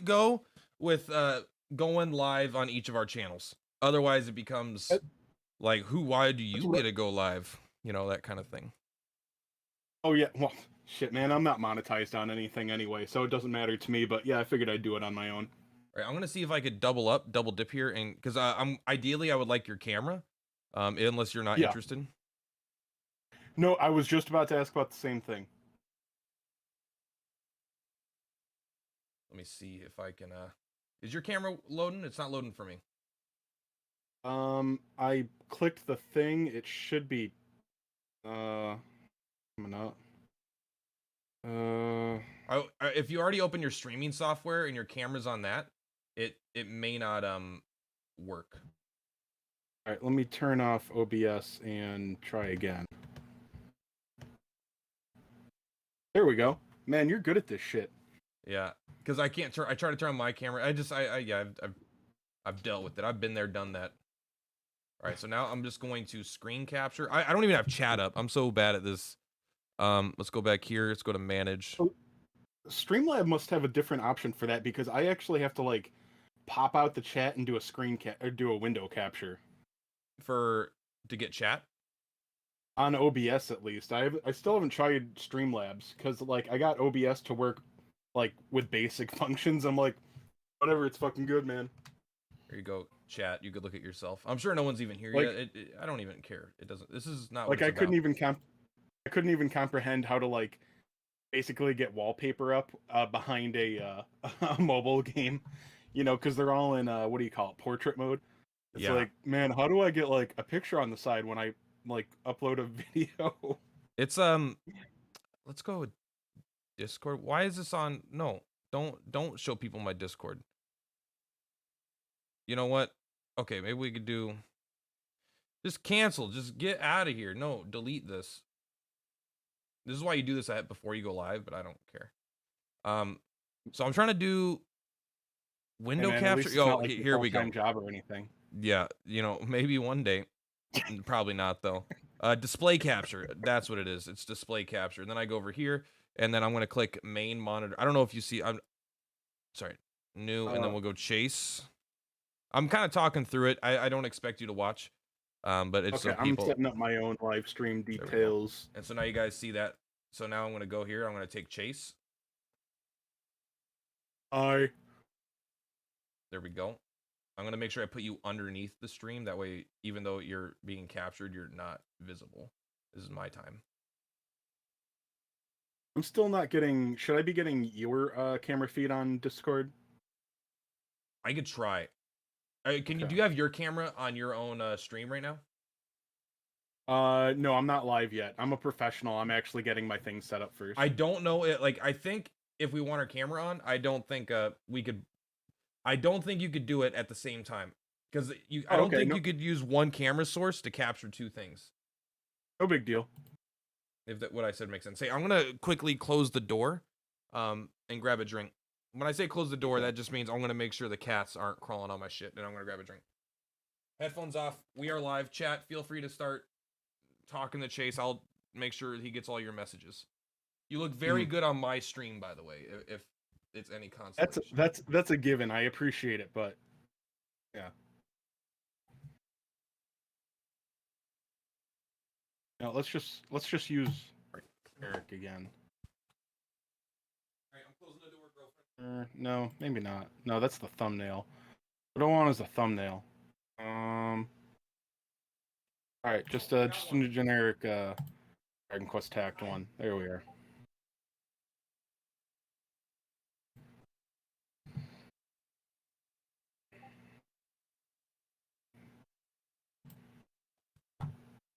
go with going live on each of our channels. Otherwise, it becomes like, why do you get to go live? You know, that kind of thing. Oh yeah, well, shit, man, I'm not monetized on anything anyway, so it doesn't matter to me. But yeah, I figured I'd do it on my own. All right, I'm gonna see if I could double dip here, and because I'm ideally I would like your camera, unless you're not interested. No, I was just about to ask about the same thing. Let me see if I can. Is your camera loading? It's not loading for me. I clicked the thing. It should be. Coming up. If you already open your streaming software and your camera's on that, it may not work. All right, let me turn off OBS and try again. There we go. Man, you're good at this shit. Yeah, because I can't turn. I try to turn on my camera. I've dealt with it. I've been there, done that. All right, so now I'm just going to screen capture. I don't even have chat up. I'm so bad at this. Let's go back here. Let's go to manage. Streamlab must have a different option for that because I actually have to like pop out the chat and do a screen cap or do a window capture to get chat on OBS at least. I still haven't tried Streamlabs because like I got OBS to work like with basic functions. I'm like, whatever, it's fucking good, man. There you go, chat. You could look at yourself. I'm sure no one's even here like, yet. I don't even care. It doesn't. This is not like what it's about. I couldn't even comprehend how to like basically get wallpaper up behind a mobile game, you know, because they're all in what do you call it, portrait mode. It's like, man, how do I get like a picture on the side when I like upload a video? It's let's go with Discord. Why is this on? No, don't show people my Discord. You know what? Okay, maybe we could do just cancel. Just get out of here. No, delete this. This is why you do this before you go live, but I don't care. So I'm trying to do window capture. Yo, like here we go. Job or anything. Yeah, you know, maybe one day. Probably not though. Display capture. That's what it is. It's display capture. And then I go over here, and then I'm gonna click main monitor. I don't know if you see. I'm sorry. New, and then we'll go chase. I'm kind of talking through it. I don't expect you to watch. But it's okay. So people... I'm setting up my own live stream details. And so now you guys see that. So now I'm gonna go here. I'm gonna take chase. There we go. I'm gonna make sure I put you underneath the stream. That way, even though you're being captured, you're not visible. This is my time. I'm still not getting. Should I be getting your camera feed on Discord? I could try. Can you? Do you have your camera on your own stream right now? No, I'm not live yet. I'm a professional. I'm actually getting my things set up first. I don't know it. Like, I think if we want our camera on, I don't think we could. I don't think you could do it at the same time because I don't think you could use one camera source to capture two things. No big deal. If that what I said makes sense. Say, I'm gonna quickly close the door, and grab a drink. When I say close the door, that just means I'm gonna make sure the cats aren't crawling on my shit, and I'm gonna grab a drink. Headphones off. We are live. Chat. Feel free to start talking to Chase. I'll make sure he gets all your messages. You look very good on my stream, by the way. If it's any consolation. That's a given. I appreciate it, but yeah. Now let's just use Eric again. All right, I'm closing the door, girlfriend. No, maybe not. No, that's the thumbnail. What I want is a thumbnail. All right, just a generic Dragon Quest Tact 1. There we are.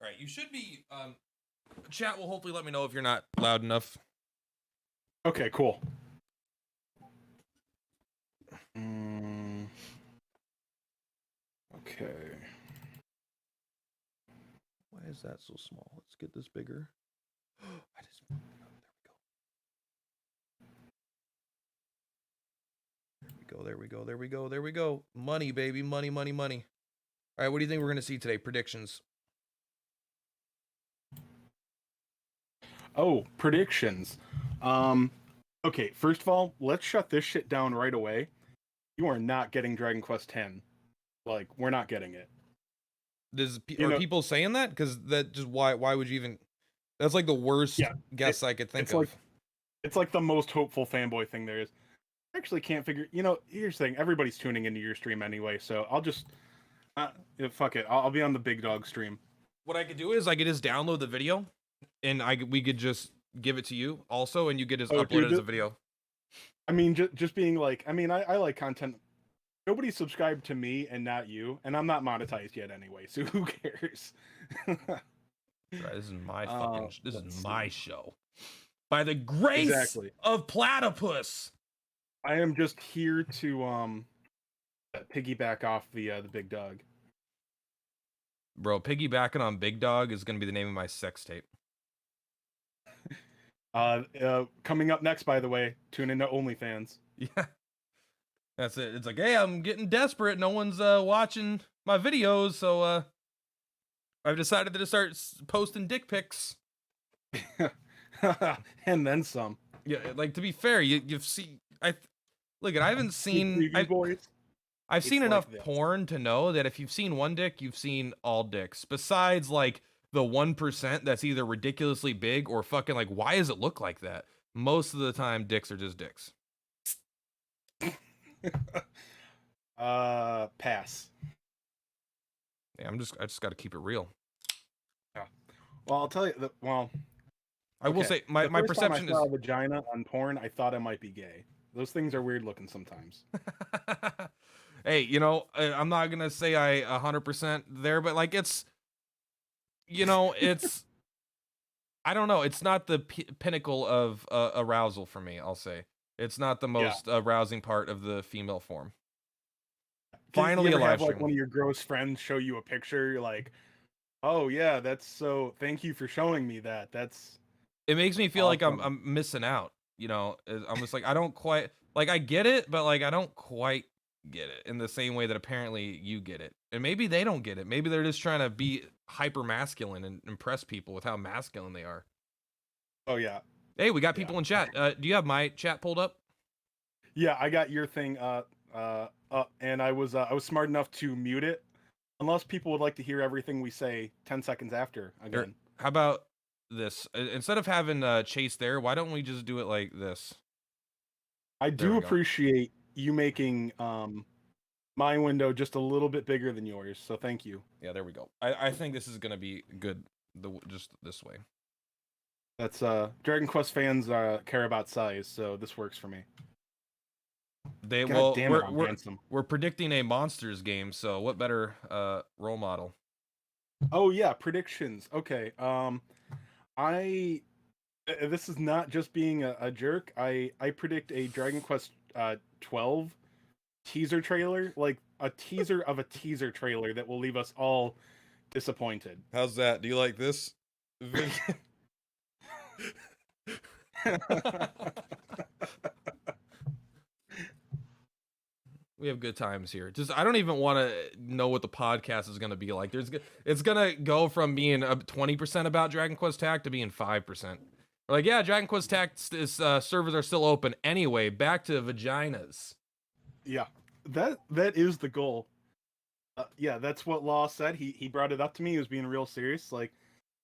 All right, you should be. Chat will hopefully let me know if you're not loud enough. Okay, cool. Okay. Why is that so small? Let's get this bigger. There we go. Money, baby. Money. All right, what do you think we're going to see today? Predictions. Oh, predictions. Okay, first of all, let's shut this shit down right away. You are not getting Dragon Quest X. Like, we're not getting it. Are people saying that? Because that just why would you even? That's like the worst guess I could think of. It's like the most hopeful fanboy thing there is. I actually can't figure. Here's the thing. Everybody's tuning into your stream anyway, so I'll just fuck it. I'll be on the big dog stream. What I could do is I could just download the video, and we could just give it to you also, and you could just upload it as a video. I mean, just being like, I like content. Nobody subscribed to me and not you, and I'm not monetized yet anyway, so who cares? Right, this is my fucking. This is my show. By the grace of Platypus. I am just here to piggyback off the big dog. Bro, piggybacking on Big Dog is gonna be the name of my sex tape. Coming up next, by the way, tune into OnlyFans. Yeah. That's it. It's like, hey, I'm getting desperate. No one's watching my videos, so I've decided to start posting dick pics. And then some. Yeah, like, to be fair, you've seen. I haven't seen. I've seen enough porn to know that if you've seen one dick, you've seen all dicks. Besides, like, the 1% that's either ridiculously big or fucking like, why does it look like that? Most of the time, dicks are just dicks. Pass. Yeah, I just got to keep it real. Yeah. Well, I'll tell you. I will say my perception time I saw a vagina on porn, I thought I might be gay. Those things are weird looking sometimes. Hey, I'm not gonna say I 100% there, but like it's I don't know. It's not the pinnacle of arousal for me. I'll say it's not the most arousing part of the female form. Finally, you ever have like one of your gross friends show you a picture? You're like, oh yeah, that's so. Thank you for showing me that. It makes me feel awesome. Like I'm missing out. I'm just like, I don't quite like, I get it, but like I don't quite get it in the same way that apparently you get it. And maybe they don't get it. Maybe they're just trying to be hyper masculine and impress people with how masculine they are. Oh yeah. Hey, we got people in chat. Do you have my chat pulled up? Yeah, I got your thing up, and I was smart enough to mute it, unless people would like to hear everything we say 10 seconds after again. How about this? Instead of having Chase there, why don't we just do it like this? I do appreciate you making my window just a little bit bigger than yours, so thank you. Yeah, there we go. I think this is gonna be good. Just this way. That's Dragon Quest fans care about size, so this works for me. We're predicting a monsters game, so what better role model? Oh yeah, predictions. Okay. This is not just being a jerk. I predict a Dragon Quest 12 teaser trailer, like a teaser of a teaser trailer that will leave us all disappointed. How's that? Do you like this? We have good times here. Just I don't even want to know what the podcast is going to be like. It's going to go from being 20% about Dragon Quest Tact to being 5%. We're like, yeah, Dragon Quest Tact servers are still open. Anyway, back to vaginas. Yeah, that is the goal. Yeah, that's what Law said. He brought it up to me. He was being real serious. Like,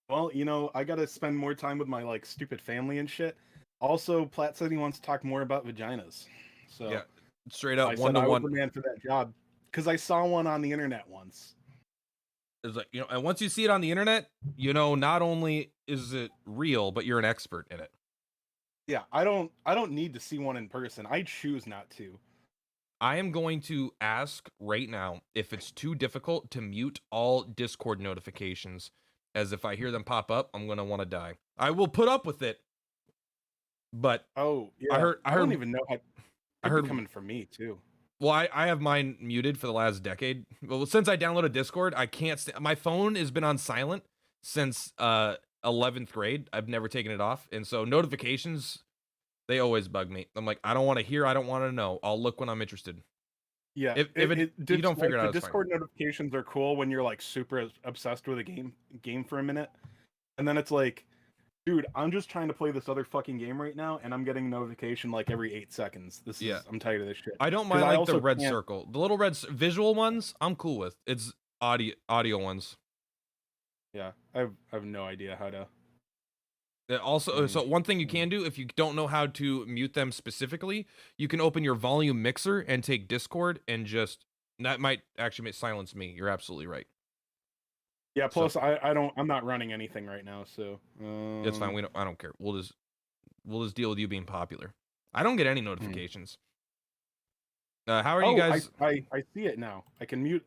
well, I got to spend more time with my like stupid family and shit. Also, Platt said he wants to talk more about vaginas. So yeah. Straight up, I said I was the man for that job because I saw one on the internet once. It's like, and once you see it on the internet, not only is it real, but you're an expert in it. Yeah, I don't need to see one in person. I choose not to. I am going to ask right now if it's too difficult to mute all Discord notifications, as if I hear them pop up, I'm going to want to die. I will put up with it. But oh, yeah. I don't even know how. I heard coming from me too. Well, I have mine muted for the last decade. Well, since I downloaded Discord, I can't. My phone has been on silent since 11th grade. I've never taken it off, and so notifications, they always bug me. I'm like, I don't want to hear. I don't want to know. I'll look when I'm interested. Yeah, if you don't figure it out, the Discord notifications are cool when you're like super obsessed with a game for a minute, and then it's like Dude, I'm just trying to play this other fucking game right now, and I'm getting a notification like every 8 seconds. I'm tired of this shit. I don't 'Cause mind I like the also red can't- circle. The little red visual ones, I'm cool with. It's audio ones. Yeah, I have no idea how to. Also, so one thing you can do if you don't know how to mute them specifically, you can open your volume mixer and take Discord and just that might actually silence me. You're absolutely right. Yeah, plus I'm not running anything right now, so It's fine. I don't care. We'll just deal with you being popular. I don't get any notifications. How are you guys? I see it now. I can mute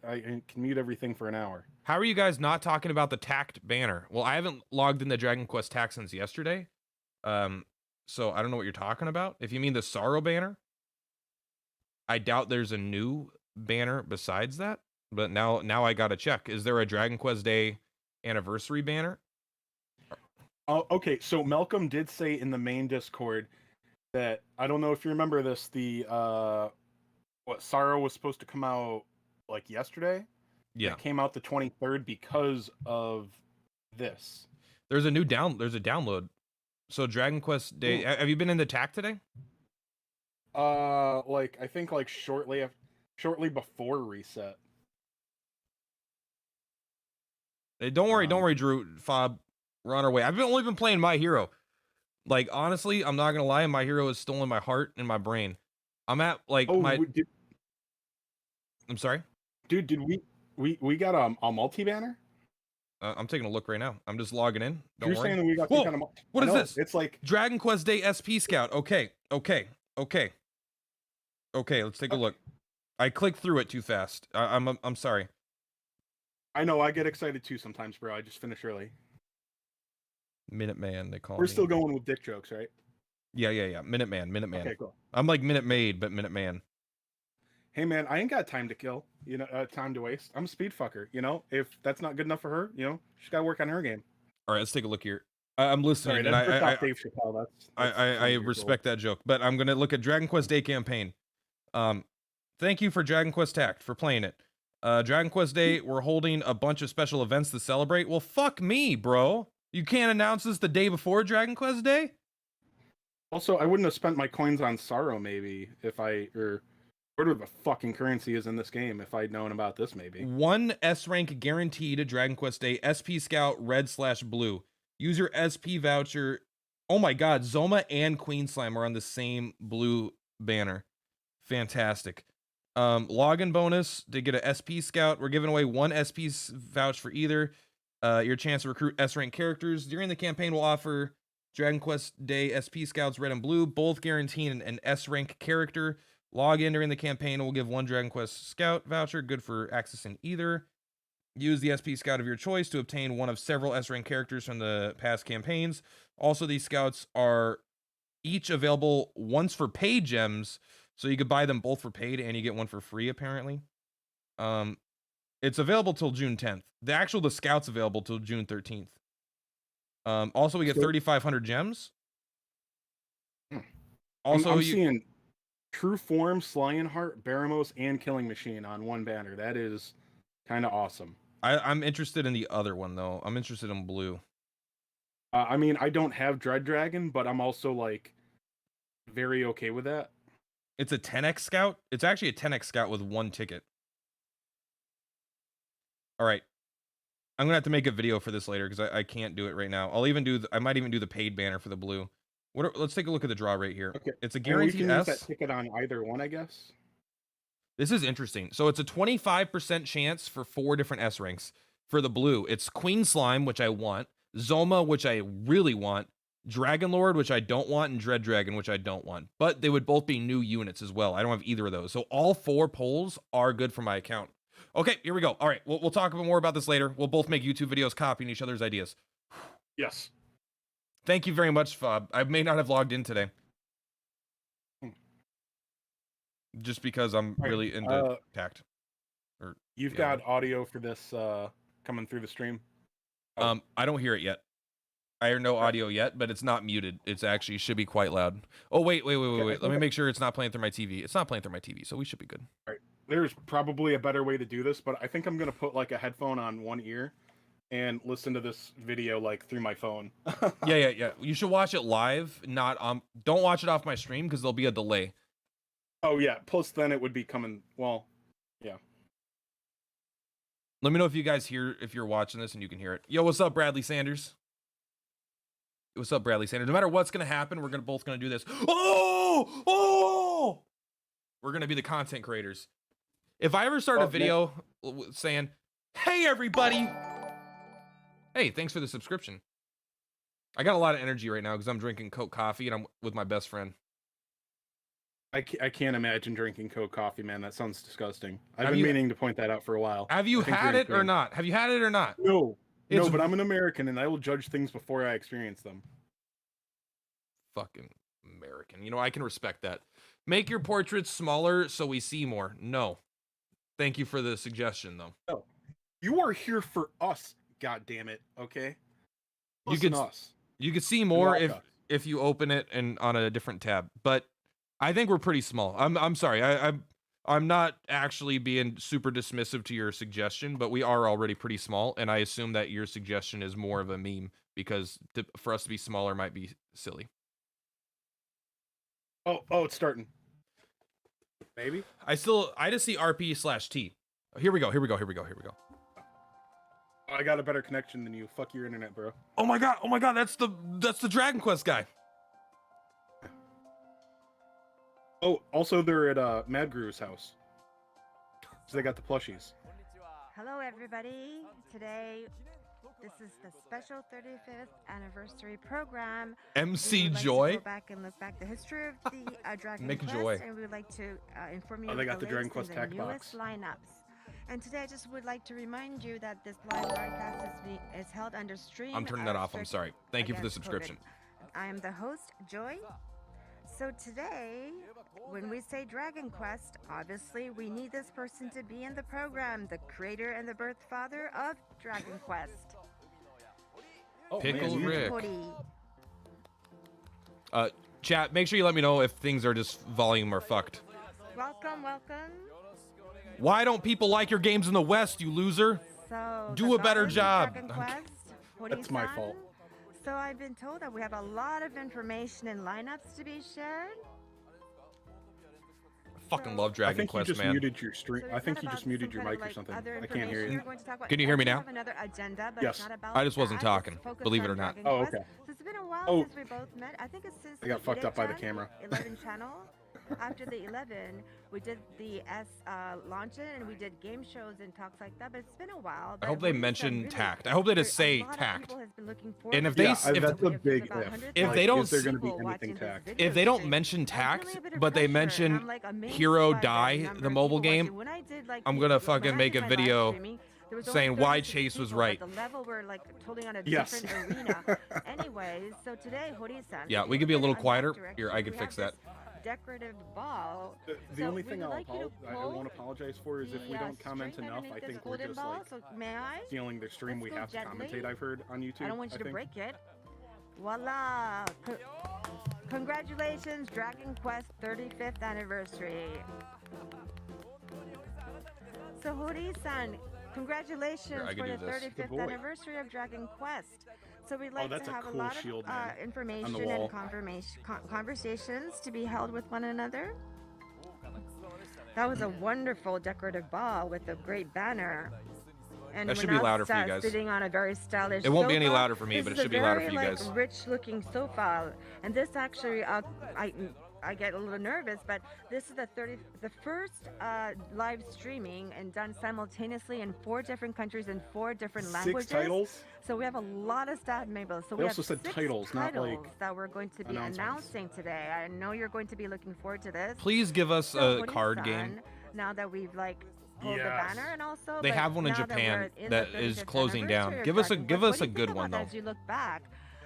everything for an hour. How are you guys not talking about the tacked banner? Well, I haven't logged in the Dragon Quest tack since yesterday. So I don't know what you're talking about. If you mean the Sorrow banner, I doubt there's a new banner besides that. But now I gotta check. Is there a Dragon Quest Day anniversary banner? Oh, okay. So Malcolm did say in the main Discord that I don't know if you remember this. The Sorrow was supposed to come out like yesterday. Yeah, it came out the 23rd because of this. There's a download. So Dragon Quest Day. Ooh. Have you been in the tack today? Like I think like shortly before reset. Hey, don't worry, Drew. Fob, we're on our way. I've only been playing My Hero. Like honestly, I'm not gonna lie. My Hero has stolen my heart and my brain. I'm at like I'm sorry, dude. Did we got a multi banner? I'm taking a look right now. I'm just logging in. Don't You're worry. saying that we got Whoa! kind of. What is this? It's like Dragon Quest Day SP Scout. Okay. Let's take a look. I clicked through it too fast. I'm sorry. I know. I get excited too sometimes, bro. I just finish early. Minuteman, they call me. We're still going with dick jokes, right? Yeah. Minuteman. Okay, cool. I'm like Minute Maid, but Minuteman. Hey man, I ain't got time to kill. You know, time to waste. I'm a speed fucker. You know, if that's not good enough for her, you know, she's got to work on her game. All right, let's take a look here. I'm listening. Sorry, that's Dave Chappelle. I respect that joke, but I'm gonna look at Dragon Quest Day campaign. Thank you for Dragon Quest Tact for playing it. Dragon Quest Day, we're holding a bunch of special events to celebrate. Well, fuck me, bro. You can't announce this the day before Dragon Quest Day? Also, I wouldn't have spent my coins on Sorrow maybe if whatever the fucking currency is in this game if I'd known about this maybe. 1 S rank guaranteed at Dragon Quest Day, SP Scout red/blue. Use your SP voucher. Oh my god, Zoma and Queen Slime are on the same blue banner. Fantastic. Login bonus to get a SP Scout. We're giving away 1 SP vouch for either. Your chance to recruit S rank characters. During the campaign, we'll offer Dragon Quest Day SP Scouts red and blue, both guaranteeing an S rank character. Log in during the campaign, we'll give 1 Dragon Quest Scout voucher, good for accessing either. Use the SP Scout of your choice to obtain one of several S rank characters from the past campaigns. Also, these scouts are each available once for paid gems, so you could buy them both for paid and you get one for free, apparently. It's available till June 10th. The scout's available till June 13th. Also, we get 3,500 gems. Also, I'm seeing True Form, Lionheart, Baramos, and Killing Machine on one banner. That is kind of awesome. I'm interested in the other one, though. I'm interested in blue. I mean, I don't have Dread Dragon, but I'm also, like, very okay with that. It's a 10x scout. It's actually a 10x scout with 1 ticket. All right. I'm going to have to make a video for this later because I can't do it right now. I might even do the paid banner for the blue. Let's take a look at the draw rate here. Okay. It's a guaranteed S. Use that ticket on either one, I guess. This is interesting. So it's a 25% chance for 4 different S ranks. For the blue, it's Queen Slime, which I want, Zoma, which I really want, Dragon Lord, which I don't want, and Dread Dragon, which I don't want. But they would both be new units as well. I don't have either of those. So all 4 polls are good for my account. Okay, here we go. All right, we'll talk more about this later. We'll both make YouTube videos copying each other's ideas. Yes. Thank you very much, Fob. I may not have logged in today. Just because I'm really into tact. You've got audio for this coming through the stream? I don't hear it yet. I hear no audio yet, but it's not muted. It's actually should be quite loud. Oh, wait. Let me make sure it's not playing through my TV. It's not playing through my TV, so we should be good. All right. There's probably a better way to do this, but I think I'm going to put like a headphone on one ear and listen to this video like through my phone. Yeah. You should watch it live, not don't watch it off my stream because there'll be a delay. Oh yeah. Plus, then it would be coming. Well, yeah. Let me know if you guys hear if you're watching this and you can hear it. Yo, what's up, Bradley Sanders? What's up, Bradley Sanders? No matter what's gonna happen, we're both gonna do this. Oh! We're gonna be the content creators. If I ever start a video saying, "Hey everybody," hey, thanks for the subscription. I got a lot of energy right now because I'm drinking Coke coffee and I'm with my best friend. I can't imagine drinking Coke coffee, man. That sounds disgusting. I've been meaning to point that out for a while. Have you had it or not? Have you had it or not? No. No, but I'm an American and I will judge things before I experience them. Fucking American. You know, I can respect that. Make your portraits smaller so we see more. No. Thank you for the suggestion, though. No. You are here for us, goddammit, okay? You could see more if you open it and on a different tab. But I think we're pretty small. I'm sorry. I'm not actually being super dismissive to your suggestion, but we are already pretty small, and I assume that your suggestion is more of a meme because for us to be smaller might be silly. Oh, it's starting. Maybe. I just see RP/T. Here we go. I got a better connection than you. Fuck your internet, bro. Oh my god, that's the Dragon Quest guy. Oh, also they're at Mad Guru's house. So they got the plushies. Hello everybody. Today this is the special 35th anniversary program. MC Joy. Go back and look back the history of the Dragon Make Quest, Joy. and we would like to inform you they of got the Dragon Quest latest and tack the box. newest lineups. And today I just would like to remind you that this live broadcast is held under stream. I'm turning that off. I'm sorry. Thank you for the subscription. I am the host, Joy. So today, when we say Dragon Quest, obviously we need this person to be in the program, the creator and the birth father of Dragon Quest. Oh, Pickle man, Rick. Chat, make sure you let me know if things are just volume or fucked. Welcome. Why don't people like your games in the West, you loser? So do a better job. That's my fault. So I've been told that we have a lot of information and lineups to be shared. I fucking love Dragon Quest, man. Muted your stream. I think you just muted your mic or something. I can't hear you. Can you hear me now? Agenda, but yes. I just wasn't talking, believe it or not. Oh, okay. So it's been a while since we both met. I think it's since I got fucked up by the camera. 11 channel. After the 11, we did the launch it, and we did game shows and talks like that. But it's been a while. I hope they mention tact. I hope they just say tact. And if they, that's a big if they don't, is there going to be anything tact? If they don't mention tact, but they mention Hero Die, the mobile game, I'm gonna fucking make a video saying why Chase was right. The level we're like totally on a different arena. Anyways, so today, Hori-san. Yeah, we could be a little quieter. Here, I could fix that. Decorative ball. The only thing I won't apologize for is if we don't comment enough. I think we're just stealing their stream. We have to commentate. I've heard on YouTube. I don't want you to break it. Voila! Congratulations, Dragon Quest 35th anniversary. So Hori-san, congratulations for the 35th anniversary of Dragon Quest. So we'd like to have a lot of information and conversations to be held with one another. That was a wonderful decorative ball with a great banner. And that should be louder for you guys. Sitting on a very stylish it won't sofa. be any louder for me, but it should be louder for you guys. This is a very rich-looking sofa, and this actually, I get a little nervous, but this is the first live streaming and done simultaneously in 4 different countries in 4 different languages. 6 titles. So we have a lot of stuff, Mabel. So they also said titles, not like that we're going to be announcing today. I know you're going to be looking forward to this. Please give us a card game. Now that we've pulled the banner, and also they have one in Japan that is closing down. Give us a good one though. As you look back,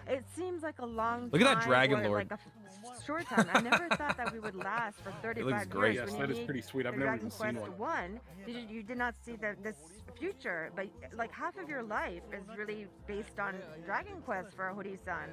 it seems like a long time. Look at that Dragon Lord. Like a short time. I never thought that we would last for 35 years. It looks great. Yes, that is pretty sweet. I've never even seen one. You did not see this future, but like half of your life is really based on Dragon Quest for Hori-san.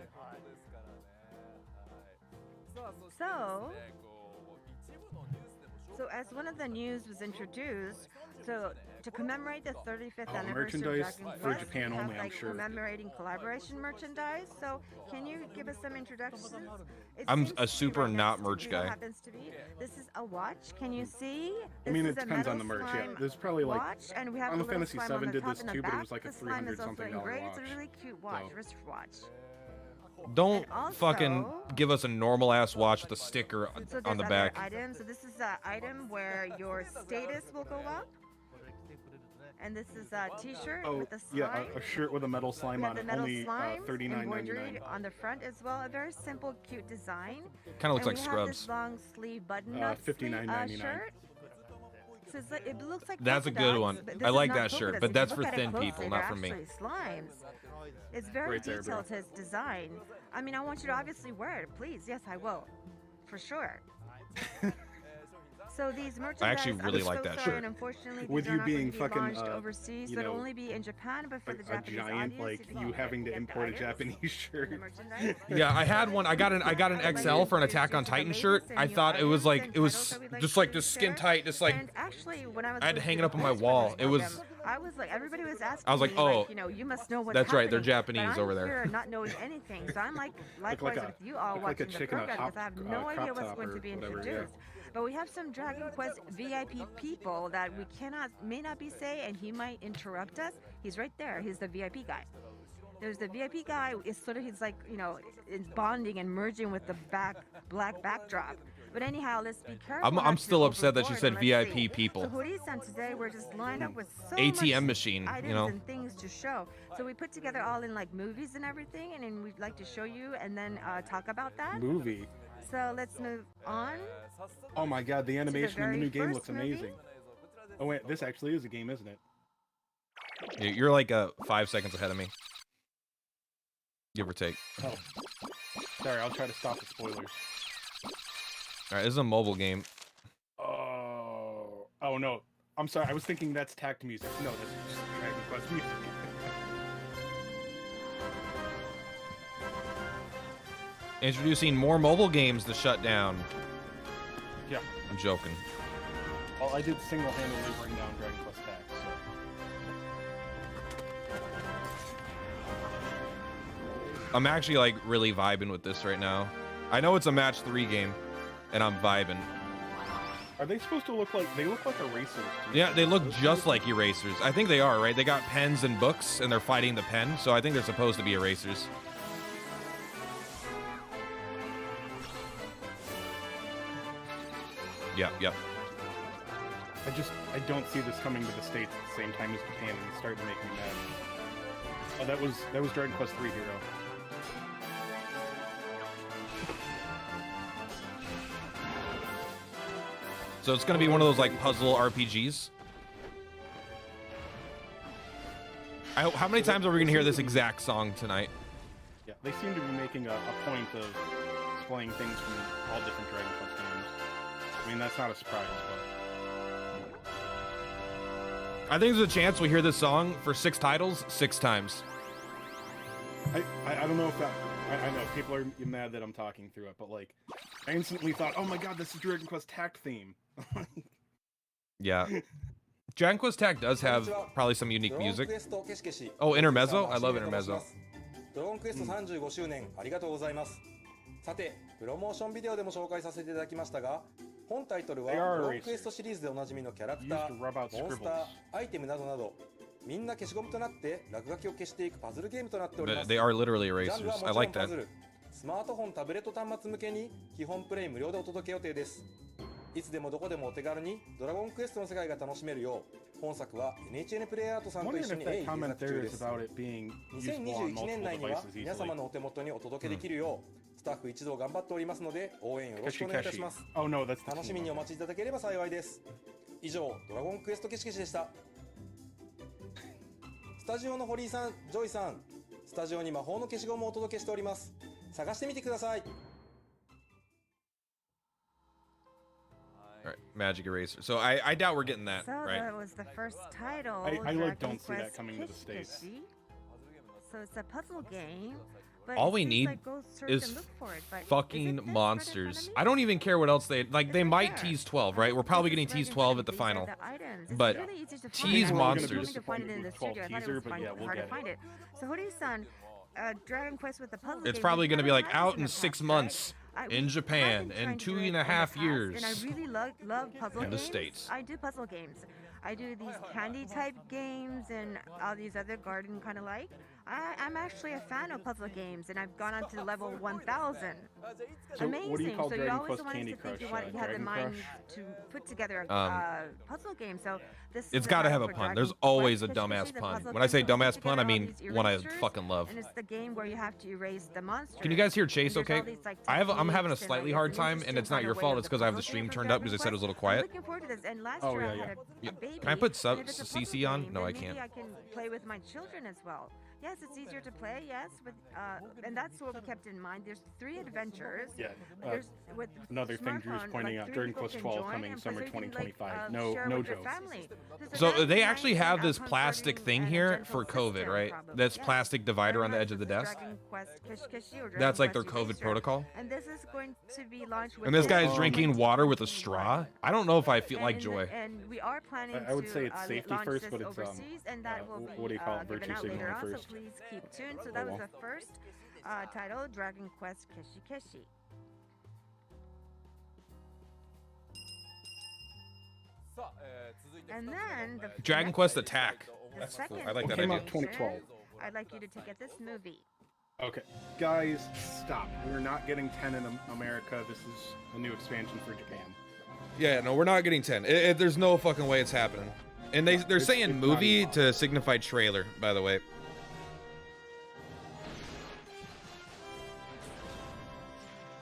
So as one of the news was introduced, so to commemorate the 35th anniversary merchandise of Dragon for Quest, Japan we have, only, I'm sure. commemorating collaboration merchandise. So can you give us some introductions? I'm a super not merch guy. Happens to be. This is a watch. Can you see? I mean, it depends on the merch. Yeah, there's probably like watch, and we have Final Fantasy VII did this too, but it was like a $300-something watch. It's a really cute watch, wrist watch. Don't fucking give us a normal ass watch with a sticker on the back. Items. So this is an item where your status will go up. And this is a t-shirt with a slime. Yeah, a shirt with a metal slime on it. Only $39.99 on the front as well. A very simple, cute design. Kind of looks like Scrubs. Scrubs. This long sleeve button-up $59.99. shirt. So it's like, it looks like that's a good one. I like that shirt, but that's for thin people, not for me. Slimes. It's very detailed to its design. I mean, I want you to obviously wear it, please. Yes, I will, for sure. So these merchandise, I actually really like that shirt. Unfortunately, with you being fucking overseas, so it'll only be in Japan, but for the Japanese giant, audience, like you having to import a Japanese shirt. Yeah, I had one. I got an XL for an Attack on Titan shirt. I thought it was just like this skin tight, just like. And actually, when I had to hang it up on my wall. It was. I was like, everybody was asking. I was like, oh, you must know what's that's right. They're happening. Japanese over there. Here not knowing anything, so I'm like, likewise with you all watching the program because I have no idea what's going to be introduced. But we have some Dragon Quest VIP people that we may not be say, and he might interrupt us. He's right there. He's the VIP guy. There's the VIP guy. He's like, is bonding and merging with the black backdrop. But anyhow, let's be careful. I'm still upset that she said VIP people. So Hori-san, today we're just lined up with so ATM much machine, items and things to show. So we put together all in like movies and everything, and then we'd like to show you and then talk about that. Movie. So let's move on. Oh my god, the animation in the new game looks amazing. Oh wait, this actually is a game, isn't it? You're like 5 seconds ahead of me. Give or take. Oh. Sorry, I'll try to stop the spoilers. Alright, this is a mobile game. Oh no. I'm sorry, I was thinking that's tact music. No, that's just Dragon Quest music. Introducing more mobile games to shut down. Yeah. I'm joking. Well, I did single-handedly bring down Dragon Quest X, so... I'm actually like really vibing with this right now. I know it's a match 3 game, and I'm vibing. Are they supposed to look like... They look like erasers. Yeah, they look just like erasers. I think they are, right? They got pens and books, and they're fighting the pen, so I think they're supposed to be erasers. Yep. I don't see this coming to the States at the same time as Japan, and it's starting to make me mad. Oh, that was Dragon Quest III Hero. So it's gonna be one of those like puzzle RPGs. How many times are we gonna hear this exact song tonight? Yeah, they seem to be making a point of displaying things from all different Dragon Quest games. I mean, that's not a surprise, but... I think there's a chance we hear this song for 6 titles 6 times. I don't know if that... I know, people are mad that I'm talking through it, but like, I instantly thought, oh my god, this is Dragon Quest Tact theme. Yeah. Dragon Quest Tact does have probably some unique music. Oh, Intermezzo? I love Intermezzo. ドラゴンクエスト35周年ありがとうございます。さて、プロモーションビデオでも紹介させていただきましたが、本タイトルはドラゴンクエストシリーズでおなじみのキャラクター、モンスター、アイテムなどなど、みんな消しゴムとなって落書きを消していくパズルゲームとなっております。They are literally erasers. I like that. スマートフォン、タブレット端末向けに基本プレイ無料でお届け予定です。いつでもどこでもお手軽にドラゴンクエストの世界が楽しめるよう、本作は NHN プレイアートさんと一緒に鋭意制作中です。2021年内には皆様のお手元にお届けできるよう、スタッフ一同頑張っておりますので応援よろしくお願いいたします。楽しみにお待ちいただければ幸いです。以上、ドラゴンクエスト消し消しでした。スタジオの堀井さん、ジョイさん、スタジオに魔法の消しゴムをお届けしております。探してみてください。All right, Magic Eraser. So I doubt we're getting that, right? So that was the first title. I like don't see that coming to the States. So it's a puzzle game All we need is fucking monsters. I don't even care what else they like. They might tease 12, right? We're probably getting tease 12 at the final, but tease monsters. It's probably going to be like out in 6 months in Japan in 2.5 years. And I really love puzzle games. In the States. I do puzzle games. I do these candy type games and all these other garden kind of like. I'm actually a fan of puzzle games, and I've gone on to level 1000. So amazing. What do you call so Dragon you always Quest want Candy to Crush? think you have the mind to put together a puzzle game. So this it's got to have a pun. There's always a dumbass pun. When I say dumbass pun, I mean one I fucking love. And it's the game where you have to erase the monster. Can you guys hear Chase okay? I'm having a slightly hard time, and it's not your fault. It's because I have the stream turned up because it said it was a little quiet. Looking forward to this. And last year I had a baby. Can I put CC on? No, I can't. Maybe I can play with my children as well. Yes, it's easier to play, yes, and that's what we kept in mind. There's 3 adventures. Yeah. Another thing Drew's pointing out, Dragon Quest XII coming summer 2025. No joke. So they actually have this plastic thing here for COVID, right? This plastic divider on the edge of the desk. That's like their COVID protocol. And this is going to be launched. And this guy's drinking water with a straw. I don't know if I feel like joy. And we are planning I would say it's safety first, but it's overseas, and that will be what do you call it? Virtue signaling first. So please keep tuned. So that was the first title, Dragon Quest Kishi Kishi. And then the Dragon Quest Attack. That's cool. I like that came idea. out 2012. I'd like you to take at this movie. Okay, guys, stop. We're not getting 10 in America. This is a new expansion for Japan. Yeah, no, we're not getting 10. There's no fucking way it's happening. And they're saying movie to signify trailer, by the way.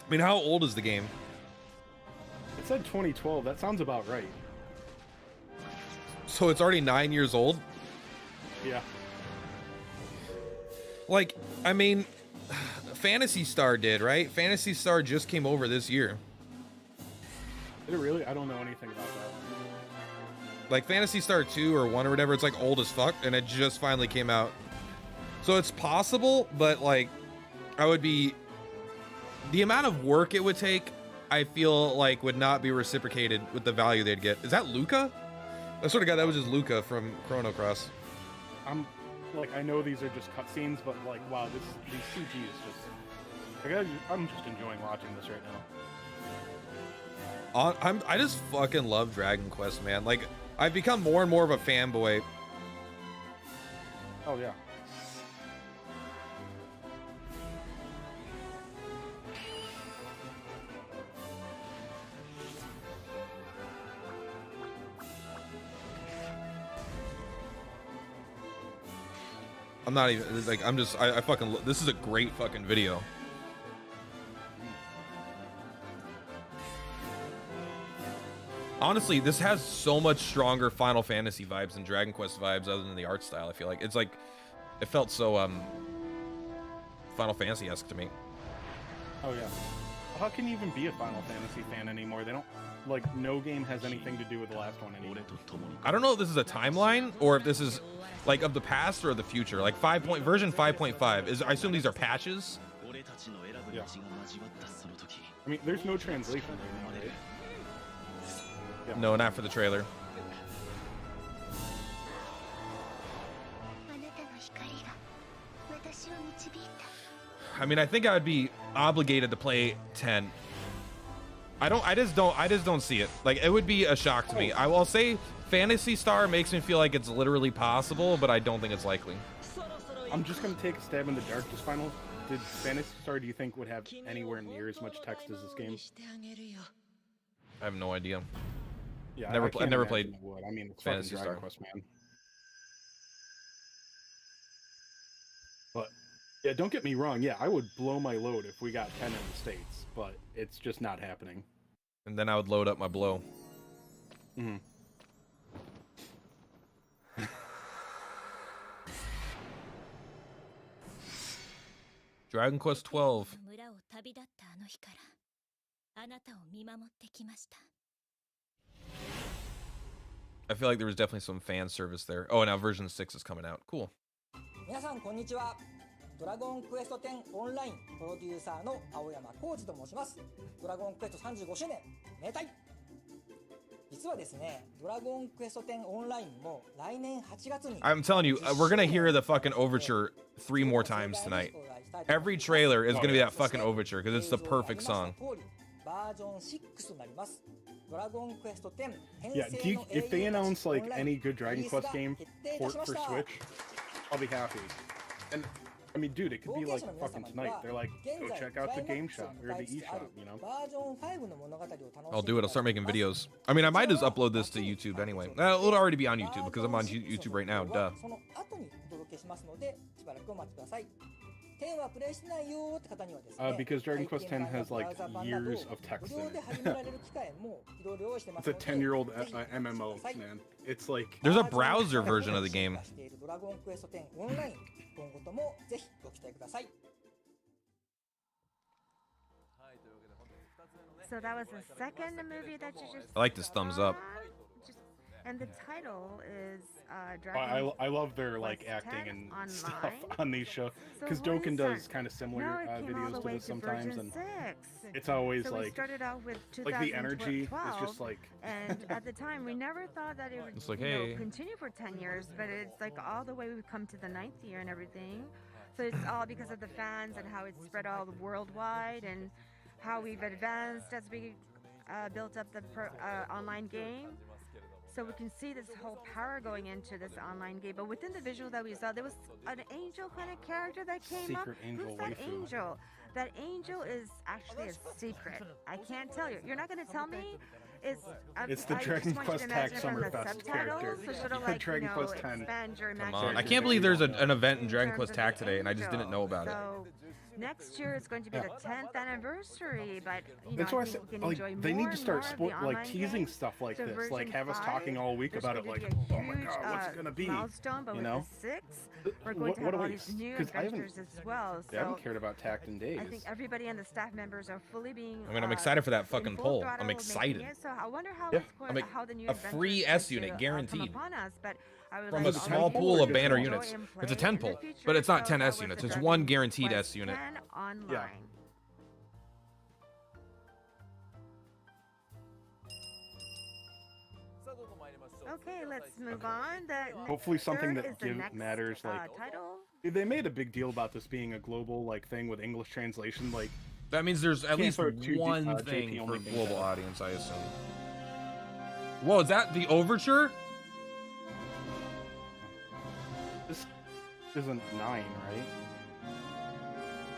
I mean, how old is the game? It said 2012. That sounds about right. So it's already 9 years old? Yeah. Like, I mean, Phantasy Star did, right? Phantasy Star just came over this year. Did it really? I don't know anything about that. Like Phantasy Star 2 or 1 or whatever, it's like old as fuck, and it just finally came out. So it's possible, but like, I would be... The amount of work it would take, I feel like would not be reciprocated with the value they'd get. Is that Luca? I sort of got that was just Luca from Chrono Cross. I know these are just cutscenes, but like, wow, these CG is just. I'm just enjoying watching this right now. I just fucking love Dragon Quest, man. Like, I've become more and more of a fanboy. Oh yeah. I'm not even like I fucking this is a great fucking video. Honestly, this has so much stronger Final Fantasy vibes and Dragon Quest vibes other than the art style. I feel like it's like it felt so Final Fantasy-esque to me. Oh yeah. How can you even be a Final Fantasy fan anymore? They don't like no game has anything to do with the last one anymore. I don't know if this is a timeline or if this is like of the past or the future. Like version 5.5 is I assume these are patches. Yeah. I mean, there's no translation right now, right? Yeah. No, not for the trailer. I mean, I think I would be obligated to play 10. I just don't see it. Like, it would be a shock to me. I will say Phantasy Star makes me feel like it's literally possible, but I don't think it's likely. I'm just gonna take a stab in the dark. Just final. Did Phantasy Star, do you think, would have anywhere near as much text as this game? I have no idea. Yeah, I never played. I mean, it's Phantasy fucking Dragon Star. Quest, man. But yeah, don't get me wrong. Yeah, I would blow my load if we got 10 in the States, but it's just not happening. And then I would load up my blow. Mm-hmm. Dragon Quest XII. I feel like there was definitely some fan service there. Oh, now version 6 is coming out. Cool. 皆さんこんにちは。ドラゴンクエスト10オンラインプロデューサーの青山浩二と申します。ドラゴンクエスト35周年めでたい。実はですね、ドラゴンクエスト10オンラインも来年8月に I'm telling you, we're gonna hear the fucking overture 3 more times tonight. Every trailer is gonna be that fucking overture because it's the perfect song. バージョン6となります。ドラゴンクエスト10 Yeah, if they announce like any good Dragon Quest game port for Switch, I'll be happy. And I mean, dude, it could be like fucking tonight. They're like, go check out the game shop or the eShop, you know? I'll do it. I'll start making videos. I mean, I might just upload this to YouTube anyway. It'll already be on YouTube because I'm on YouTube right now. Duh. Because Dragon Quest X has like years of text in it. It's a 10-year-old MMO, man. It's like there's a browser version of the game. So that was the second movie that you just I like this thumbs up. And the title is I love their like acting and stuff on these shows because Dokkan does kind of similar videos to this sometimes, and it's always so like we started out with the energy is just like. And at the time, we never thought that it would it's like, hey, continue for 10 years, but it's like all the way we've come to the 9th year and everything. So it's all because of the fans and how it's spread all worldwide and how we've advanced as we built up the online game. So we can see this whole power going into this online game. But within the visual that we saw, there was an angel kind of character that came up. Who's that angel? That angel is actually a secret. I can't tell you. You're not going to tell me? It's the Dragon Quest X Summerfest character. So sort of like, Dragon Quest X. Come on. I can't believe there's an event in Dragon Quest X today, and I just didn't know about it. Next year it's going to be the 10th anniversary, but you know, that's why I said, like, they need to start teasing stuff like this, like have us talking all week about it, like, oh my god, what's it gonna be? Milestone, but you know, with the 6, we're going to have all these new adventures as well. So I haven't cared about Tact in days. I think everybody and the staff members are fully being. I mean, I'm excited for that fucking poll. I'm excited. So I wonder how, how the new a free S unit guaranteed. Upon us, but from a small pool of banner units. It's a 10 pool, but it's not 10 S units. It's one guaranteed S unit. Yeah. Okay, let's move on. Hopefully something that matters. Like, title. They made a big deal about this being a global like thing with English translation. Like, that means there's at least one thing for a global audience, I assume. Whoa, is that the overture? This isn't 9, right?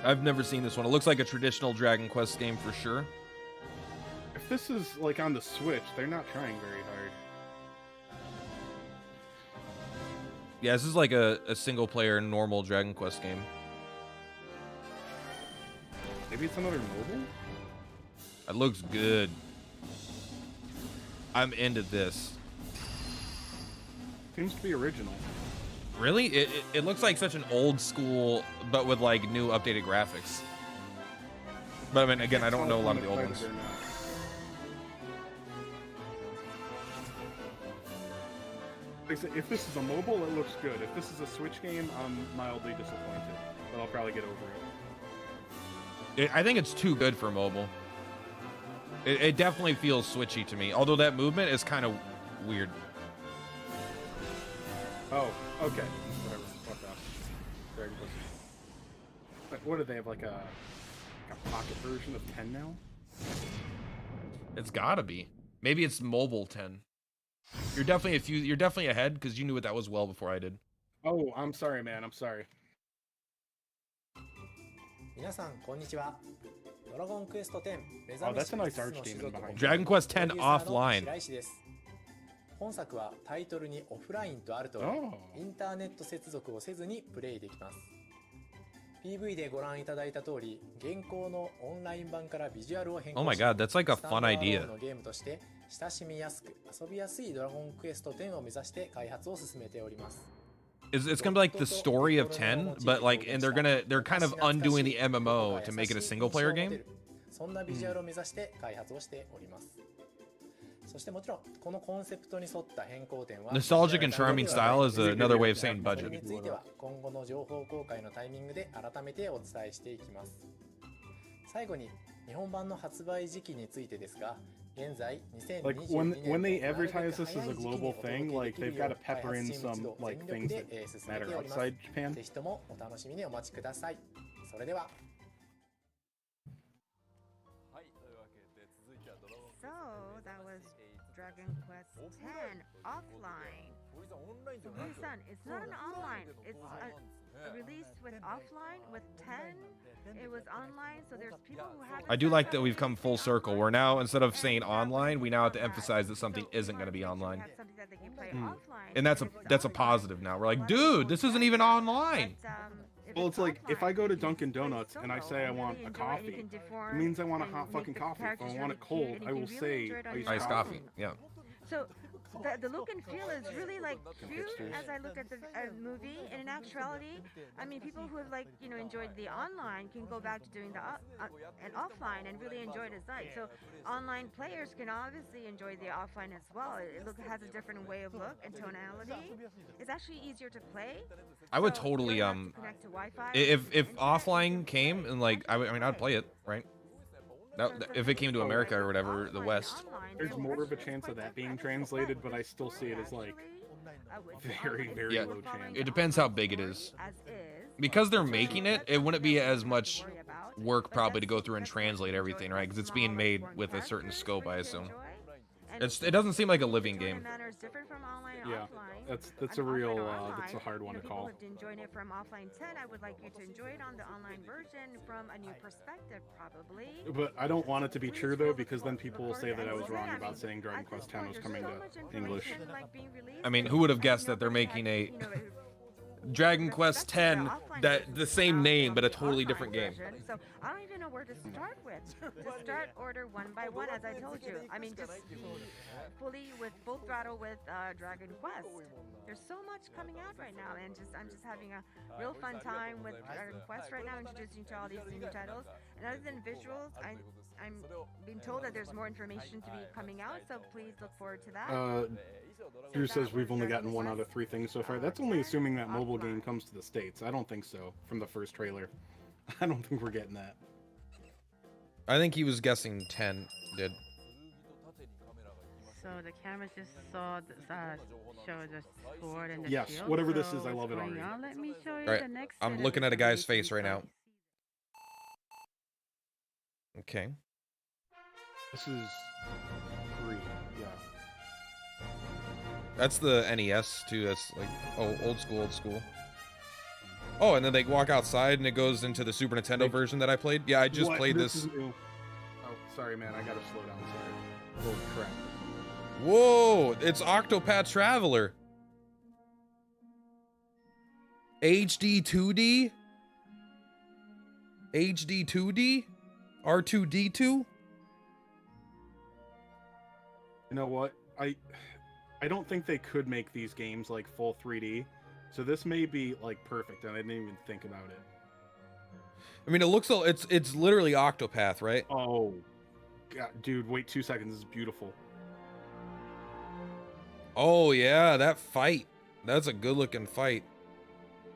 I've never seen this one. It looks like a traditional Dragon Quest game for sure. If this is like on the Switch, they're not trying very hard. Yeah, this is like a single-player normal Dragon Quest game. Maybe it's another mobile? It looks good. I'm into this. Seems to be original. Really? It looks like such an old school, but with like new updated graphics. But I mean, again, I don't know a lot of the old ones. If this is a mobile, it looks good. If this is a Switch game, I'm mildly disappointed. But I'll probably get over it. I think it's too good for mobile. It definitely feels Switchy to me, although that movement is kind of weird. Oh, okay. Whatever. Fuck off. Very good. What do they have, like a pocket version of 10 now? It's gotta be. Maybe it's mobile 10. You're definitely ahead because you knew what that was well before I did. Oh, I'm sorry, man. I'm sorry. Oh, that's a nice arch demon behind. Dragon Quest X offline. 本作はタイトルにオフラインとある通り、インターネット接続をせずにプレイできます。PV でご覧いただいた通り、現行のオンライン版からビジュアルを変更し、 Oh my god, that's like a fun idea. のゲームとして親しみやすく遊びやすいドラゴンクエスト10を目指して開発を進めております。It's gonna be like the story of 10, but like, and they're kind of undoing the MMO to make it a single player game. そんなビジュアルを目指して開発をしております。そしてもちろんこのコンセプトに沿った変更点は Nostalgic and charming style is another way of saying それ budget. については今後の情報公開のタイミングで改めてお伝えしていきます。最後に日本版の発売時期についてですが、現在Like when they advertise this as a global thing, like they've got to pepper in some like things that matter outside Japan. ぜひともお楽しみにお待ちください。それでは。So that was Dragon Quest X offline. So Son, it's not an online. It's a release with offline with 10. It was online, so there's people who have. I do like that we've come full circle. We're now, instead of saying online, we now have to emphasize that something isn't going to be online. And that's a positive now. We're like, dude, this isn't even online. Well, it's like if I go to Dunkin' Donuts and I say I want a coffee, it means I want a hot fucking coffee. If I want it cold, I will say iced coffee. Yeah. So the look and feel is really like cute as I look at the movie. And in actuality, I mean, people who have enjoyed the online can go back to doing the and offline and really enjoy it as like. So online players can obviously enjoy the offline as well. It has a different way of look and tonality. It's actually easier to play. I would totally if offline came and I mean I'd play it, right? If it came to America or whatever, the West. There's more of a chance of that being translated, but I still see it as like very, very low chance. It depends how big it is. Because they're making it, it wouldn't be as much work probably to go through and translate everything, right? Because it's being made with a certain scope, I assume. It doesn't seem like a living game. Yeah, that's a real that's a hard one to call. Enjoying it from offline 10, I would like you to enjoy it on the online version from a new perspective, probably. But I don't want it to be true though, because then people will say that I was wrong about saying Dragon Quest X was coming to English. I mean, who would have guessed that they're making a Dragon Quest X, that the same name but a totally different game? So I don't even know where to start with. To start order one by one, as I told you. I mean, just be fully with full throttle with Dragon Quest. There's so much coming out right now, and I'm just having a real fun time with Dragon Quest right now, introducing to all these new titles. And other than visuals, I'm being told that there's more information to be coming out, so please look forward to that. Drew says we've only gotten 1 out of 3 things so far. That's only assuming that mobile game comes to the States. I don't think so from the first trailer. I don't think we're getting that. I think he was guessing 10 did. So the camera just show the sword and the yes, shield. Whatever this is, I love it already. Let me show you right. the next. I'm looking at a guy's face right now. Okay. This is 3, yeah. That's the NES too. That's like old school. Oh, and then they walk outside and it goes into the Super Nintendo version that I played. Yeah, I just played this. Oh, sorry, man. I gotta slow down. Sorry. Holy crap. Whoa! It's Octopath Traveler. HD 2D. HD 2D. R2D2. You know what? I don't think they could make these games like full 3D. So this may be like perfect, and I didn't even think about it. I mean, it looks it's literally Octopath, right? Oh, God, dude, wait 2 seconds. This is beautiful. Oh yeah, that fight. That's a good-looking fight.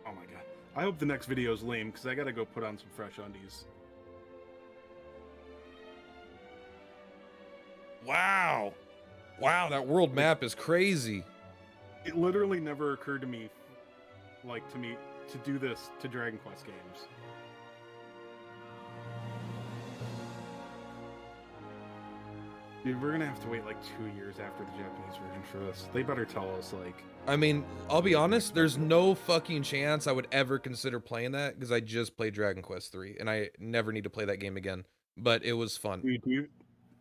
Oh my God. I hope the next video is lame because I gotta go put on some fresh undies. Wow. Wow, that world map is crazy. It literally never occurred to me, to do this to Dragon Quest games. Dude, we're gonna have to wait like 2 years after the Japanese version for this. They better tell us, like... I mean, I'll be honest, there's no fucking chance I would ever consider playing that, because I just played Dragon Quest III, and I never need to play that game again. But it was fun. Dude,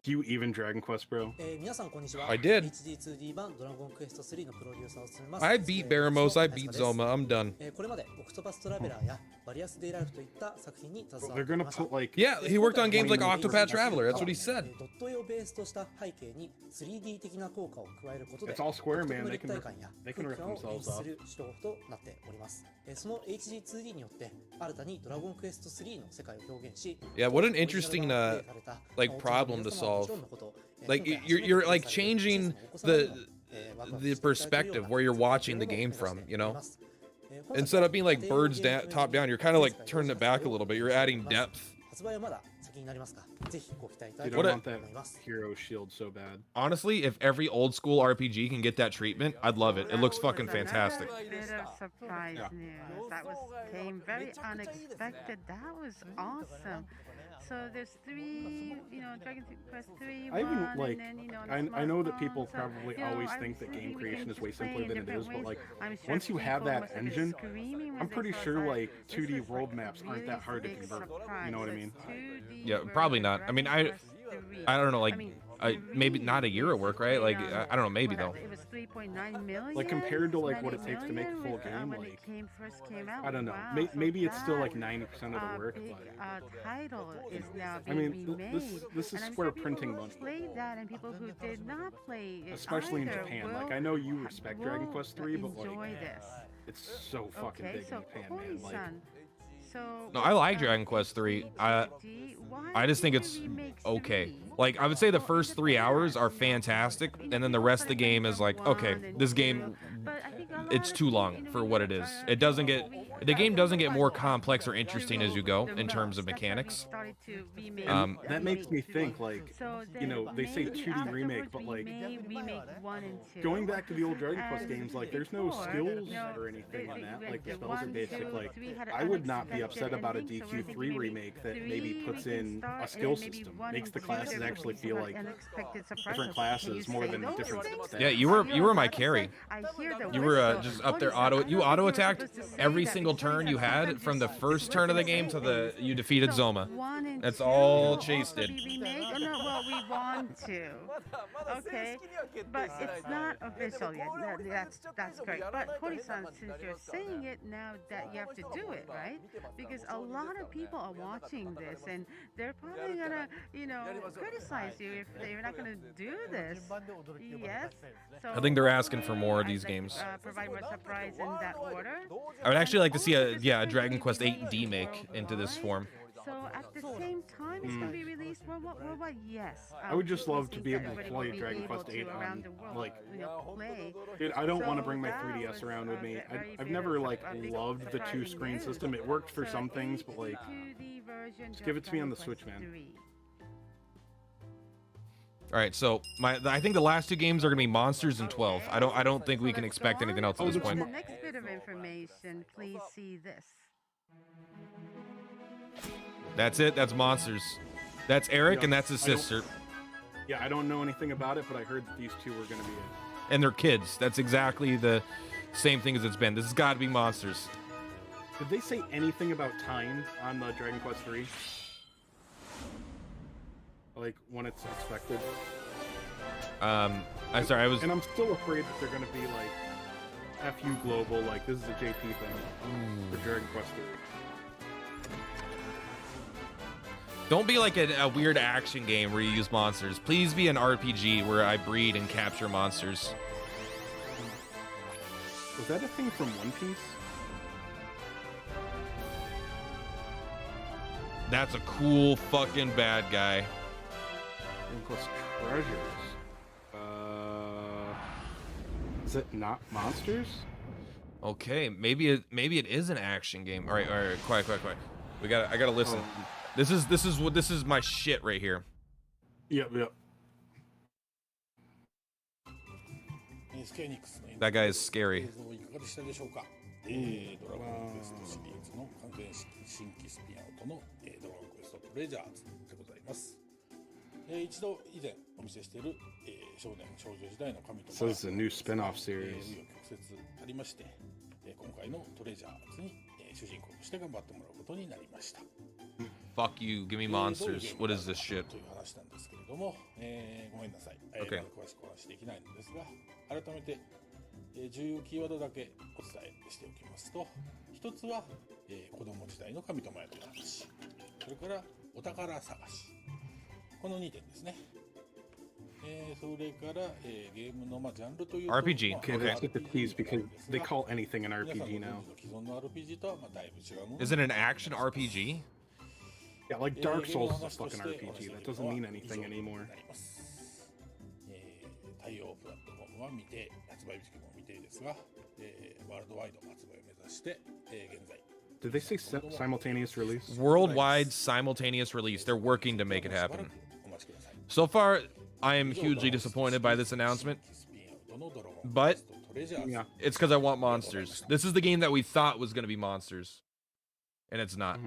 do you even Dragon Quest, bro? I did. I beat Baramos, I beat Zoma, I'm done. They're gonna put like... Yeah, he worked on games like Octopath Traveler, that's what he said. It's all Square, man. They can rip themselves off. Yeah, what an interesting like problem to solve. evolve. Like you're like changing the perspective where you're watching the game from, you know? Instead of being like birds top down, you're kind of like turning it back a little bit. You're adding depth. Dude, I want that hero shield so bad. Honestly, if every old school RPG can get that treatment, I'd love it. It looks fucking fantastic. Bit of surprise news. That came very unexpected. That was awesome. So there's 3, Dragon Quest 3. I even like. I know that people probably always think that game creation is way simpler than it is, but like once you have that engine, I'm pretty sure like 2D world maps aren't that hard to convert. You know what I mean? Yeah, probably not. I mean, I don't know, like maybe not a year of work, right? Like I don't know, maybe though. It was 3.9 million. Like compared to like what it takes to make a full game, like I don't know. Maybe it's still like 90% of the work, but title is now I being mean, remade. this is square printing money. Played that, and people who did not play it Especially in either Japan. Like I know you respect Dragon Quest III, but like enjoy this. it's so fucking big in Japan, man. Like no, I like Dragon Quest 3. I just think it's okay. Like I would say the first 3 hours are fantastic, and then the rest of the game is like, okay, this game, it's too long for what it is. The game doesn't get more complex or interesting as you go in terms of mechanics. That makes me think, like, they say 2D remake, but like going back to the old Dragon Quest games, like there's no skills or anything on that. Like the spells are basic. Like I would not be upset about a DQ3 remake that maybe puts in a skill system, makes the classes actually feel like different classes more than different stats. Yeah, you were my carry. You were just up there auto attacked every single turn you had from the first turn of the game to you defeated Zoma. That's all Chase did. Well, we want to. Okay, but it's not official yet. That's great. But Kori-san, since you're saying it now, that you have to do it, right? Because a lot of people are watching this, and they're probably gonna, criticize you if you're not gonna do this. Yes. So I think they're asking for more of these games. Provide more surprise in that order. I would actually like to see a Dragon Quest VIII remake into this form. So at the same time, it's gonna be released. Well, yes. I would just love to be able to play Dragon Quest VIII on, like, dude, I don't want to bring my 3DS around with me. I've never, like, loved the 2-screen system. It worked for some things, but, like, just give it to me on the Switch, man. All right, so I think the last 2 games are gonna be Monsters and 12. I don't think we can expect anything else at this point. The next bit of information, please see this. That's it. That's Monsters. That's Eric, and that's his sister. Yeah, I don't know anything about it, but I heard that these 2 were gonna be it. And they're kids. That's exactly the same thing as it's been. This has got to be Monsters. Did they say anything about time on the Dragon Quest III? Like when it's expected? I'm sorry, And I'm still afraid that they're gonna be like FU Global, like this is a JP thing for Dragon Quest III. Don't be like a weird action game where you use monsters. Please be an RPG where I breed and capture monsters. Was that a thing from One Piece? That's a cool fucking bad guy. Plus treasures. Is it not monsters? Okay, maybe it is an action game. All right, quiet. I gotta listen. Oh. This is my shit right here. Yep. That guy is scary. So this is a new spin-off series. Fuck you, give me monsters. What is this shit? Okay. 重要キーワードだけお伝えしておきますと、一つは、子供時代の神とマヤの話、それからお宝探し、この2点ですね。それから、ゲームのジャンルというと RPG. Okay, let's get the keys because they call anything an RPG now. Is it an action RPG? Yeah, like Dark Souls is a fucking RPG. That doesn't mean anything anymore. 対応プラットフォームは未定、発売日期も未定ですが、ワールドワイド発売を目指して、現在。 Did they say simultaneous release? Worldwide simultaneous release. They're working to make it happen. So far, I am hugely disappointed by this announcement. But yeah, it's because I want monsters. This is the game that we thought was going to be monsters. And it's not.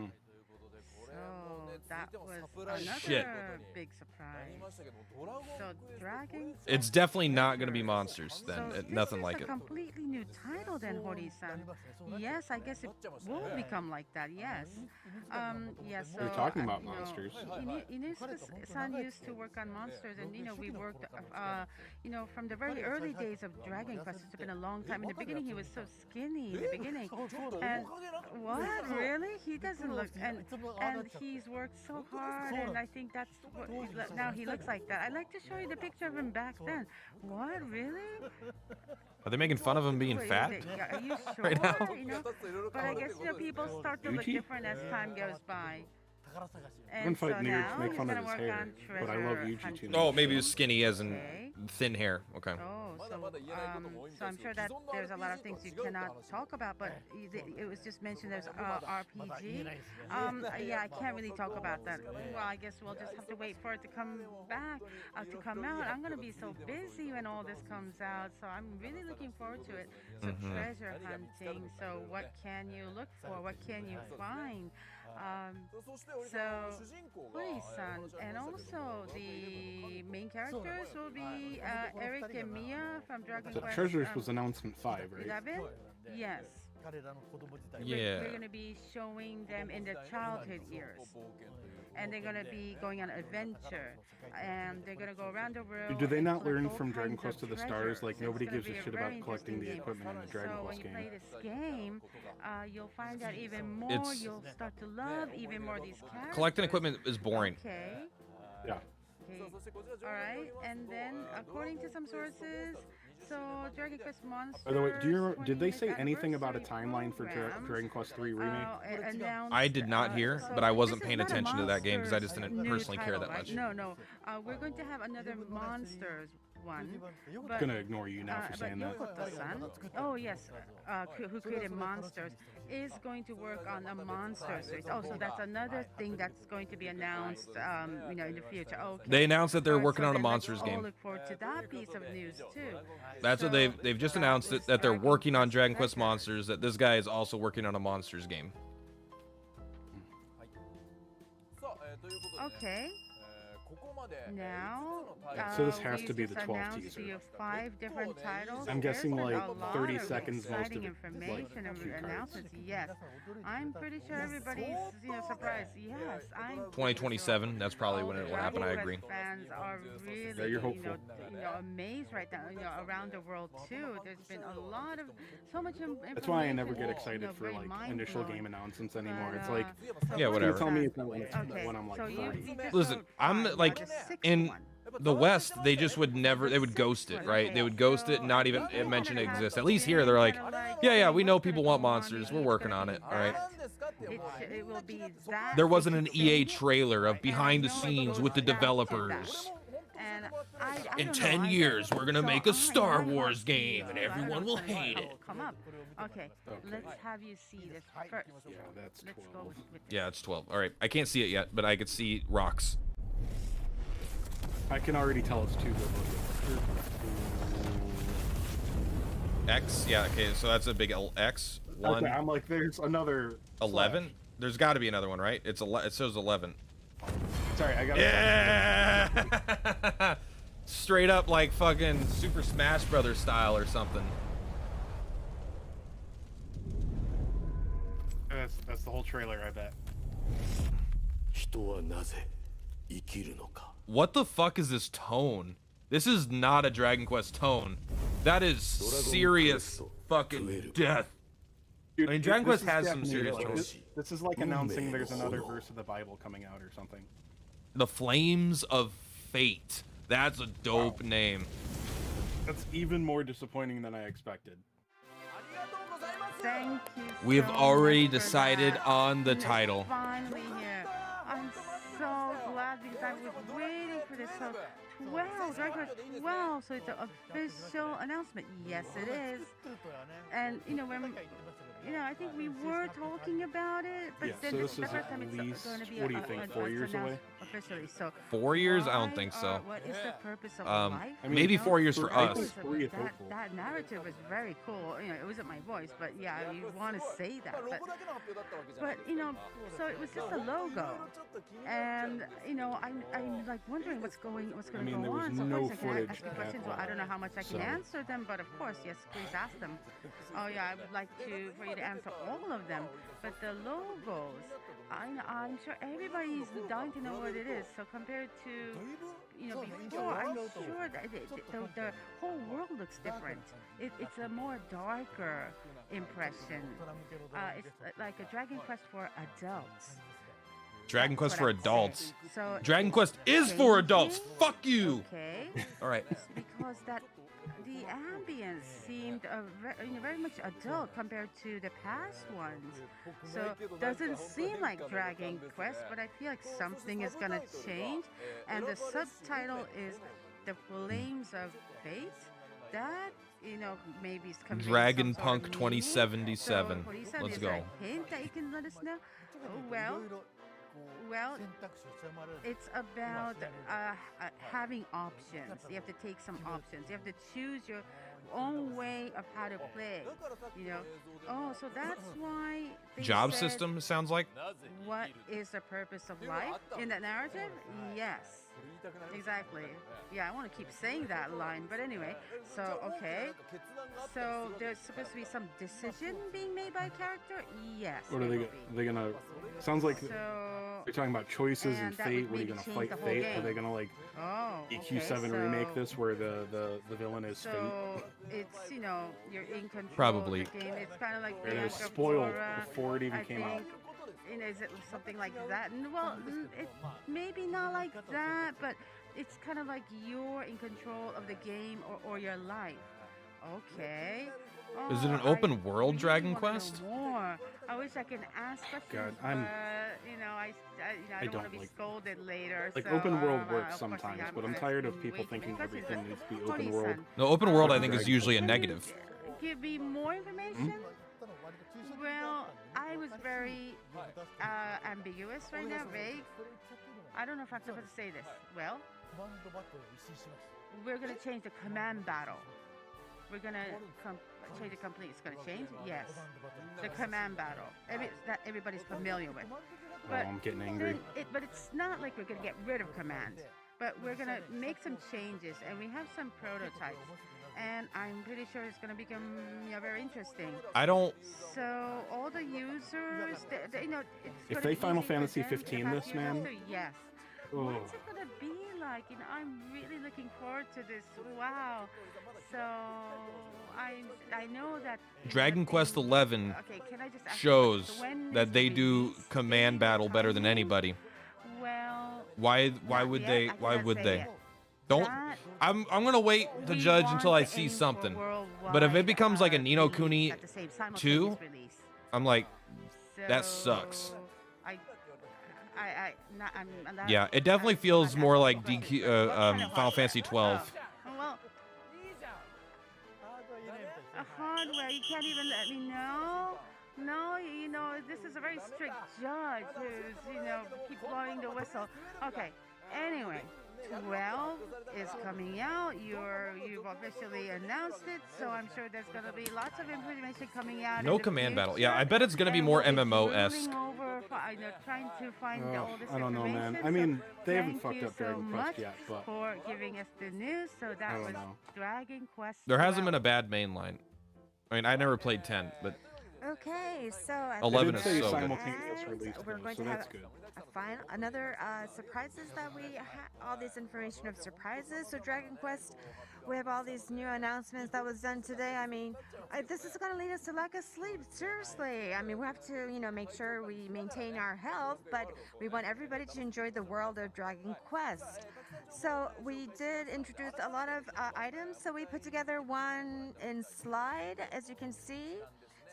So that was another Shit. big surprise. So Dragon. It's definitely not going to be monsters then. So Nothing like it. it. A completely new title then, Hori-san. Yes, I guess it will become like that. Yes. Yes. So, we're talking about monsters. Inusuka-san used to work on monsters, and we worked. From the very early days of Dragon Quest, it's been a long time. In the beginning, he was so skinny. In the beginning, and what really? He doesn't look, and he's worked so hard, and I think that's what now he looks like that. I'd like to show you the picture of him back then. What, really? Are they making fun of him being fat? Are you sure? Right now? But I guess people start to look different as time goes by. And so now make fun of his hair, but I love Yuji too much. Oh, maybe he was skinny as in thin hair. Okay. Oh, so I'm sure that there's a lot of things you cannot talk about, but it was just mentioned there's RPG. Yeah, I can't really talk about that. Well, I guess we'll just have to wait for it to come back, to come out. I'm gonna be so busy when all this comes out, so I'm really looking forward to it. So treasure hunting. So what can you look for? What can you find? So Hori-san, and also the main characters will be Eric and Mia from Dragon Quest. The Treasures was announcement 5, right? 11? Yes. Yeah. We're going to be showing them in their childhood years. And they're going to be going on adventure. And they're going to go around the world. Do they not learn from Dragon Quest to the Stars? Like, nobody gives a shit about collecting the equipment in the Dragon Quest game. So when you play this game, you'll find out even more. You'll start to love even more these characters. Collecting equipment is boring. Okay. Yeah. Okay. All right. And then, according to some sources, so Dragon Quest Monsters. By the way, did they say anything about a timeline for Dragon Quest III Remake? I did not hear, but I wasn't paying attention to that game because I just didn't personally care that much. No. We're going to have another Monsters one. I'm gonna ignore you now for saying that. Yokoto-san, oh yes, who created Monsters, is going to work on a Monster series. Oh, so that's another thing that's going to be announced, in the future. Okay. They announced that they're working on a Monsters game. Look forward to that piece of news too. That's what they've just announced it, that they're working on Dragon Quest Monsters. That this guy is also working on a Monsters game. Okay. Now, so this has to be the 12th teaser. 5 different titles. I'm guessing like 30 seconds most of it. Information and announcements. Yes, I'm pretty sure everybody's surprised. Yes, I'm. 2027. That's probably when it will happen. I agree. Fans are really, yeah, you're hopeful. Amazed right now. Around the world too. There's been a lot of so much information. That's why I never get excited for like initial game announcements anymore. It's like, yeah, whatever. Tell me it's not when I'm like 30. Listen, I'm like in the West, they just would never, they would ghost it, right? They would ghost it and not even mention it exists. At least here, they're like, yeah, we know people want monsters. We're working on it, all right? It will be that. There wasn't an EA trailer of behind the scenes with the developers. In 10 years, we're going to make a Star Wars game and everyone will hate it. Come up. Okay, let's have you see this first. Yeah, that's 12. Yeah, it's 12. All right, I can't see it yet, but I could see rocks. I can already tell it's too good. X, yeah, okay, so that's a big X. One. Okay, I'm like, there's another 11. There's got to be another one, right? It says 11. Sorry, I got. Yeah. Straight up like fucking Super Smash Brothers style or something. That's the whole trailer, I bet. What the fuck is this tone? This is not a Dragon Quest tone. That is serious fucking death. Dude, I mean, Dragon Quest has some serious tones. This is like announcing there's another verse of the Bible coming out or something. The Flames of Fate. That's a dope name. That's even more disappointing than I expected. Thank you. We have already decided on the title. Finally here. I'm glad because I was waiting for this. So 12, Dragon Quest 12. So it's an official announcement. Yes, it is. And I think we were talking about it, but then so this is the first time it's going to be what do you think, 4 years away? Officially. So 4 years? I don't think so. What is the purpose of life? I mean, maybe 4 years for us. That narrative was very cool. It wasn't my voice, but yeah, you want to say that. But so it was just a logo, and I'm like wondering what's going to go on. So of course I can ask you questions. Well, I don't know how much I can answer them, but of course, yes, please ask them. Oh yeah, I would like for you to answer all of them. But the logos, I'm sure everybody's dying to know what it is. So compared to before, I'm sure that the whole world looks different. It's a more darker impression. It's like a Dragon Quest for adults. Dragon Quest for adults. So Dragon Quest is for adults. Fuck you. Okay. All right. Because the ambience seemed very much adult compared to the past ones. So it doesn't seem like Dragon Quest, but I feel like something is gonna change. And the subtitle is "The Flames of Fate." That maybe is conveying Dragon some sort of Punk 2077. So Let's is go. a hint that you can let us know. Well, it's about having options. You have to take some options. You have to choose your own way of how to play. Oh, so that's why Job system sounds like. What is the purpose of life in that narrative? Yes. Exactly. Yeah, I want to keep saying that line, but anyway. So okay. So there's supposed to be some decision being made by a character. Yes. What are they gonna? Sounds like they're talking about choices and fate. What are you gonna fight fate? Game. Are they gonna like EQ7 remake this where the villain is fate? So it's you're in control Probably. of the game. It's kind of like It was spoiled before it even came out. Is it something like that? Well, it maybe not like that, but it's kind of like you're in control of the game or your life. Okay. Is it an open world Dragon Quest? More. I wish I could ask questions, God, I don't want to be scolded later. Like so, open world works sometimes, but I'm tired of people thinking everything needs to be open world. No, open world I think is usually a negative. Give me more information? Well, I was very ambiguous right now, vague. I don't know if I'm supposed to say this. Well, we're going to change the command battle. We're going to change it completely. It's going to change? Yes. The command battle. That everybody's familiar with. But I'm getting angry. But it's not like we're going to get rid of command. But we're going to make some changes, and we have some prototypes. And I'm pretty sure it's going to become very interesting. So all the users, it's if they Final Fantasy 15 this, man. Yes. Oh. What's it going to be like? I'm really looking forward to this. Wow. So I know that Dragon Quest XI shows that they do command battle better than anybody. Well, why would they? Why would they? Don't. I'm gonna wait to judge until I see something. But if it becomes like a Ni no Kuni 2, I'm like, that sucks. Yeah, it definitely feels more like Final Fantasy 12. Well, hardware, you can't even let me know. No, this is a very strict judge who's, keep blowing the whistle. Okay, anyway. 12 is coming out. You've officially announced it, so I'm sure there's going to be lots of information coming out. No command battle. Yeah, I bet it's going to be more MMO-esque. Trying to find all this I don't know, man. I mean, they haven't fucked up Dragon Quest yet, but for giving us the news. So that was Dragon Quest. There hasn't been a bad main line. I mean, I never played 10, but okay, so 11 is so good. Simultaneous release, we're going so to have that's good. Another surprises that we all this information of surprises. So Dragon Quest, we have all these new announcements that was done today. I mean, this is going to lead us to lack of sleep. Seriously, I mean, we have to make sure we maintain our health, but we want everybody to enjoy the world of Dragon Quest. So we did introduce a lot of items. So we put together one in slide, as you can see.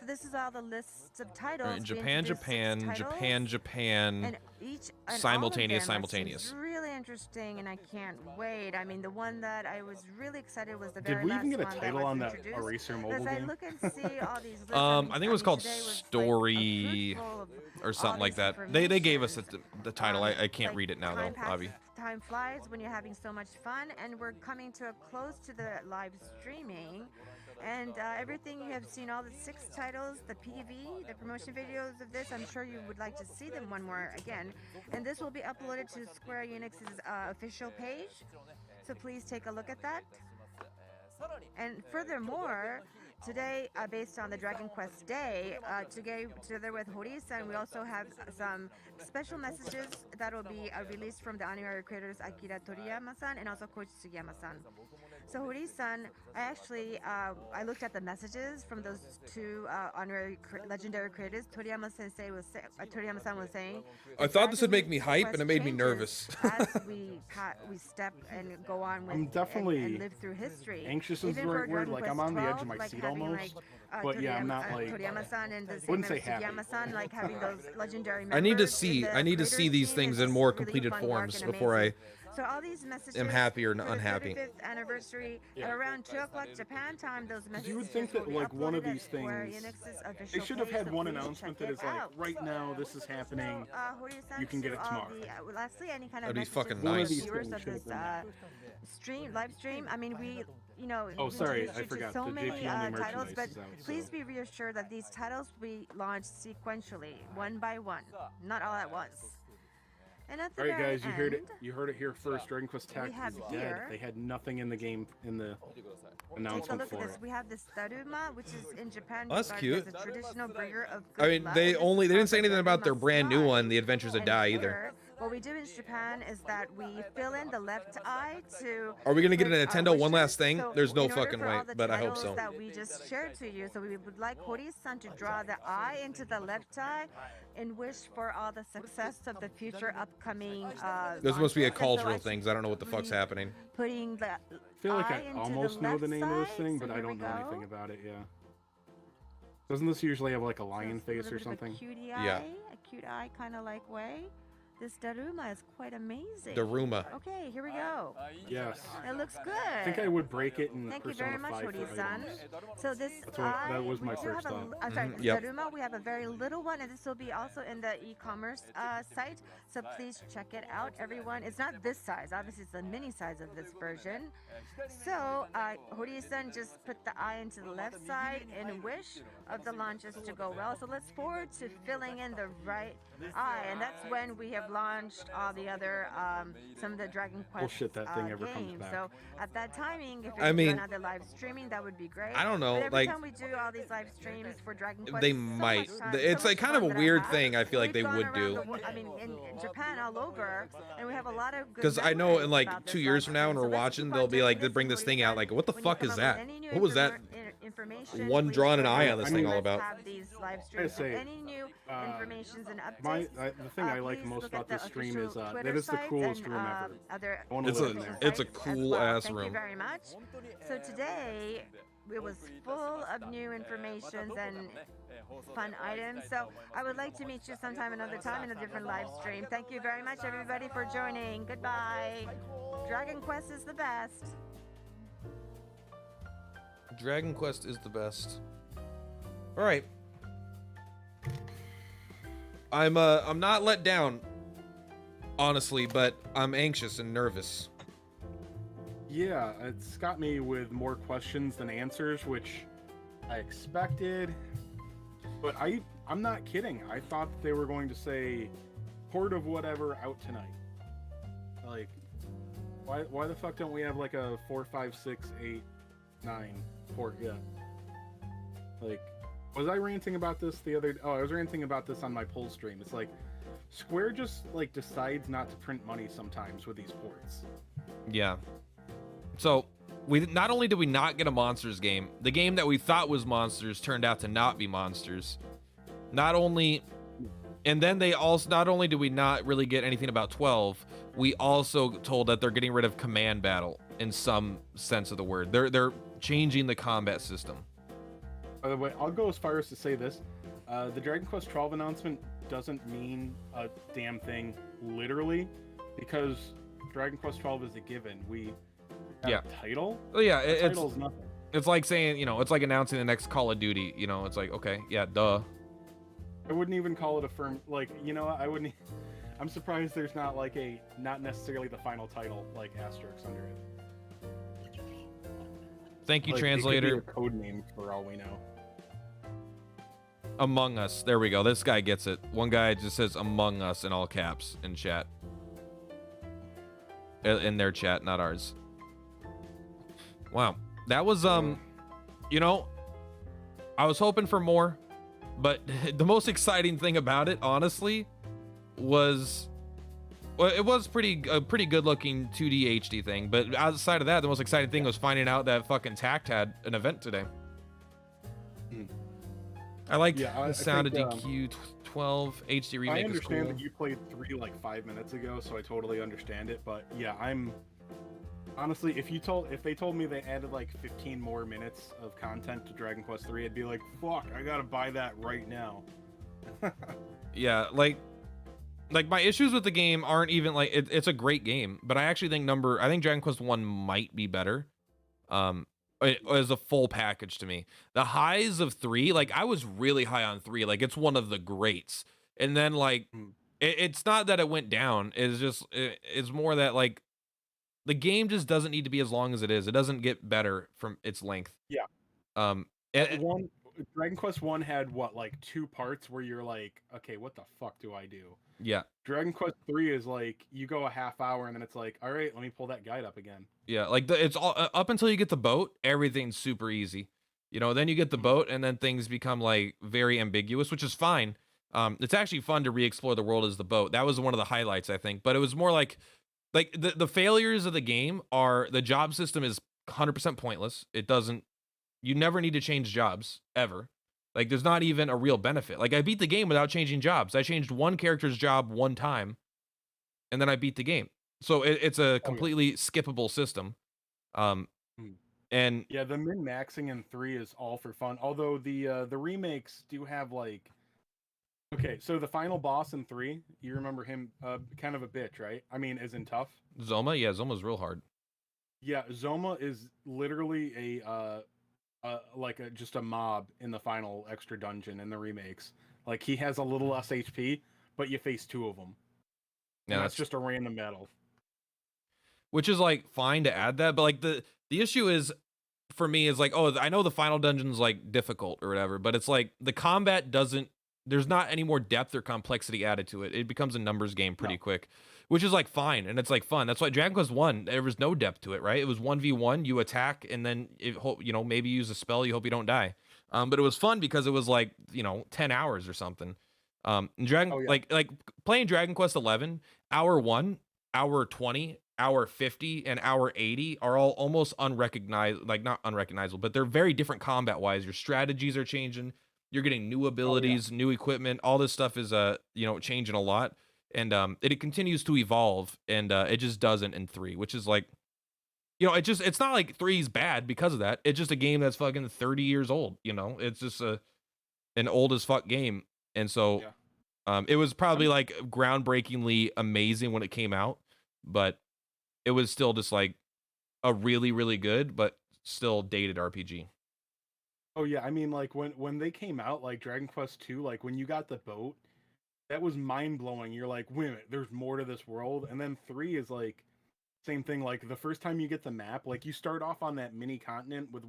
So this is all the lists of titles. Japan, and simultaneous. It's really interesting, and I can't wait. I mean, the one that I was really excited was the very Did we even last get a one title on that introduced. Eraser mobile As I game? look and see all these lists, I think it was called today was Story or something like that. They gave us information. the title. I can't Like, read it now though, Bobby. Time flies when you're having so much fun, and we're coming to a close to the live streaming. And everything you have seen, all the 6 titles, the PV, the promotion videos of this, I'm sure you would like to see them one more again. And this will be uploaded to Square Enix's official page. So please take a look at that. And furthermore, today, based on the Dragon Quest Day, together with Hori-san, we also have some special messages that will be released from the honorary creators Akira Toriyama-san and also Koichi Sugiyama-san. So Hori-san, I looked at the messages from those 2 honorary legendary creators. Toriyama-san was saying, I thought this would make me hype, and it made me nervous. as we step and go on with I'm definitely and live through history. Anxious is Even the for right word. Dragon Like, Quest I'm on the edge of 12, my like seat having, almost. But yeah, I'm not like. Toriyama-san and the same Wouldn't as say happy. Sugiyama-san, like having those legendary members. I need to in see. the I need to see creators these team. things It's in more just really completed fun work forms and before amazing. So all these messages am happy or for the unhappy. 35th anniversary at around 2 o'clock Japan time, those messages You would think will that be like one of uploaded these at Square things, Enix's they official should have page, had so one please announcement check that is it like, out. right now this is happening. So, Hori-san, You can get to it all tomorrow. lastly, any kind of That'd be messages fucking to One the of these viewers things of should this have been live stream. I mean, we Oh, sorry, introduced I you to forgot. so The many JP only titles, merchandise but is out, please so. be reassured that these titles will be launched sequentially, one by one, not all at once. And at the All right, very guys, you heard it. end, You heard it here first. Dragon Quest Tactics have is here- dead. They had nothing in the game in the take a announcement look at for this. it. We have this Daruma, which is in Japan Oh, that's regarded cute. as a traditional bringer of good I mean, luck. they This is didn't called say the anything about their Daruma brand new slide. one, The Adventures of And Die, either. here, what we do in Japan is that we fill in the left eye to. Are we gonna get a put our Nintendo one last wishes. thing? So There's no in order fucking for way, all the but I hope titles so. That we just shared to you, so we would like Hori-san to draw the eye into the left eye and wish for all the success of the future upcoming. There's supposed to be a launches. And so cultural I thing. I don't know what the fuck's we- happening. Putting the I feel like eye I into almost the know the left name of this side, thing, so but I here don't we know go. anything about it. Yeah. Doesn't this usually have like a lion So it's face a or little bit of a something? cutie Yeah. eye, a cute eye kind of like way. This Daruma is quite amazing. Daruma. Okay, here we go. Yes. It looks good. I think I would break it in Thank you Persona very much, 5 for Hori-san. items. So this That's what- that eye, was my we do first have a, thought. I'm sorry, Mhm, this yep. Daruma, we have a very little one, and this will be also in the e-commerce site. So please check it out, everyone. It's not this size. Obviously, it's the mini size of this version. So Hori-san just put the eye into the left side and wish of the launches to go well. So let's forward to filling in the right eye, and that's when we have launched all the other some of the Dragon Quest Bullshit that thing ever comes games. back. So at that timing, if I it's mean, another live streaming, that would be great. I don't know, But every like- time we do all these live streams for Dragon Quest, They so much might. time, It's so like much kind of a fun that I weird have. thing I feel like We've they gone would around do. the I mean, in Japan all over, and we have a lot of good Because I know memories in like about 2 this years live from now when stream. we're So let's watching, keep they'll on be doing like, they this, bring this thing out, like, what the when you fuck come is up with that? any new What was that? information, One please drawn an share eye it. on this thing Let's all about. have these live streams. say, Any new informations and My updates. the thing I like Please most look about at the this stream official is that Twitter is the sites coolest and, room ever. Other I wanna It's live a- in there. it's a sites as cool well. ass Thank you room. very much. So today it was full of new informations and fun items. So I would like to meet you sometime another time in a different live stream. Thank you very much, everybody, for joining. Goodbye. Dragon Quest is the best. Dragon Quest is the best. All right. I'm not let down, honestly, but I'm anxious and nervous. Yeah, it's got me with more questions than answers, which I expected. But I'm not kidding. I thought they were going to say port of whatever out tonight. Like, why the fuck don't we have like a 4, 5, 6, 8, 9 port yet? Like, was I ranting about this the other? Oh, I was ranting about this on my poll stream. It's like Square just like decides not to print money sometimes with these ports. Yeah. So we not only did we not get a Monsters game, the game that we thought was Monsters turned out to not be Monsters. Not only, and then they also, not only did we not really get anything about 12, we also told that they're getting rid of command battle in some sense of the word. They're changing the combat system. By the way, I'll go as far as to say this: the Dragon Quest XII announcement doesn't mean a damn thing literally, because Dragon Quest XII is a given. We have a title. Oh yeah, title's nothing. It's like saying, it's like announcing the next Call of Duty. It's like, okay, yeah, duh. I wouldn't even call it a firm, I wouldn't. I'm surprised there's not not necessarily the final title asterisk under it. Thank you, translator. It could be a code name for all we know. Among Us. There we go. This guy gets it. One guy just says Among Us in all caps in chat. In their chat, not ours. Wow. That was, I was hoping for more, but the most exciting thing about it, honestly, was, it was a pretty good looking 2D HD thing, but outside of that, the most exciting thing was finding out that fucking Tact had an event today. I like the sound of DQ 12 HD remake. I understand cool. that you played 3 5 minutes ago, so I totally understand it. But yeah, I'm honestly, if they told me they added 15 more minutes of content to Dragon Quest 3, I'd be like, fuck, I gotta buy that right now. Yeah, like my issues with the game aren't even it's a great game, but I actually think Dragon Quest 1 might be better. As a full package to me. The highs of 3, I was really high on 3. It's one of the greats. And then it's not that it went down. It's just it's more that the game just doesn't need to be as long as it is. It doesn't get better from its length. Yeah. Dragon Quest 1 had 2 parts where you're like, okay, what the fuck do I do? Yeah. Dragon Quest 3 is you go a half hour and then it's like, all right, let me pull that guide up again. Yeah, it's all up until you get the boat, everything's super easy. Then you get the boat and then things become very ambiguous, which is fine. It's actually fun to re-explore the world as the boat. That was one of the highlights, I think. But it was more the failures of the game are the job system is 100% pointless. You never need to change jobs ever. There's not even a real benefit. I beat the game without changing jobs. I changed one character's job one time, and then I beat the game. So it's a completely skippable system. And yeah, the min-maxing in 3 is all for fun. Although the remakes do have okay, so the final boss in 3, you remember him, kind of a bitch, right? I mean, as in tough. Zoma, yeah, Zoma's real hard. Yeah, Zoma is literally just a mob in the final extra dungeon in the remakes. He has a little less HP, but you face 2 of them. Yeah, that's just a random battle. Which is fine to add that, but the issue is for me is I know the final dungeon's difficult or whatever, but it's the combat there's not any more depth or complexity added to it. It becomes a numbers game pretty quick, which is fine and it's fun. That's why Dragon Quest 1, there was no depth to it, right? It was 1v1, you attack and then maybe use a spell, you hope you don't die. But it was fun because it was 10 hours or something. Playing Dragon Quest 11, hour 1, hour 20, hour 50, and hour 80 are all almost unrecognizable, not unrecognizable, but they're very different combat wise. Your strategies are changing. You're getting new abilities, new equipment. All this stuff is changing a lot, and it continues to evolve, and it just doesn't in 3, which is it's not like 3's bad because of that. It's just a game that's fucking 30 years old. It's just an old as fuck game, and so it was probably groundbreakingly amazing when it came out, but it was still just a really, really good but still dated RPG. Oh yeah, I mean when they came out, Dragon Quest 2, when you got the boat, that was mind-blowing. You're like, wait a minute, there's more to this world. And then 3 is same thing. The first time you get the map, you start off on that mini continent with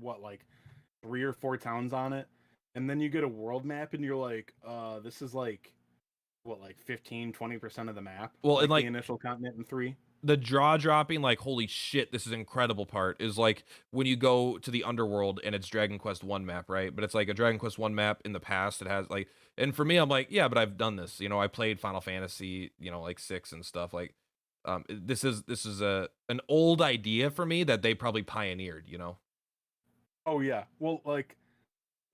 3 or 4 towns on it, and then you get a world map and you're like, this is 15-20% of the map. Well, and the initial continent in 3. The jaw-dropping, holy shit, this is incredible part is when you go to the underworld and it's Dragon Quest 1 map, right? But it's a Dragon Quest 1 map in the past. It has and for me, I'm yeah, but I've done this. I played Final Fantasy, 6 and stuff. This is an old idea for me that they probably pioneered. Oh yeah, well, I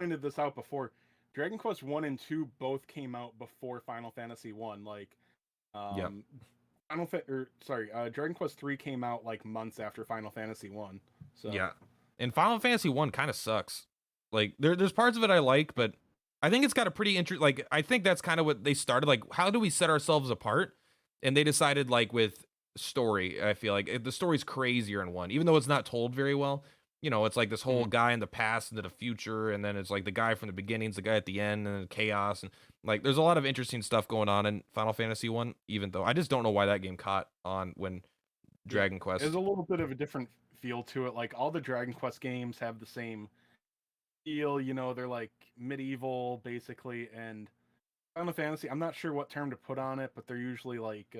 pointed this out before. Dragon Quest 1 and 2 both came out before Final Fantasy 1. Dragon Quest 3 came out months after Final Fantasy 1. So yeah, and Final Fantasy 1 kind of sucks. Like there's parts of it I like, but I think it's got a pretty interesting. Like I think that's kind of what they started. Like, how do we set ourselves apart? And they decided like with story. I feel like the story's crazier in one, even though it's not told very well. You know, it's like this whole guy in the past into the future, and then it's like the guy from the beginnings, the guy at the end, and chaos, and like there's a lot of interesting stuff going on in Final Fantasy 1, even though I just don't know why that game caught on when Dragon Quest. There's a little bit of a different feel to it. Like all the Dragon Quest games have the same feel, you know, they're like medieval basically, and Final Fantasy, I'm not sure what term to put on it, but they're usually like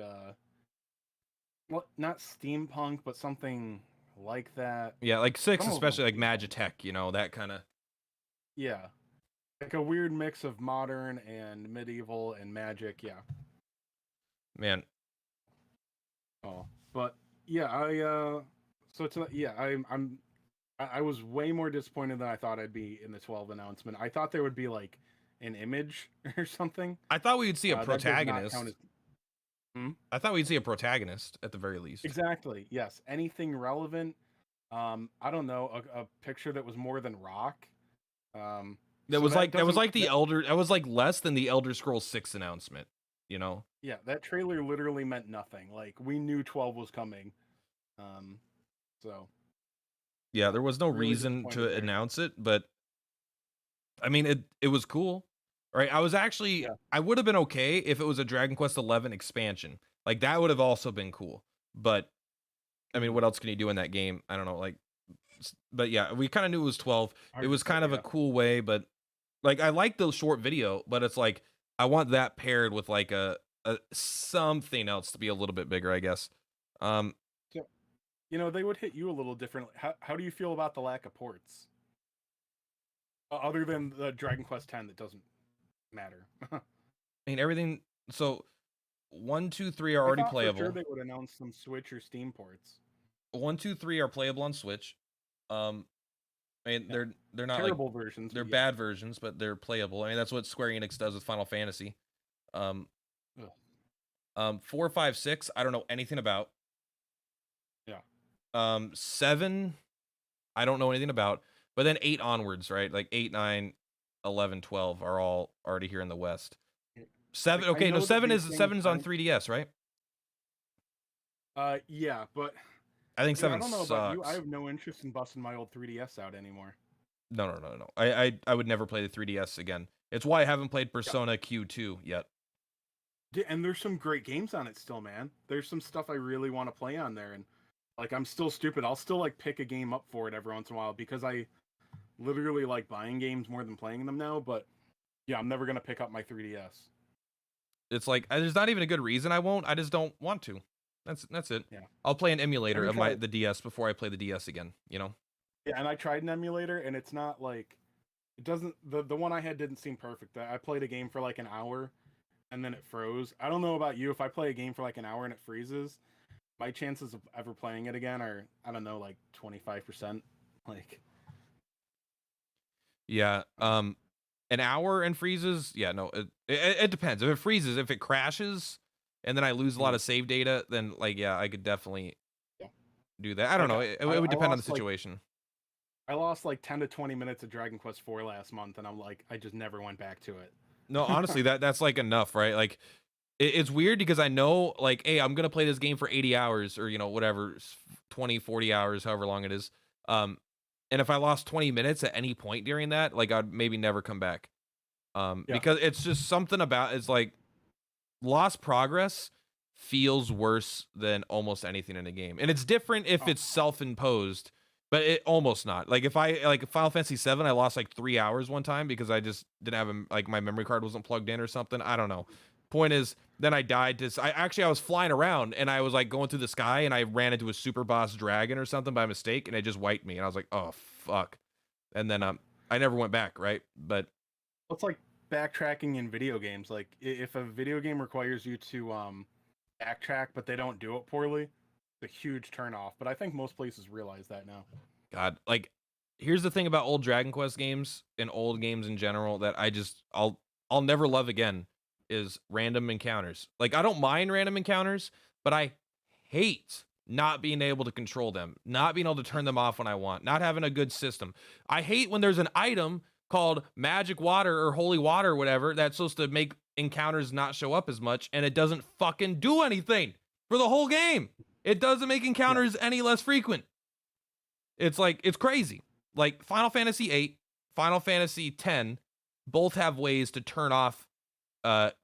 well, not steampunk, but something like that. Yeah, like 6, especially like Magitech, you know, that kind of. Yeah, like a weird mix of modern and medieval and magic. Yeah, man. Oh, but yeah, I was way more disappointed than I thought I'd be in the 12 announcement. I thought there would be like an image or something. I thought we would see a protagonist. I thought we'd see a protagonist at the very least. Exactly. Yes. Anything relevant. I don't know, a picture that was more than rock. That was like less than the Elder Scrolls 6 announcement, you know? Yeah, that trailer literally meant nothing. Like we knew 12 was coming. So yeah, there was no reason to announce it, but I mean it was cool. Right? I was actually I would have been okay if it was a Dragon Quest XI expansion. Like that would have also been cool. But I mean, what else can you do in that game? I don't know, like but yeah, we kind of knew it was 12. It was kind of a cool way, but like I like the short video, but it's like I want that paired with like a something else to be a little bit bigger, I guess. So, you know, they would hit you a little differently. How do you feel about the lack of ports? Other than the Dragon Quest X that doesn't matter. I mean, everything. So 1, 2, 3 are already playable. For sure they would announce some Switch or Steam ports. 1, 2, 3 are playable on Switch. I mean, they're not terrible like versions. They're bad versions, but they're playable. I mean, that's what Square Enix does with Final Fantasy. 4, 5, 6, I don't know anything about. Yeah. 7, I don't know anything about. But then 8 onwards, right? Like 8, 9, 11, 12 are all already here in the West. 7, okay, no, 7's on 3DS, right? Yeah, but I think 7 I don't know sucks. about you. I have no interest in busting my old 3DS out anymore. No. I would never play the 3DS again. It's why I haven't played Persona Q2 yet. And there's some great games on it still, man. There's some stuff I really want to play on there, and like I'm still stupid. I'll still like pick a game up for it every once in a while because I literally like buying games more than playing them now. But yeah, I'm never gonna pick up my 3DS. It's like there's not even a good reason I won't. I just don't want to. That's it. Yeah. I'll play an emulator of the DS before I play the DS again, you know? Yeah, and I tried an emulator and it's not like it doesn't the one I had didn't seem perfect. I played a game for like an hour and then it froze. I don't know about you, if I play a game for like an hour and it freezes, my chances of ever playing it again are, I don't know, like 25%. Like yeah, an hour and freezes, yeah, no, it depends. If it freezes, if it crashes and then I lose a lot of save data, then like yeah, I could definitely do that. I don't know. It would depend on the situation. I lost like 10 to 20 minutes of Dragon Quest IV last month, and I'm like, I just never went back to it. No, honestly, that's like enough, right? Like, it's weird because I know, like, hey, I'm gonna play this game for 80 hours or, you know, whatever, 20, 40 hours, however long it is. And if I lost 20 minutes at any point during that, like, I'd maybe never come back. Because it's just something about it's like lost progress feels worse than almost anything in a game, and it's different if it's self-imposed. But it almost not. Like if I like Final Fantasy VII, I lost like 3 hours one time because I just didn't have like my memory card wasn't plugged in or something. I don't know. Point is, then I died to. I was flying around and I was like going through the sky and I ran into a super boss dragon or something by mistake and it just wiped me and I was like, oh fuck. And then I never went back, right? But it's like backtracking in video games. Like if a video game requires you to backtrack but they don't do it poorly, a huge turnoff, but I think most places realize that now. God, like here's the thing about old Dragon Quest games and old games in general that I'll never love again is random encounters. Like I don't mind random encounters, but I hate not being able to control them, not being able to turn them off when I want, not having a good system. I hate when there's an item called magic water or holy water or whatever that's supposed to make encounters not show up as much, and it doesn't fucking do anything for the whole game. It doesn't make encounters any less frequent. It's like, it's crazy. Like Final Fantasy VIII, Final Fantasy X, both have ways to turn off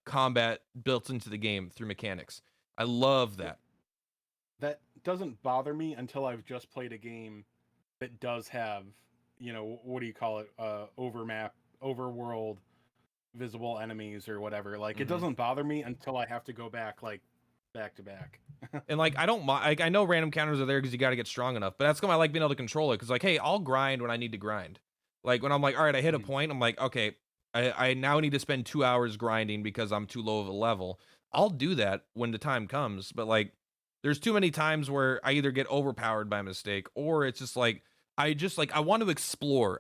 combat built into the game through mechanics. I love that. That doesn't bother me until I've just played a game that does have, you know, what do you call it? Overworld, visible enemies or whatever. Like, it doesn't bother me until I have to go back, like, back to back. And like, I don't mind. Like, I know random counters are there because you got to get strong enough, but that's why I like being able to control it. Because like, hey, I'll grind when I need to grind. Like when I'm like, all right, I hit a point, I'm like, okay, I now need to spend 2 hours grinding because I'm too low of a level. I'll do that when the time comes, but like, there's too many times where I either get overpowered by mistake, or it's just like, I want to explore.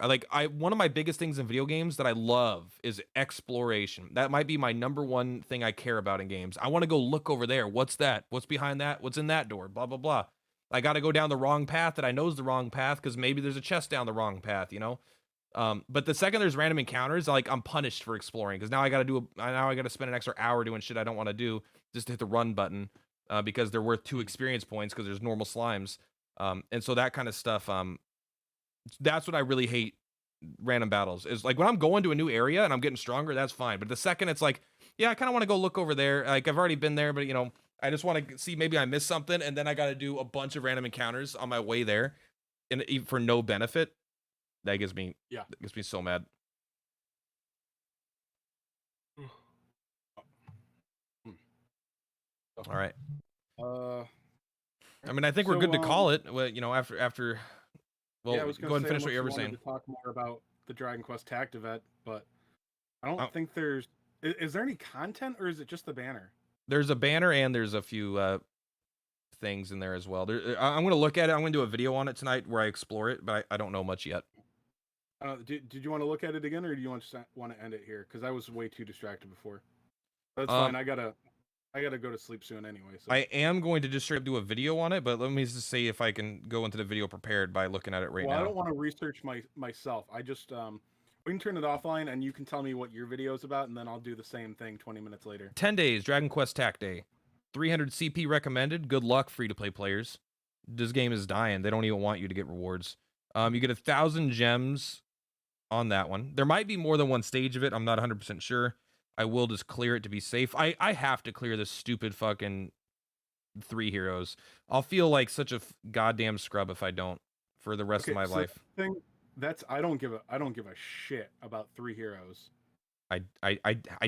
One of my biggest things in video games that I love is exploration. That might be my number one thing I care about in games. I want to go look over there. What's that? What's behind that? What's in that door? Blah, blah, blah. I got to go down the wrong path that I know is the wrong path because maybe there's a chest down the wrong path, you know? But the second there's random encounters, like I'm punished for exploring because now I got to spend an extra hour doing shit I don't want to do just to hit the run button because they're worth 2 experience points because there's normal slimes. And so that kind of stuff, that's what I really hate random battles is like when I'm going to a new area and I'm getting stronger, that's fine. But the second it's like, yeah, I kind of want to go look over there. Like I've already been there, but you know, I just want to see maybe I missed something. And then I got to do a bunch of random encounters on my way there and for no benefit. That gets me so mad. All right. I mean, I think we're good to call it. You know, after. Well, I was go ahead and finish what you were saying. To talk more about the Dragon Quest Tact event, but I don't think there's. Is there any content, or is it just the banner? There's a banner and there's a few things in there as well. I'm going to look at it. I'm going to do a video on it tonight where I explore it, but I don't know much yet. Did you want to look at it again, or do you want to end it here? Because I was way too distracted before. That's fine. I gotta go to sleep soon anyway. So. I am going to just straight up do a video on it, but let me just see if I can go into the video prepared by looking at it now. I don't want to research myself. I just we can turn it offline, and you can tell me what your video is about, and then I'll do the same thing 20 minutes later. 10 days, Dragon Quest Tact Day. 300 CP recommended. Good luck, free-to-play players. This game is dying. They don't even want you to get rewards. You get 1,000 gems on that one. There might be more than one stage of it. I'm not 100% sure. I will just clear it to be safe. I have to clear this stupid fucking 3 heroes. I'll feel like such a goddamn scrub if I don't for the rest of my life. I don't give a shit about 3 heroes. I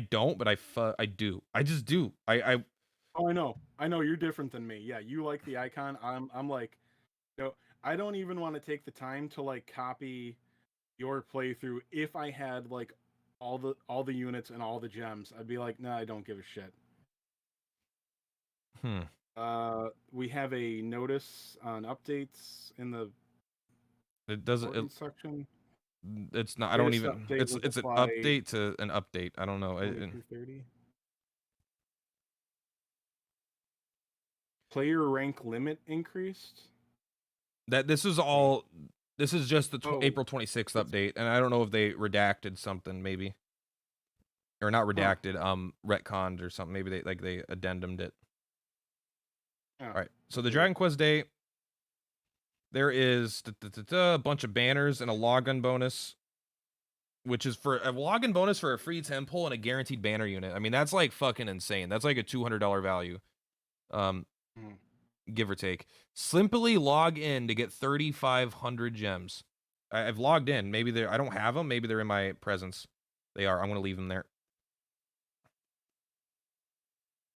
don't, but I do. I just do. Oh, I know you're different than me. Yeah, you like the icon. I'm like, you know, I don't even want to take the time to like copy your playthrough. If I had like all the units and all the gems, I'd be like, nah, I don't give a shit. We have a notice on updates in the section. It's not. I don't even. It's an update to an update. I don't know. 30. Player rank limit increased. This is just the April 26th update, and I don't know if they redacted something, maybe, or not redacted, retconned or something. Maybe they addendumed it. All right. So the Dragon Quest Day, there is a bunch of banners and a login bonus, which is for a login bonus for a free temple and a guaranteed banner unit. I mean, that's like fucking insane. That's like a $200 value. Give or take. Simply log in to get 3,500 gems. I've logged in. Maybe I don't have them. Maybe they're in my presence. They are. I'm going to leave them there.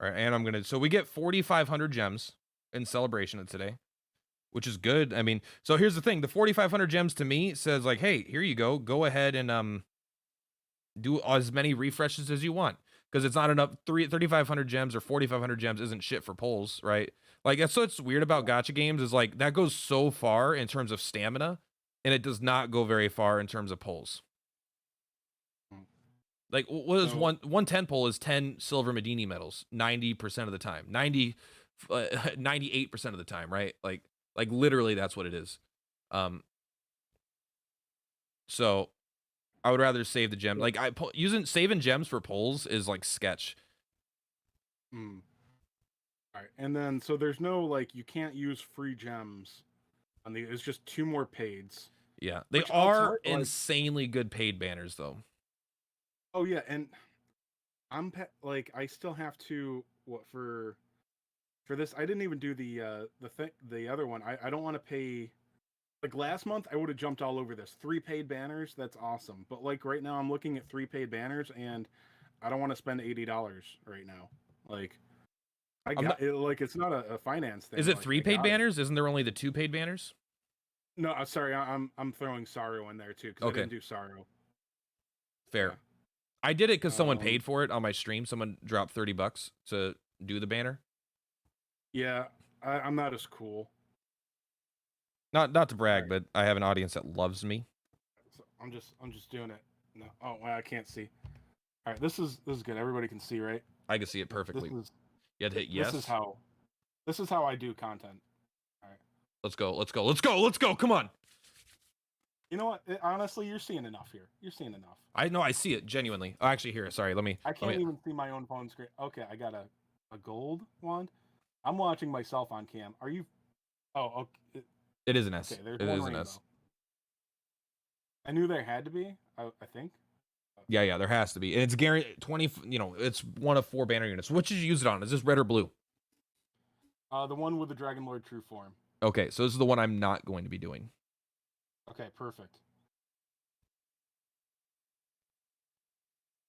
All right, and so we get 4,500 gems in celebration of today, which is good. I mean, so here's the thing. The 4,500 gems to me says like, hey, here you go. Go ahead and do as many refreshes as you want. Because it's not enough. 3,500 gems or 4,500 gems isn't shit for polls, right? Like, that's what's weird about gacha games is like that goes so far in terms of stamina, and it does not go very far in terms of polls. Like, what is one 10 poll is 10 silver Medini medals 90% of the time, 98% of the time, right? Like literally that's what it is. So I would rather save the gem. Like saving gems for polls is like sketch. All right, and then so there's no like you can't use free gems on the. It's just 2 more paids. Yeah, they are insanely good paid banners though. Oh yeah, and like I still have to for this. I didn't even do the other one. I don't want to pay. Like last month, I would have jumped all over this. 3 paid banners, that's awesome. But like right now, I'm looking at 3 paid banners, and I don't want to spend $80 right now. Like, it's not a finance thing. Is it 3 paid banners? Isn't there only the 2 paid banners? No, sorry, I'm throwing Sorrow in there too because I didn't do Sorrow. Fair. Yeah. I did it because someone paid for it on my stream. Someone dropped $30 to do the banner. Yeah, I'm not as cool. Not to brag, but I have an audience that loves me. So I'm just doing it. No, well, I can't see. All right, this is good. Everybody can see, right? I can see it perfectly. You had to hit yes. This is how I do content. All right. Let's go. Come on. You know what? Honestly, you're seeing enough here. You're seeing enough. I know. I see it genuinely. Oh, actually, here. Sorry. I can't even see my own phone screen. Okay, I got a gold wand. I'm watching myself on cam. Are you? Oh, okay. It is an S. Okay, it is an S. I knew there had to be. I think. Yeah, there has to be. And it's guaranteed 20. It's one of 4 banner units. What did you use it on? Is this red or blue? The one with the Dragon Lord True Form. Okay, so this is the one I'm not going to be doing. Okay, perfect.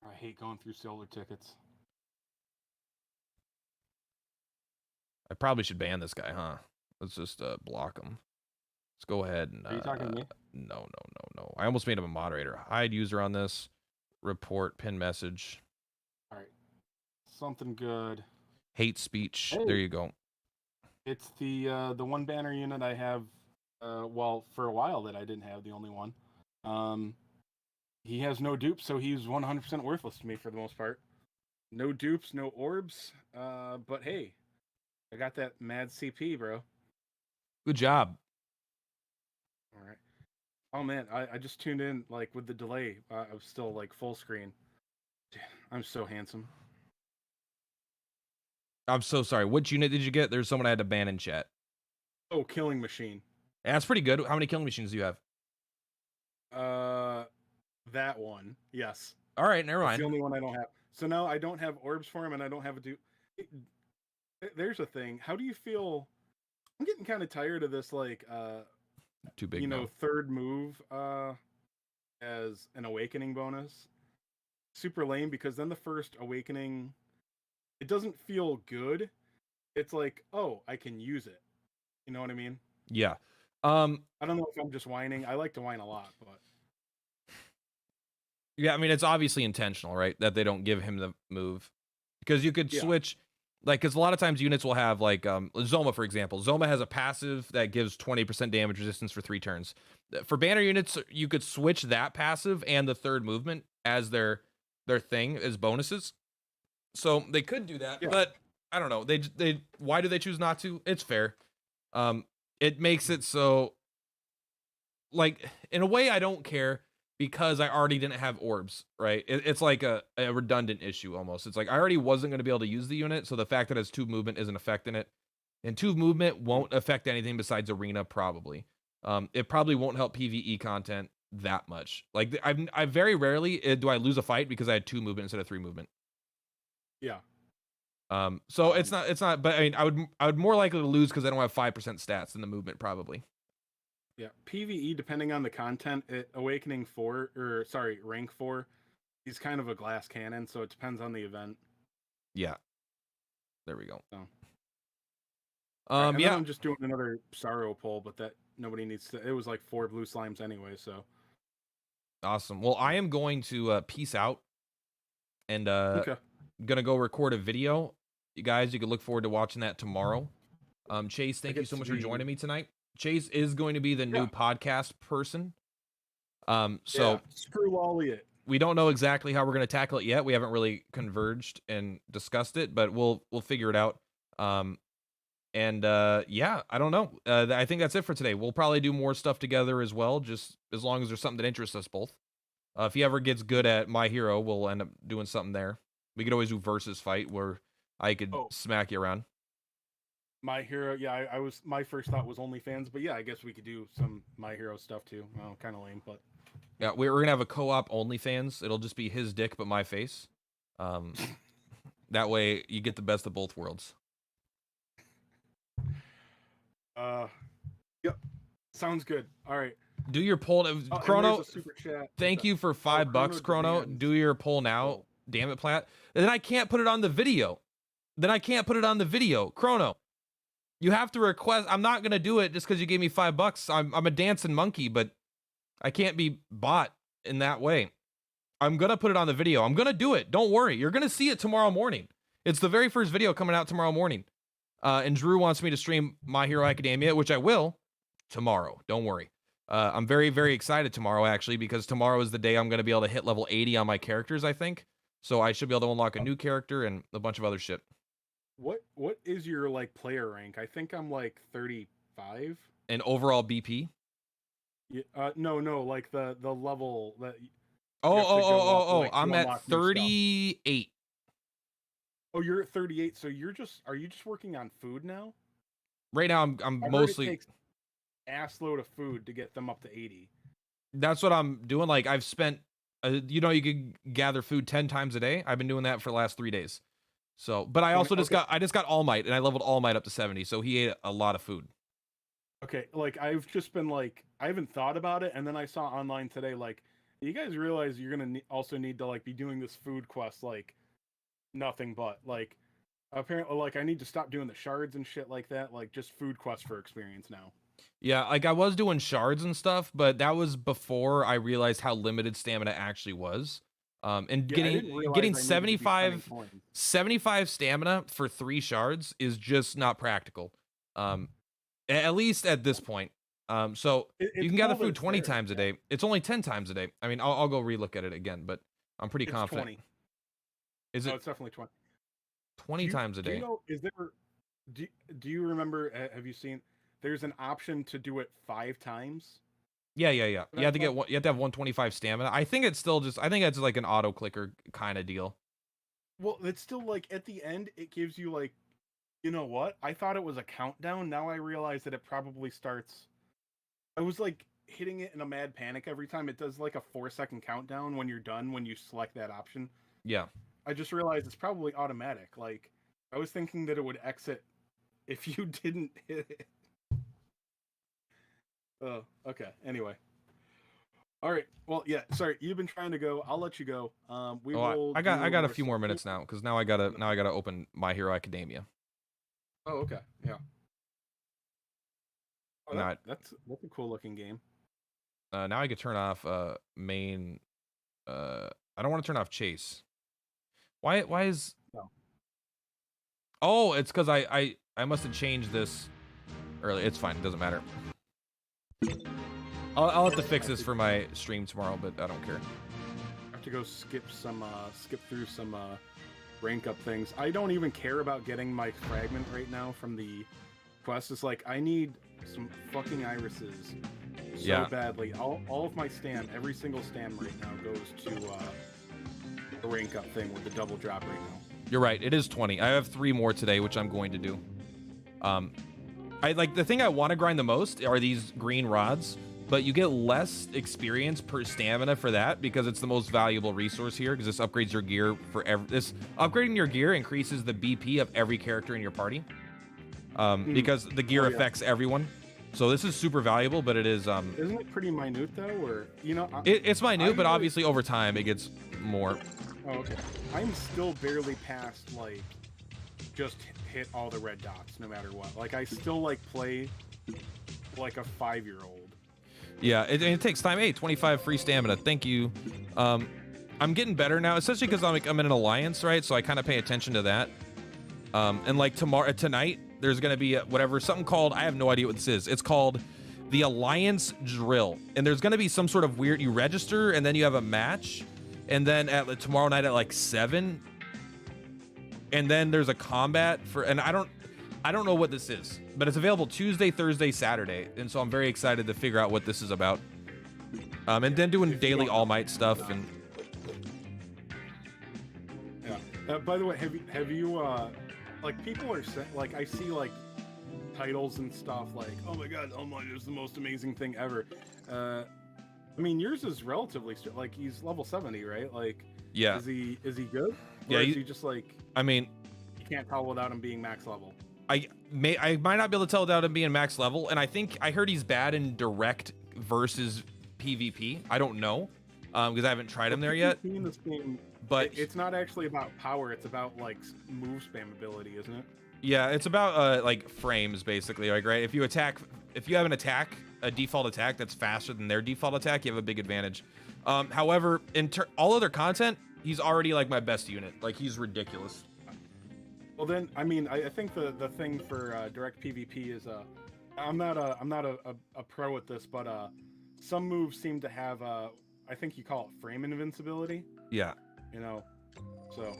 I hate going through solar tickets. I probably should ban this guy, huh? Let's just block him. Let's go ahead and. Are you talking to me? No. I almost made him a moderator. Hide user on this. Report pin message. All right. Something good. Hate speech. Hey. There you go. It's the one banner unit I have. For a while that I didn't have, the only one. He has no dupes, so he's 100% worthless to me for the most part. No dupes, no orbs. But hey, I got that mad CP, bro. Good job. All right. Oh man, I just tuned in like with the delay. I was still like full screen. I'm so handsome. I'm so sorry. Which unit did you get? There's someone I had to ban in chat. Oh, Killing Machine. Yeah, that's pretty good. How many killing machines do you have? That one. Yes. All right, never mind. That's the only one I don't have. So now I don't have orbs for him, and I don't have a dupe. There's a thing. How do you feel? I'm getting kind of tired of this, like, too big. Third move, as an awakening bonus. Super lame because then the first awakening, it doesn't feel good. It's like, oh, I can use it. You know what I mean? Yeah. I don't know if I'm just whining. I like to whine a lot, but yeah, I mean it's obviously intentional, right? That they don't give him the move because you could switch, like, because a lot of times units will have like Zoma, for example. Zoma has a passive that gives 20% damage resistance for 3 turns. For banner units, you could switch that passive and the third movement as their thing as bonuses. So they could do that, but I don't know. They why do they choose not to? It's fair. It makes it so, like, in a way, I don't care because I already didn't have orbs, right? It's like a redundant issue almost. It's like I already wasn't going to be able to use the unit, so the fact that it has 2 movement isn't affecting it. And 2 movement won't affect anything besides arena, probably. It probably won't help PvE content that much. Like, I very rarely do I lose a fight because I had 2 movement instead of 3 movement. Yeah. So it's not, but I mean, I would more likely to lose because I don't have 5% stats in the movement, probably. Yeah, PvE, depending on the content, rank 4, he's kind of a glass cannon, so it depends on the event. Yeah. There we go. So. Yeah. I'm just doing another Sorrow poll, but that nobody needs to. It was like 4 blue slimes anyway, so. Awesome. Well, I am going to peace out and gonna go record a video. You guys, you can look forward to watching that tomorrow. Chase, thank you so much for joining me tonight. Chase is going to be the new podcast person. So screw Elliot. We don't know exactly how we're going to tackle it yet. We haven't really converged and discussed it, but we'll figure it out. And yeah, I don't know. I think that's it for today. We'll probably do more stuff together as well, just as long as there's something that interests us both. If he ever gets good at My Hero, we'll end up doing something there. We could always do versus fight where I could smack you around. My Hero, yeah, my first thought was OnlyFans, but yeah, I guess we could do some My Hero stuff too. Oh, kind of lame, but yeah, we're gonna have a co-op OnlyFans. It'll just be his dick but my face. That way you get the best of both worlds. Yep, sounds good. All right. Do your poll, Chrono. Thank you for $5, Chrono. Do your poll now. Damn it, Plat. Then I can't put it on the video. Chrono. You have to request. I'm not gonna do it just because you gave me $5. I'm a dancing monkey, but I can't be bought in that way. I'm gonna put it on the video. I'm gonna do it. Don't worry. You're gonna see it tomorrow morning. It's the very first video coming out tomorrow morning. And Drew wants me to stream My Hero Academia, which I will tomorrow. Don't worry. I'm very, very excited tomorrow, actually, because tomorrow is the day I'm going to be able to hit level 80 on my characters, I think. So I should be able to unlock a new character and a bunch of other shit. What is your, like, player rank? I think I'm, like, 35. And overall BP? Yeah, no, like, the level that... I'm at 38. Oh, you're at 38, so are you just working on food now? Right now, I'm mostly... ass load of food to get them up to 80. That's what I'm doing. Like, I've spent you can gather food 10 times a day. I've been doing that for the last 3 days. So, but I also just got All Might, and I leveled All Might up to 70, so he ate a lot of food. Okay, like, I've just been like, I haven't thought about it, and then I saw online today, like, you guys realize you're gonna also need to, like, be doing this food quest, like, nothing but, like, apparently, like, I need to stop doing the shards and shit like that, like, just food quest for experience now. Yeah, like, I was doing shards and stuff, but that was before I realized how limited stamina actually was. And getting 75 stamina for 3 shards is just not practical. At least at this point. So you can gather food 20 times a day. It's only 10 times a day. I mean, I'll go relook at it again, but I'm pretty confident. 20. Is it? No, it's definitely 20. 20 times a day. Do you remember? Have you seen? There's an option to do it 5 times. Yeah. You have to have 125 stamina. I think it's like an auto clicker kind of deal. Well, it's still like at the end it gives you like, you know what? I thought it was a countdown. Now I realize that it probably starts. I was like hitting it in a mad panic every time. It does like a 4-second countdown when you're done when you select that option. Yeah. I just realized it's probably automatic. Like, I was thinking that it would exit if you didn't hit it. Oh, okay. Anyway. All right. Well, yeah. Sorry, you've been trying to go. I'll let you go. I got a few more minutes now because now I gotta open My Hero Academia. Oh, okay. Yeah. Oh, that's a cool looking game. Now I could turn off main. I don't want to turn off chase. Why is? No. Oh, it's because I must have changed this early. It's fine. It doesn't matter. I'll have to fix this for my stream tomorrow, but I don't care. I have to go skip through some rank up things. I don't even care about getting my fragment right now from the quest. It's like I need some fucking irises so badly. All of my stam, every single stam right now goes to the rank up thing with the double drop right now. You're right. It is 20. I have 3 more today, which I'm going to do. I like the thing I want to grind the most are these green rods, but you get less experience per stamina for that because it's the most valuable resource here because this upgrades your gear for upgrading your gear increases the BP of every character in your party. Because the gear affects everyone. So this is super valuable, but it is Isn't it pretty minute though, or it's minute, but obviously over time it gets more. Oh, okay. I'm still barely past like just hit all the red dots no matter what. Like I still like play like a 5-year-old. Yeah, it takes time. Hey, 25 free stamina. Thank you. I'm getting better now, especially because I'm in an alliance, right? So I kind of pay attention to that. And like tonight, there's gonna be something called, I have no idea what this is. It's called the Alliance Drill, and there's gonna be some sort of weird. You register, and then you have a match, and then tomorrow night at like 7, and then there's a combat for. And I don't know what this is, but it's available Tuesday, Thursday, Saturday, and so I'm very excited to figure out what this is about. And then doing daily All Might stuff and. Yeah. By the way, have you like people are like I see like titles and stuff like, oh my god, All Might is the most amazing thing ever. I mean, yours is relatively like he's level 70, right? Like, yeah. Is he good? Or yeah. Is he just like? I mean, you can't tell without him being max level. I might not be able to tell without him being max level, and I heard he's bad in direct versus PvP. I don't know, because I haven't tried him there yet. In this game, but it's not actually about power. It's about like move spam ability, isn't it? Yeah, it's about like frames basically. Like, right, if you have an attack, a default attack that's faster than their default attack, you have a big advantage. However, in all other content, he's already like my best unit. Like, he's ridiculous. Well, then, I mean, I think the thing for direct PvP is I'm not a pro at this, but some moves seem to have I think you call it frame invincibility. Yeah. You know, so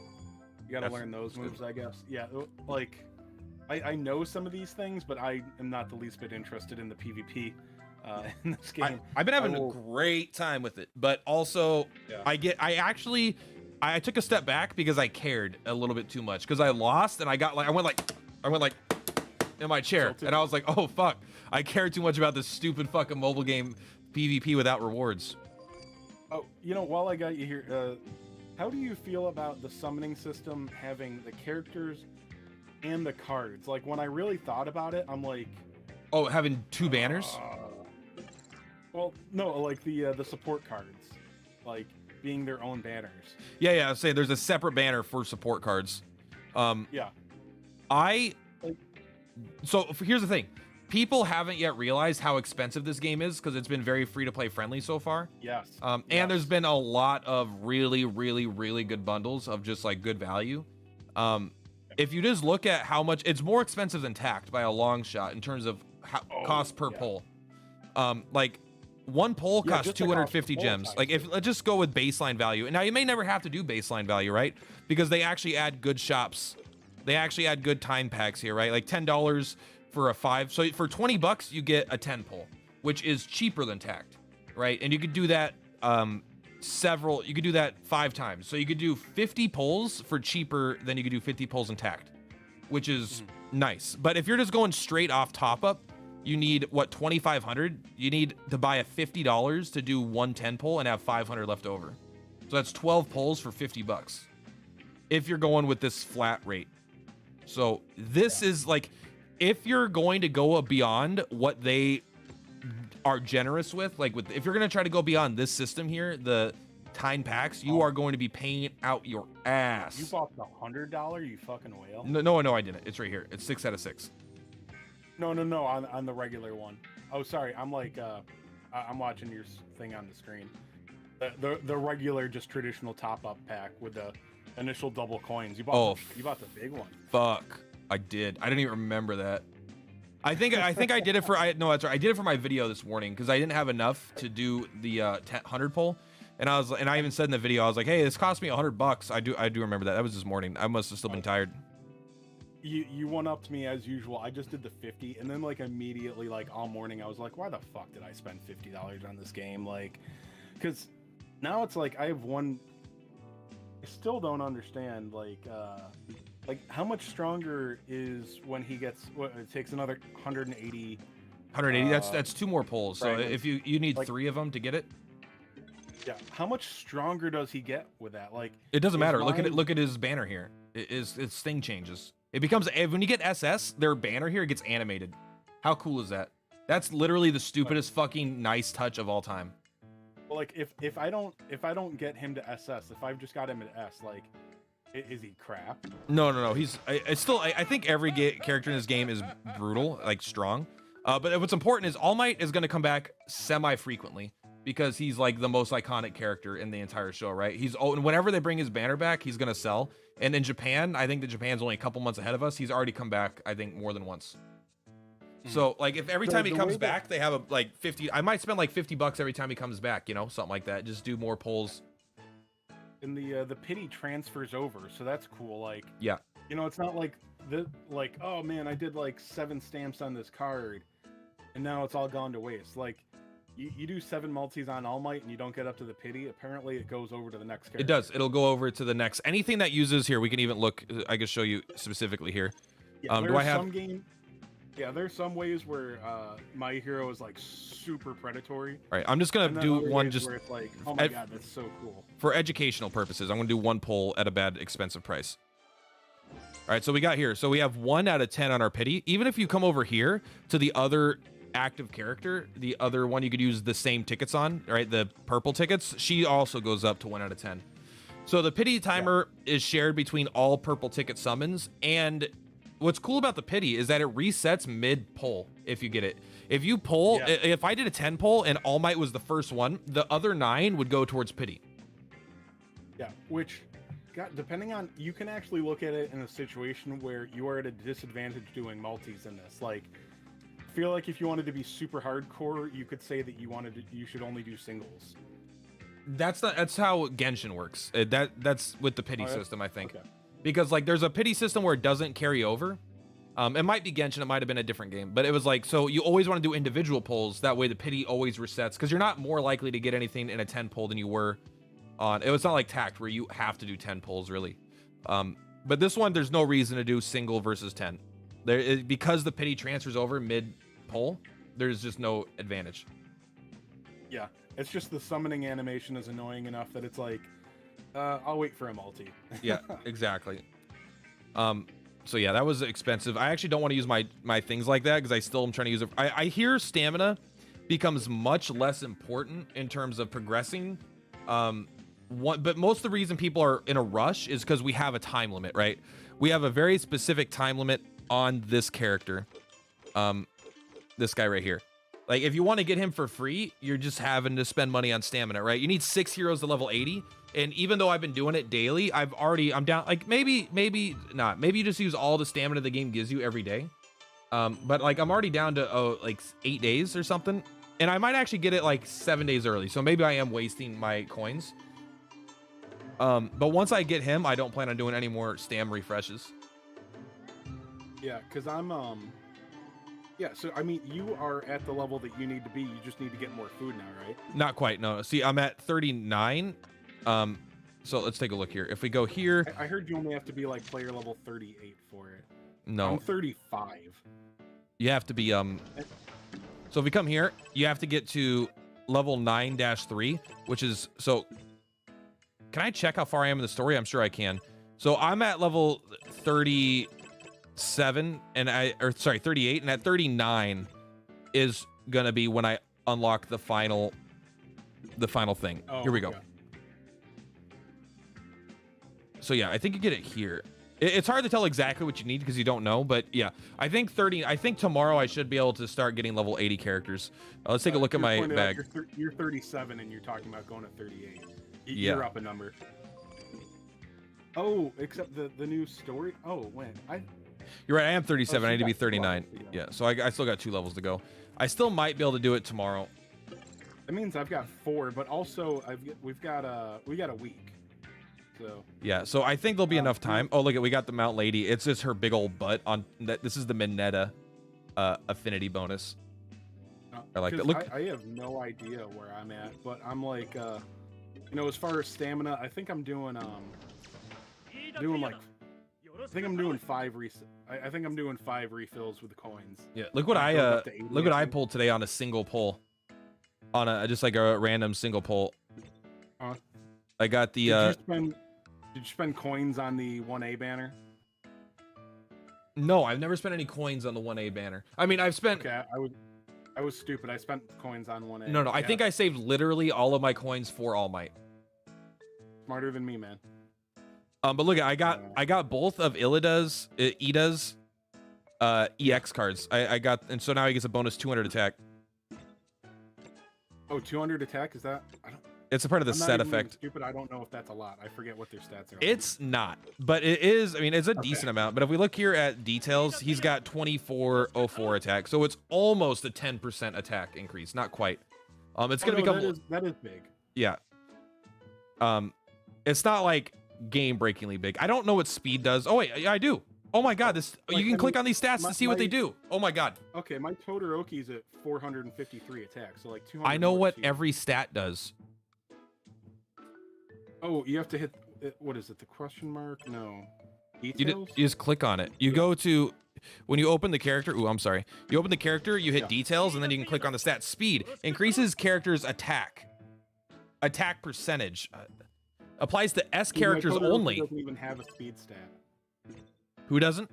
you gotta learn those moves, I guess. Yeah, like I know some of these things, but I am not the least bit interested in the PvP in this game. I've been having a great time with it, but also I took a step back because I cared a little bit too much because I lost and I went like in my chair and I was like, oh fuck, I care too much about this stupid fucking mobile game PvP without rewards. Oh, you know, while I got you here, how do you feel about the summoning system having the characters and the cards? Like, when I really thought about it, I'm like, oh, having two banners? Well, no, like the support cards, like being their own banners. Yeah, I'll say there's a separate banner for support cards. Yeah. So here's the thing. People haven't yet realized how expensive this game is because it's been very free-to-play friendly so far. Yes. And there's been a lot of really, really, really good bundles of just like good value. If you just look at how much, it's more expensive than Tact by a long shot in terms of cost per pull. Like one pull costs 250 gems. Like let's just go with baseline value. And now you may never have to do baseline value, right? Because they actually add good shops. They actually add good time packs here, right? Like $10 for a 5. So for $20 you get a 10 pull, which is cheaper than Tact, right? And you could do that you could do that 5 times. So you could do 50 pulls for cheaper than you could do 50 pulls in Tact, which is nice. But if you're just going straight off top up, you need what, 2,500? You need to buy a $50 to do 1 10 pull and have 500 left over. So that's 12 pulls for $50 if you're going with this flat rate. So this is like, if you're going to go beyond what they are generous with, like if you're going to try to go beyond this system here, the time packs, you are going to be paying out your ass. You bought the $100, you fucking whale. No, I didn't. It's right here. It's 6 out of 6. No, on the regular one. Oh, sorry. I'm like, I'm watching your thing on the screen. The regular, just traditional top-up pack with the initial double coins. You bought the big one. Fuck. I did. I didn't even remember that. I think I did it for that's right. I did it for my video this morning because I didn't have enough to do the 100 pull, and I even said in the video, I was like, hey, this cost me $100. I do remember that. That was this morning. I must have still been tired. You one-upped me as usual. I just did the 50, and then like immediately, like all morning, I was like, why the fuck did I spend $50 on this game? Like, because now it's like I have one. I still don't understand like how much stronger is when he gets it takes another 180. 180. That's 2 more pulls. So if you need like, 3 of them to get it. Yeah. How much stronger does he get with that? Like, it doesn't matter. Look at his banner here. His thing changes. It becomes, when you get SS, their banner here gets animated. How cool is that? That's literally the stupidest fucking nice touch of all time. Well, like if I don't get him to SS, if I've just got him at S, like, is he crap? No. I think every character in this game is brutal, like strong. But what's important is All Might is going to come back semi-frequently because he's like the most iconic character in the entire show, right? And whenever they bring his banner back, he's going to sell. And in Japan, I think that Japan's only a couple months ahead of us. He's already come back, I think, more than once. So like if every time he comes back, they have like 50, I might spend like $50 every time he comes back, you know, something like that. Just do more pulls. And the pity transfers over, so that's cool. Like, yeah, you know, it's not like like, oh man, I did like 7 stamps on this card, and now it's all gone to waste. Like, you do 7 multis on All Might and you don't get up to the pity. Apparently, it goes over to the next character. It does. It'll go over to the next. Anything that uses here, we can even look. I can show you specifically here. Yeah, do I have? There's some ways where my hero is like super predatory. All right, I'm just gonna do one just. Where it's like, oh my god, that's so cool. For educational purposes, I'm gonna do 1 pull at a bad expensive price. All right, so we got here. So we have 1 out of 10 on our pity. Even if you come over here to the other active character, the other one you could use the same tickets on, right? The purple tickets, she also goes up to 1 out of 10. So the pity timer is shared between all purple ticket summons, and what's cool about the pity is that it resets mid pull if you get it. If you pull, if I did a 10 pull and All Might was the first one, the other 9 would go towards pity. Yeah, which, depending on, you can actually look at it in a situation where you are at a disadvantage doing multis in this. Like, I feel like if you wanted to be super hardcore, you could say that you should only do singles. That's how Genshin works. That's with the pity system, I think. Okay. Because like there's a pity system where it doesn't carry over. It might be Genshin, it might have been a different game, but it was like, so you always want to do individual pulls, that way the pity always resets, because you're not more likely to get anything in a 10 pull than you were on, it was not like Tact where you have to do 10 pulls really. But this one, there's no reason to do single versus 10. Because the pity transfers over mid pull, there's just no advantage. Yeah, it's just the summoning animation is annoying enough that it's like, I'll wait for a multi. Yeah, exactly. So yeah, that was expensive. I actually don't want to use my things like that because I still am trying to use it. I hear stamina becomes much less important in terms of progressing. But most of the reason people are in a rush is because we have a time limit, right? We have a very specific time limit on this character. This guy right here. Like, if you want to get him for free, you're just having to spend money on stamina, right? You need 6 heroes to level 80. And even though I've been doing it daily, I'm down, like, maybe not. Maybe you just use all the stamina the game gives you every day. But, like, I'm already down to, like, 8 days or something. And I might actually get it, like, 7 days early. So maybe I am wasting my coins. But once I get him, I don't plan on doing any more stam refreshes. Yeah, because yeah, so, I mean, you are at the level that you need to be. You just need to get more food now, right? Not quite, no. See, I'm at 39. So let's take a look here. If we go here... I heard you only have to be, like, player level 38 for it. No. I'm 35. You have to be, So if we come here, you have to get to level 9-3, which is... So, can I check how far I am in the story? I'm sure I can. So I'm at level 37 and 38, and at 39 is gonna be when I unlock the final thing. Here we go. Okay. So yeah, I think you get it here. It's hard to tell exactly what you need because you don't know, but yeah, I think tomorrow I should be able to start getting level 80 characters. Let's take a look at my bag. You're 37 and you're talking about going to 38. You're up a number. Oh, except the new story. Oh, when You're right. I am 37. I need to be 39. Yeah, so I still got 2 levels to go. I still might be able to do it tomorrow. That means I've got 4, but also we got a week. So yeah, so I think there'll be enough time. Oh, look, we got the Mount Lady. It's just her big old butt on that. This is the Mineta affinity bonus. I like that. Look, I have no idea where I'm at, but I'm like, as far as stamina, I think I'm doing like, I think I'm doing 5 I think I'm doing 5 refills with the coins. Yeah, look what I pulled today on a single pull, on just like a random single pull. I got the. Did you spend coins on the 1A banner? No, I've never spent any coins on the 1A banner. I mean, I've spent. Okay, I was stupid. I spent coins on 1A. No, I think I saved literally all of my coins for All Might. Smarter than me, man. But look, I got both of Ida's EX cards. I got, and so now he gets a bonus 200 attack. Oh, 200 attack? Is that? It's a part of the set effect. Stupid. I don't know if that's a lot. I forget what their stats are. It's not, but it is. I mean, it's a decent amount. But if we look here at details, he's got 2404 attack, so it's almost a 10% attack increase. Not quite. It's gonna become. That is big. Yeah. It's not like game-breakingly big. I don't know what speed does. Oh wait, yeah, I do. Oh my god, this you can click on these stats to see what they do. Oh my god. Okay, my Todoroki's at 453 attack, so like 200. I know what every stat does. Oh, you have to hit, what is it, the question mark? No. You just click on it. You go to, when you open the character, ooh, I'm sorry. You open the character, you hit details, and then you can click on the stat. Speed increases character's attack. Attack percentage. Applies to S characters only. Doesn't even have a speed stat. Who doesn't?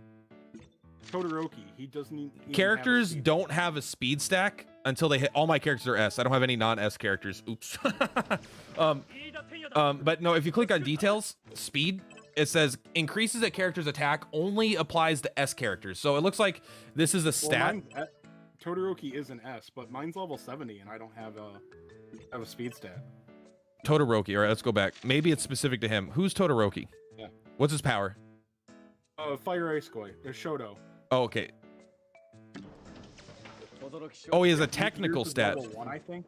Todoroki. He doesn't even characters don't have a speed stack until they hit. All my characters are S. I don't have any non-S characters. Oops. But no, if you click on details, speed, it says increases a character's attack only applies to S characters. So it looks like this is a stat. Todoroki is an S, but mine's level 70 and I don't have a speed stat. Todoroki. All right, let's go back. Maybe it's specific to him. Who's Todoroki? Yeah. What's his power? Fire Ice Koi. There's Shoto. Oh, okay. Oh, he has a technical stat. Level 1, I think.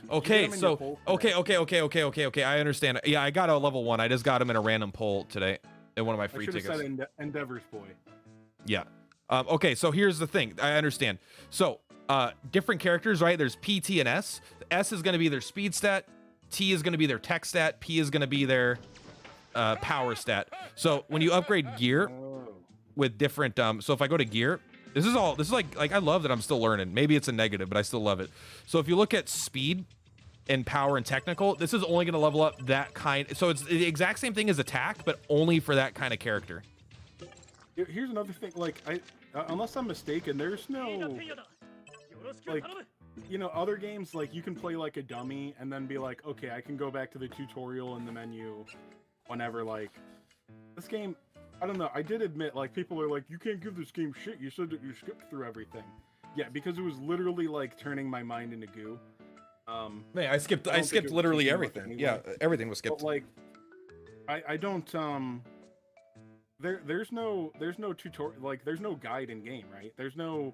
Okay, so okay. I understand. Yeah, I got a level 1. I just got him in a random poll today in one of my free tickets. I should have said Endeavor's boy. Yeah. Okay, so here's the thing. I understand. So, different characters, right? There's P, T, and S. S is going to be their speed stat. T is going to be their tech stat. P is going to be their power stat. So when you upgrade gear with different, so if I go to gear, this is like I love that I'm still learning. Maybe it's a negative, but I still love it. So if you look at speed and power and technical, this is only going to level up that kind. So it's the exact same thing as attack, but only for that kind of character. Here's another thing. Like unless I'm mistaken, there's no like, you know, other games like you can play like a dummy and then be like, okay, I can go back to the tutorial in the menu whenever. Like this game, I don't know. I did admit, like, people are like, you can't give this game shit. You said that you skipped through everything. Yeah, because it was literally like turning my mind into goo. Man, I skipped literally everything. Anyway. Yeah, everything was skipped. But like, I don't there's no tutorial, like there's no guide in game, right? There's no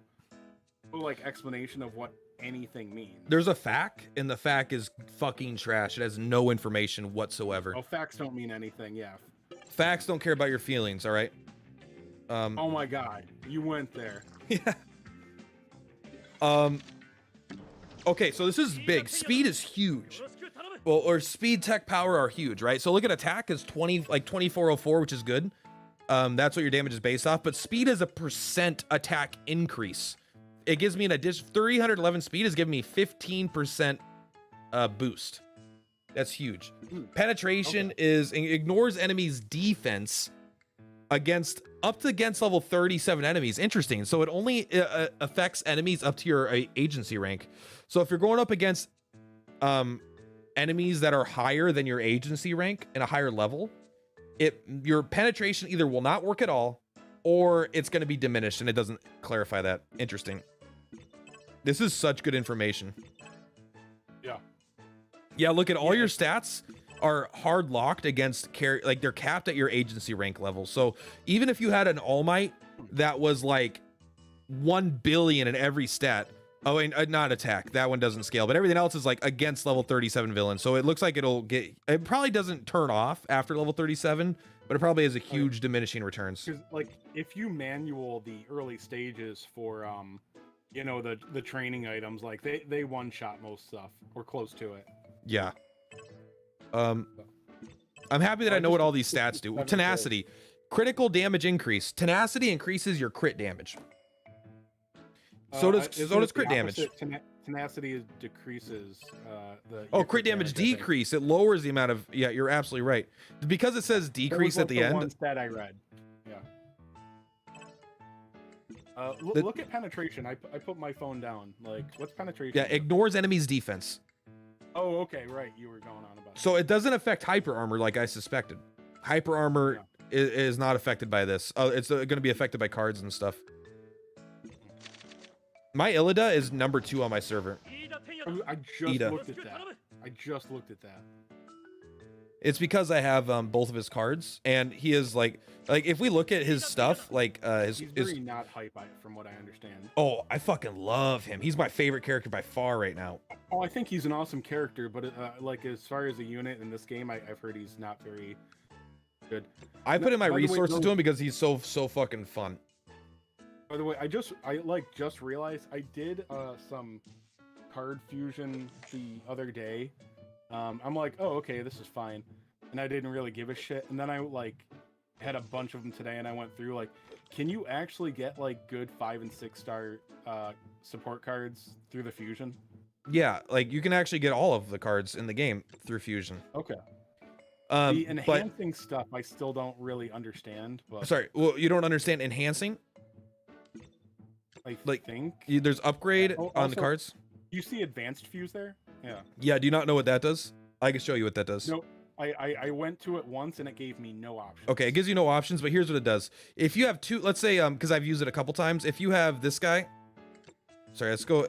like explanation of what anything means. There's a FAQ, and the FAQ is fucking trash. It has no information whatsoever. Oh, facts don't mean anything. Yeah. Facts don't care about your feelings, all right? Oh my god, you went there. Yeah. Okay, so this is big. Speed is huge. Well, or speed, tech, power are huge, right? So look at attack is 2404, which is good. That's what your damage is based off. But speed is a % attack increase. It gives me an addition. 311 speed is giving me 15% boost. That's huge. Penetration is ignores enemies' defense against level 37 enemies. Interesting. So it only affects enemies up to your agency rank. So if you're going up against enemies that are higher than your agency rank and a higher level, your penetration either will not work at all or it's going to be diminished, and it doesn't clarify that. Interesting. This is such good information. Yeah, look at all your stats are hard locked against like they're capped at your agency rank level. So even if you had an All Might that was like 1 billion in every stat, oh, and not attack, that one doesn't scale, but everything else is like against level 37 villains. So it looks like it probably doesn't turn off after level 37, but it probably has a huge diminishing returns. Like if you manual the early stages for you know, the training items, like they one-shot most stuff or close to it. Yeah. I'm happy that I know what all these stats do. Tenacity, critical damage increase. Tenacity increases your crit damage. So does crit damage. Tenacity decreases crit damage decrease. It lowers the amount of. Yeah, you're absolutely right. Because it says decrease at the end. One stat I read. Yeah. Look at penetration. I put my phone down. Like, what's penetration? Yeah, ignores enemies' defense. Oh, okay, right. You were going on about. So it doesn't affect hyper armor like I suspected. Hyper armor is not affected by this. It's going to be affected by cards and stuff. My Illida is number 2 on my server. I just looked at that. It's because I have both of his cards, and he is like if we look at his stuff, like he's very not hype from what I understand. Oh, I fucking love him. He's my favorite character by far right now. Oh, I think he's an awesome character, but like as far as a unit in this game, I've heard he's not very Good. I put in my resources to him because he's so fucking fun. By the way, I just realized I did some card fusion the other day. I'm like, oh, okay, this is fine, and I didn't really give a shit. And then I had a bunch of them today, and I went through can you actually get good 5 and 6 star support cards through the fusion? Yeah, you can actually get all of the cards in the game through fusion. Okay. The enhancing stuff I still don't really understand. But sorry, well, you don't understand enhancing? I think there's upgrade on the cards. You see advanced fuse there? Yeah. Yeah, do you not know what that does? I can show you what that does. No, I went to it once and it gave me no options. Okay, it gives you no options, but here's what it does. If you have two, let's say, because I've used it a couple times, if you have this guy, sorry, let's go.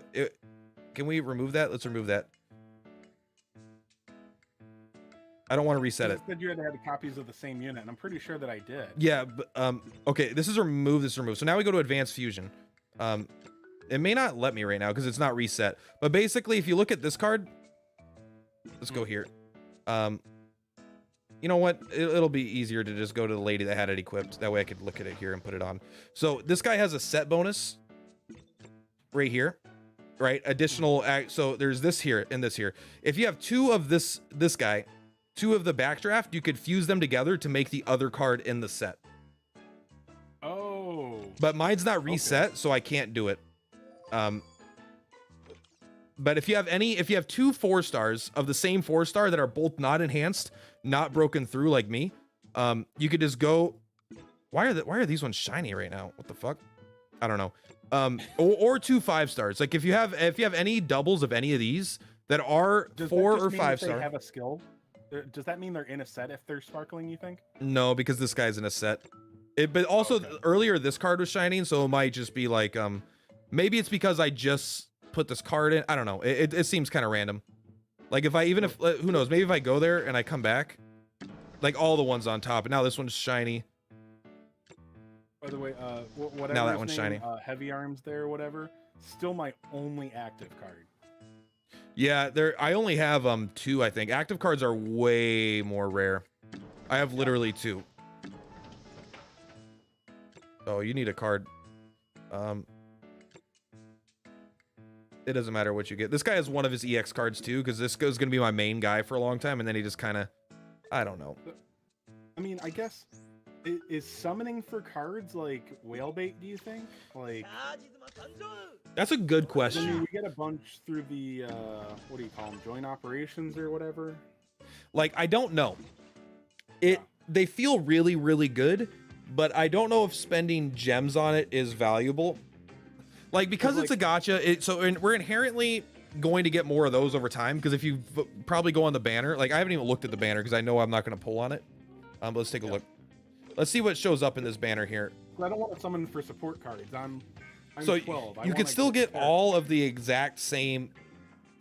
Can we remove that? Let's remove that. I don't want to reset it. You said you had to have copies of the same unit, and I'm pretty sure that I did. Yeah, but okay, this is remove, this is remove. So now we go to advanced fusion. It may not let me right now because it's not reset. But basically, if you look at this card, let's go here. You know what? It'll be easier to just go to the lady that had it equipped. That way I could look at it here and put it on. So this guy has a set bonus right here, right? Additional, so there's this here and this here. If you have two of this guy, two of the backdraft, you could fuse them together to make the other card in the set. Oh. But mine's not reset, so I can't do it. But if you have two 4 stars of the same 4 star that are both not enhanced, not broken through like me, you could just go. Why are these ones shiny right now? What the fuck? I don't know. Or two 5 stars. Like if you have any doubles of any of these that are 4 or 5 star. They have a skill. Does that mean they're in a set if they're sparkling, you think? No, because this guy's in a set. But also earlier this card was shining, so it might just be maybe it's because I just put this card in. I don't know. It seems kind of random. If who knows, maybe if I go there and I come back, all the ones on top, and now this one's shiny. By the way, whatever now that one's shiny. Heavy arms there, whatever. Still my only active card. Yeah, I only have 2, I think. Active cards are way more rare. I have literally 2. Oh, you need a card. It doesn't matter what you get. This guy has one of his EX cards too, because this is going to be my main guy for a long time, and then he just kind of, I don't know. I mean, I guess, is summoning for cards whale bait, do you think? That's a good question. I mean, we get a bunch through the, what do you call them, joint operations or whatever? I don't know. They feel really, really good, but I don't know if spending gems on it is valuable. Because it's a gacha, we're inherently going to get more of those over time, because if you probably go on the banner, I haven't even looked at the banner because I know I'm not going to pull on it. But let's take a look. Let's see what shows up in this banner here. I don't want to summon for support cards. I'm so 12. You can still get all of the exact same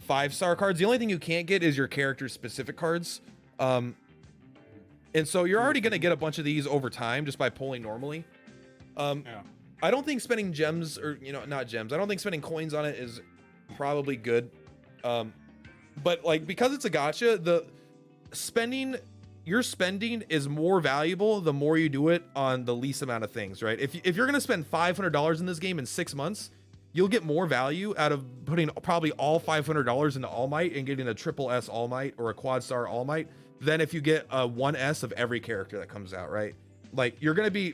5-star cards. The only thing you can't get is your character's specific cards. And so you're already going to get a bunch of these over time just by pulling normally. I don't think spending gems, or not gems, I don't think spending coins on it is probably good. But because it's a gacha, your spending is more valuable the more you do it on the least amount of things, right? If you're gonna spend $500 in this game in 6 months, you'll get more value out of putting probably all $500 into All Might and getting a triple S All Might or a quad star All Might than if you get a 1S of every character that comes out, right? You're gonna be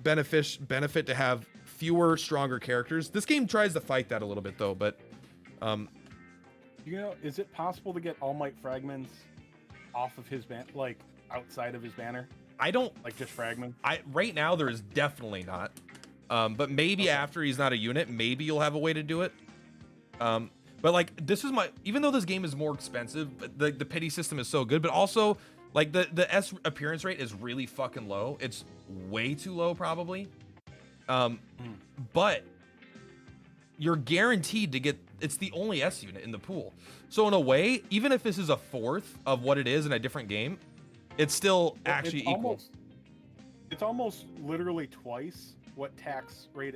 benefit to have fewer, stronger characters. This game tries to fight that a little bit though, but is it possible to get All Might fragments off of his outside of his banner? I don't just fragments. Right now there is definitely not. But maybe after he's not a unit, maybe you'll have a way to do it. But this is even though this game is more expensive, the pity system is so good, but also the S appearance rate is really fucking low. It's way too low probably. But you're guaranteed to get, it's the only S unit in the pool. So in a way, even if this is a 4th of what it is in a different game, it's still actually equal. It's almost literally twice what tax rate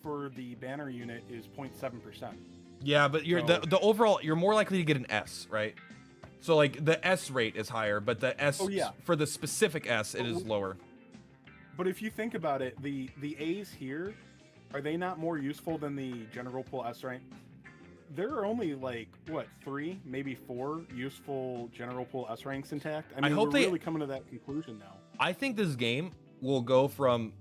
for the banner unit is 0.7%. Yeah, but the overall, you're more likely to get an S, right? So like the S rate is higher, but the S for the specific S it is lower. But if you think about it, the A's here, are they not more useful than the general pool S rank? There are only like what 3, maybe 4 useful general pool S ranks intact. I mean, we're really coming to that conclusion now. I think this game will go from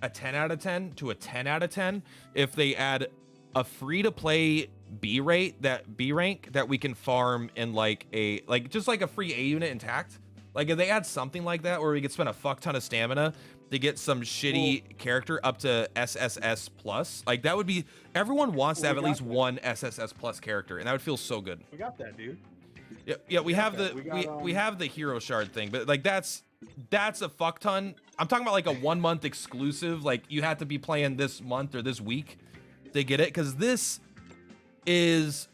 a 10 out of 10 to a 10 out of 10 if they add a free-to-play B rank that we can farm in like just like a free A unit intact. Like if they add something like that where we could spend a fuck ton of stamina to get some shitty character up to SSS plus, like that would be, everyone wants to have at least one SSS plus character, and that would feel so good. We got that, dude. Yeah, we have we have the hero shard thing, but like that's a fuck ton. I'm talking about like a 1 month exclusive, like you have to be playing this month or this week to get it, because this is,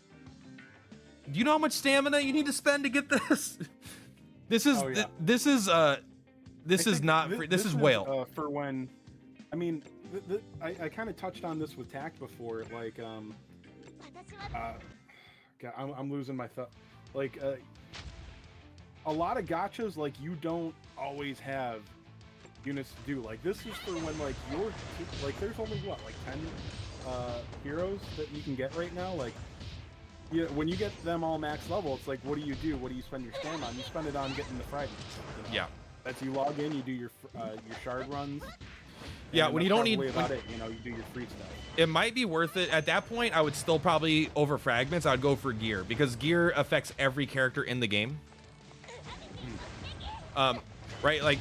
do you know how much stamina you need to spend to get this? This is this is not free. This is whale. For when, I mean, I kind of touched on this with Tact before. Like, God, I'm losing my thought. Like, a lot of gachas, like you don't always have units to do. Like, this is for when like you're like there's only what like 10 heroes that you can get right now. Like, yeah, when you get them all max level, it's like, what do you do? What do you spend your stamina on? You spend it on getting the fragments. You know? Yeah. That's you log in, you do your shard runs. Yeah, when you don't need about it, you know, you do your free stuff. It might be worth it. At that point, I would still probably over fragments. I'd go for gear because gear affects every character in the game. Right, like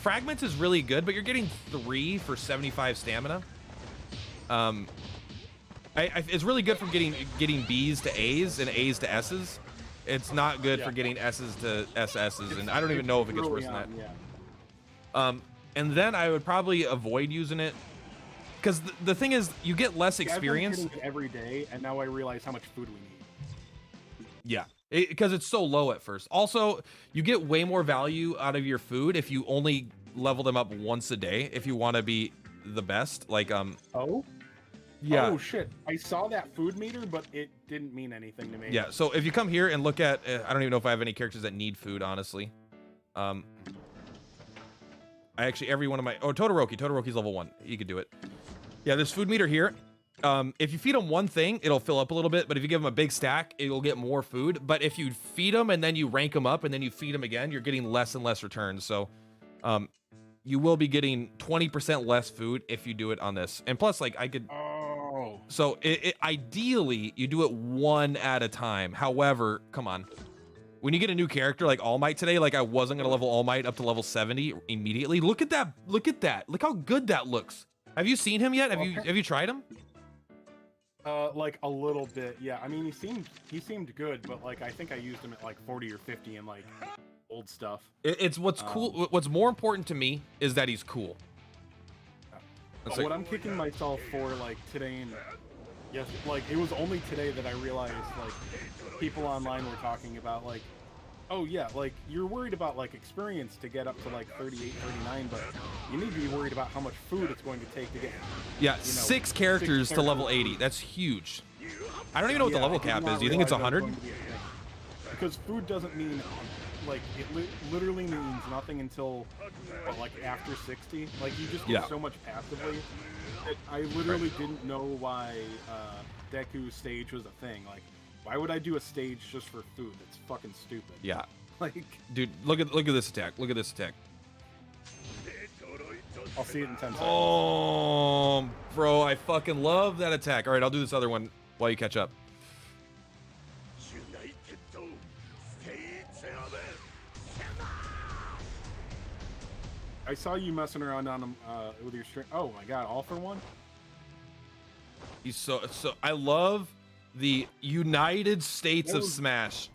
fragments is really good, but you're getting 3 for 75 stamina. It's really good from getting B's to A's and A's to S's. It's not good for getting S's to SS's, and I don't even know if it gets worse than that. Yeah. And then I would probably avoid using it, because the thing is, you get less experience. I've been getting it every day, and now I realize how much food we need. Yeah, because it's so low at first. Also, you get way more value out of your food if you only level them up once a day, if you want to be the best. Like, Oh? Yeah. Oh shit! I saw that food meter, but it didn't mean anything to me. Yeah. So if you come here and look at, I don't even know if I have any characters that need food, honestly. I actually every one of my Todoroki's level 1. He could do it. Yeah, this food meter here. If you feed him one thing, it'll fill up a little bit. But if you give him a big stack, it'll get more food. But if you feed him and then you rank him up and then you feed him again, you're getting less and less returns. So, you will be getting 20% less food if you do it on this. And plus, like I could. So ideally, you do it one at a time. However, come on. When you get a new character like All Might today, like I wasn't going to level All Might up to level 70 immediately. Look at that. Look at that. Look how good that looks. Have you seen him yet? Have you tried him? Like a little bit. Yeah. I mean, he seemed good, but like I think I used him at like 40 or 50 and like old stuff. It's what's cool. What's more important to me is that he's cool. What I'm kicking myself for, like, today and yes, like, it was only today that I realized, like, people online were talking about, like, oh, yeah, like, you're worried about, like, experience to get up to, like, 38, 39, but you need to be worried about how much food it's going to take to get, yeah, you know, 6 characters to level 80. That's huge. I don't even know what the level cap is. Do you think it's 100? Because food doesn't mean, like, it literally means nothing until, what, like, after 60. Like, you just get so much passively that I literally didn't know why Deku's stage was a thing. Like, why would I do a stage just for food? That's fucking stupid. Yeah. Like, dude, look at this attack. Look at this attack. I'll see it in 10 seconds. Oh, bro, I fucking love that attack. All right, I'll do this other one while you catch up. I saw you messing around on him with your string. Oh my god, all for one? He's so I love the United States of Smash.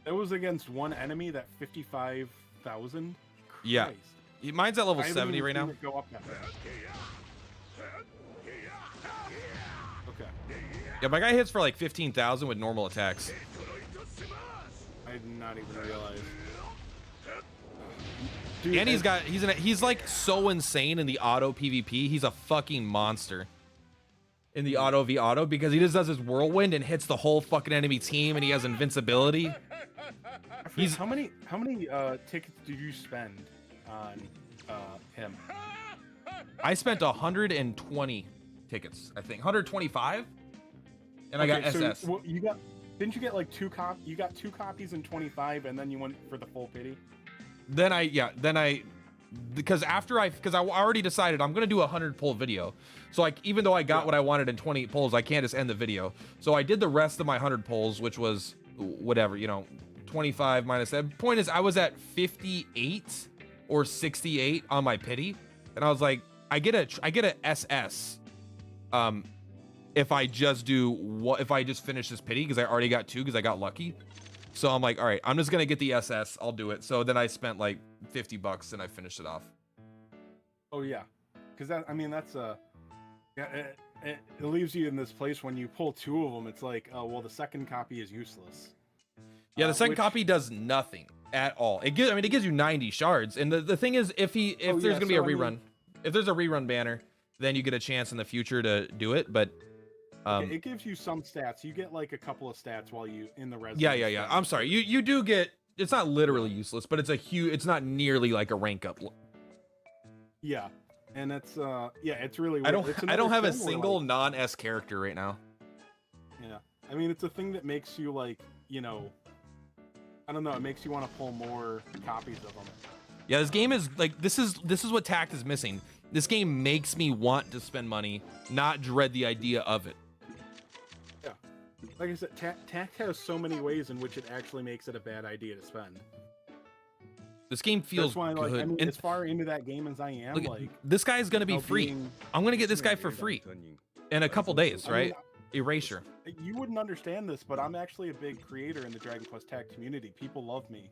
That was against one enemy, that 55,000? Yeah. Mine's at level 70 right now. Go up that okay. Yeah, my guy hits for like 15,000 with normal attacks. I did not even realize. Dude, and he's like so insane in the auto PvP. He's a fucking monster in the auto v auto because he just does his whirlwind and hits the whole fucking enemy team, and he has invincibility. How many tickets did you spend on him? I spent 120 tickets, I think 125, and I got SS. Well, didn't you get like you got 2 copies in 25, and then you went for the full pity? Because I already decided I'm gonna do a 100 pull video. So like, even though I got what I wanted in 20 pulls, I can't just end the video. So I did the rest of my 100 pulls, which was whatever, 25 minus that. Point is, I was at 58 or 68 on my pity, and I was like, I get a SS if I just finish this pity, because I already got 2 because I got lucky. So I'm like, all right, I'm just gonna get the SS. I'll do it. So then I spent like $50 and I finished it off. Oh yeah, because that's it leaves you in this place when you pull 2 of them. It's like, oh well, the second copy is useless. Yeah, the second copy does nothing at all. It gives you 90 shards. And the thing is, if there's gonna be a rerun, if there's a rerun banner, then you get a chance in the future to do it. But it gives you some stats. You get like a couple of stats while you in the res. Yeah. I'm sorry. You do get. It's not literally useless, but it's not nearly like a rank up. Yeah, and it's it's really weird. I don't have a single non-S character right now. Yeah, I mean, it's a thing that makes you like, I don't know, it makes you want to pull more copies of them. Yeah, this game is like, this is what Tact is missing. This game makes me want to spend money, not dread the idea of it. Yeah, like I said, Tact has so many ways in which it actually makes it a bad idea to spend. This game feels good. As far into that game as I am, this guy's gonna be free. I'm gonna get this guy for free in a couple days, right? Erasure. You wouldn't understand this, but I'm actually a big creator in the Dragon Quest Tact community. People love me,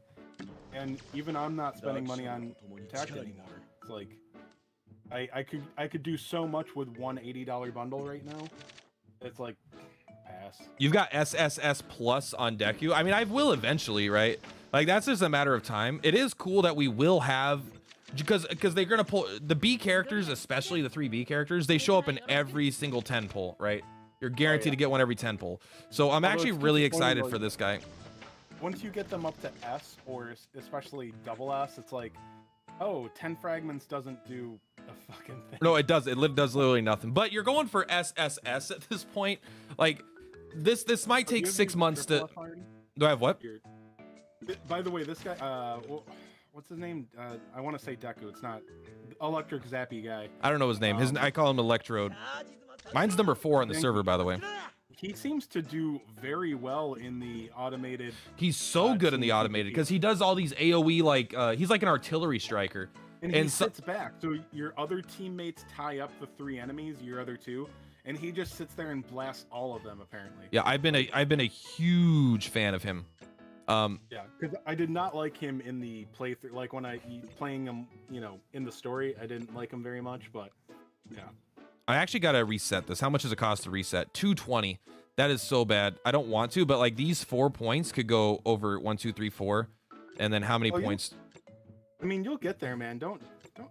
and even I'm not spending money on Tact anymore. It's like I could do so much with one $80 bundle right now. It's like, pass. You've got SSS Plus on Deku. I mean, I will eventually, right? Like, that's just a matter of time. It is cool that we will have, because they're gonna pull the B characters, especially the 3 B characters. They show up in every single 10 pull, right? You're guaranteed to get one every 10 pull. So I'm actually really excited for this guy. Once you get them up to S, or especially double S, it's like, oh, 10 fragments doesn't do a fucking thing. No, it does. It does literally nothing. But you're going for SSS at this point. Like, this might take 6 months to. Do I have what? By the way, this guy, what's his name? I want to say Deku. It's not Electric Zappy guy. I don't know his name. I call him Electrode. Mine's number 4 on the server, by the way. He seems to do very well in the automated. He's so good in the automated because he does all these AoE, like he's like an artillery striker. And he sits back, so your other teammates tie up the 3 enemies, your other 2, and he just sits there and blasts all of them. Apparently. Yeah, I've been a huge fan of him. Yeah, because I did not like him in the playthrough. Like when playing him, in the story, I didn't like him very much. But yeah. I actually gotta reset this. How much does it cost to reset? $220. That is so bad. I don't want to, but like these 4 points could go over 1, 2, 3, 4, and then how many points? I mean, you'll get there, man. Don't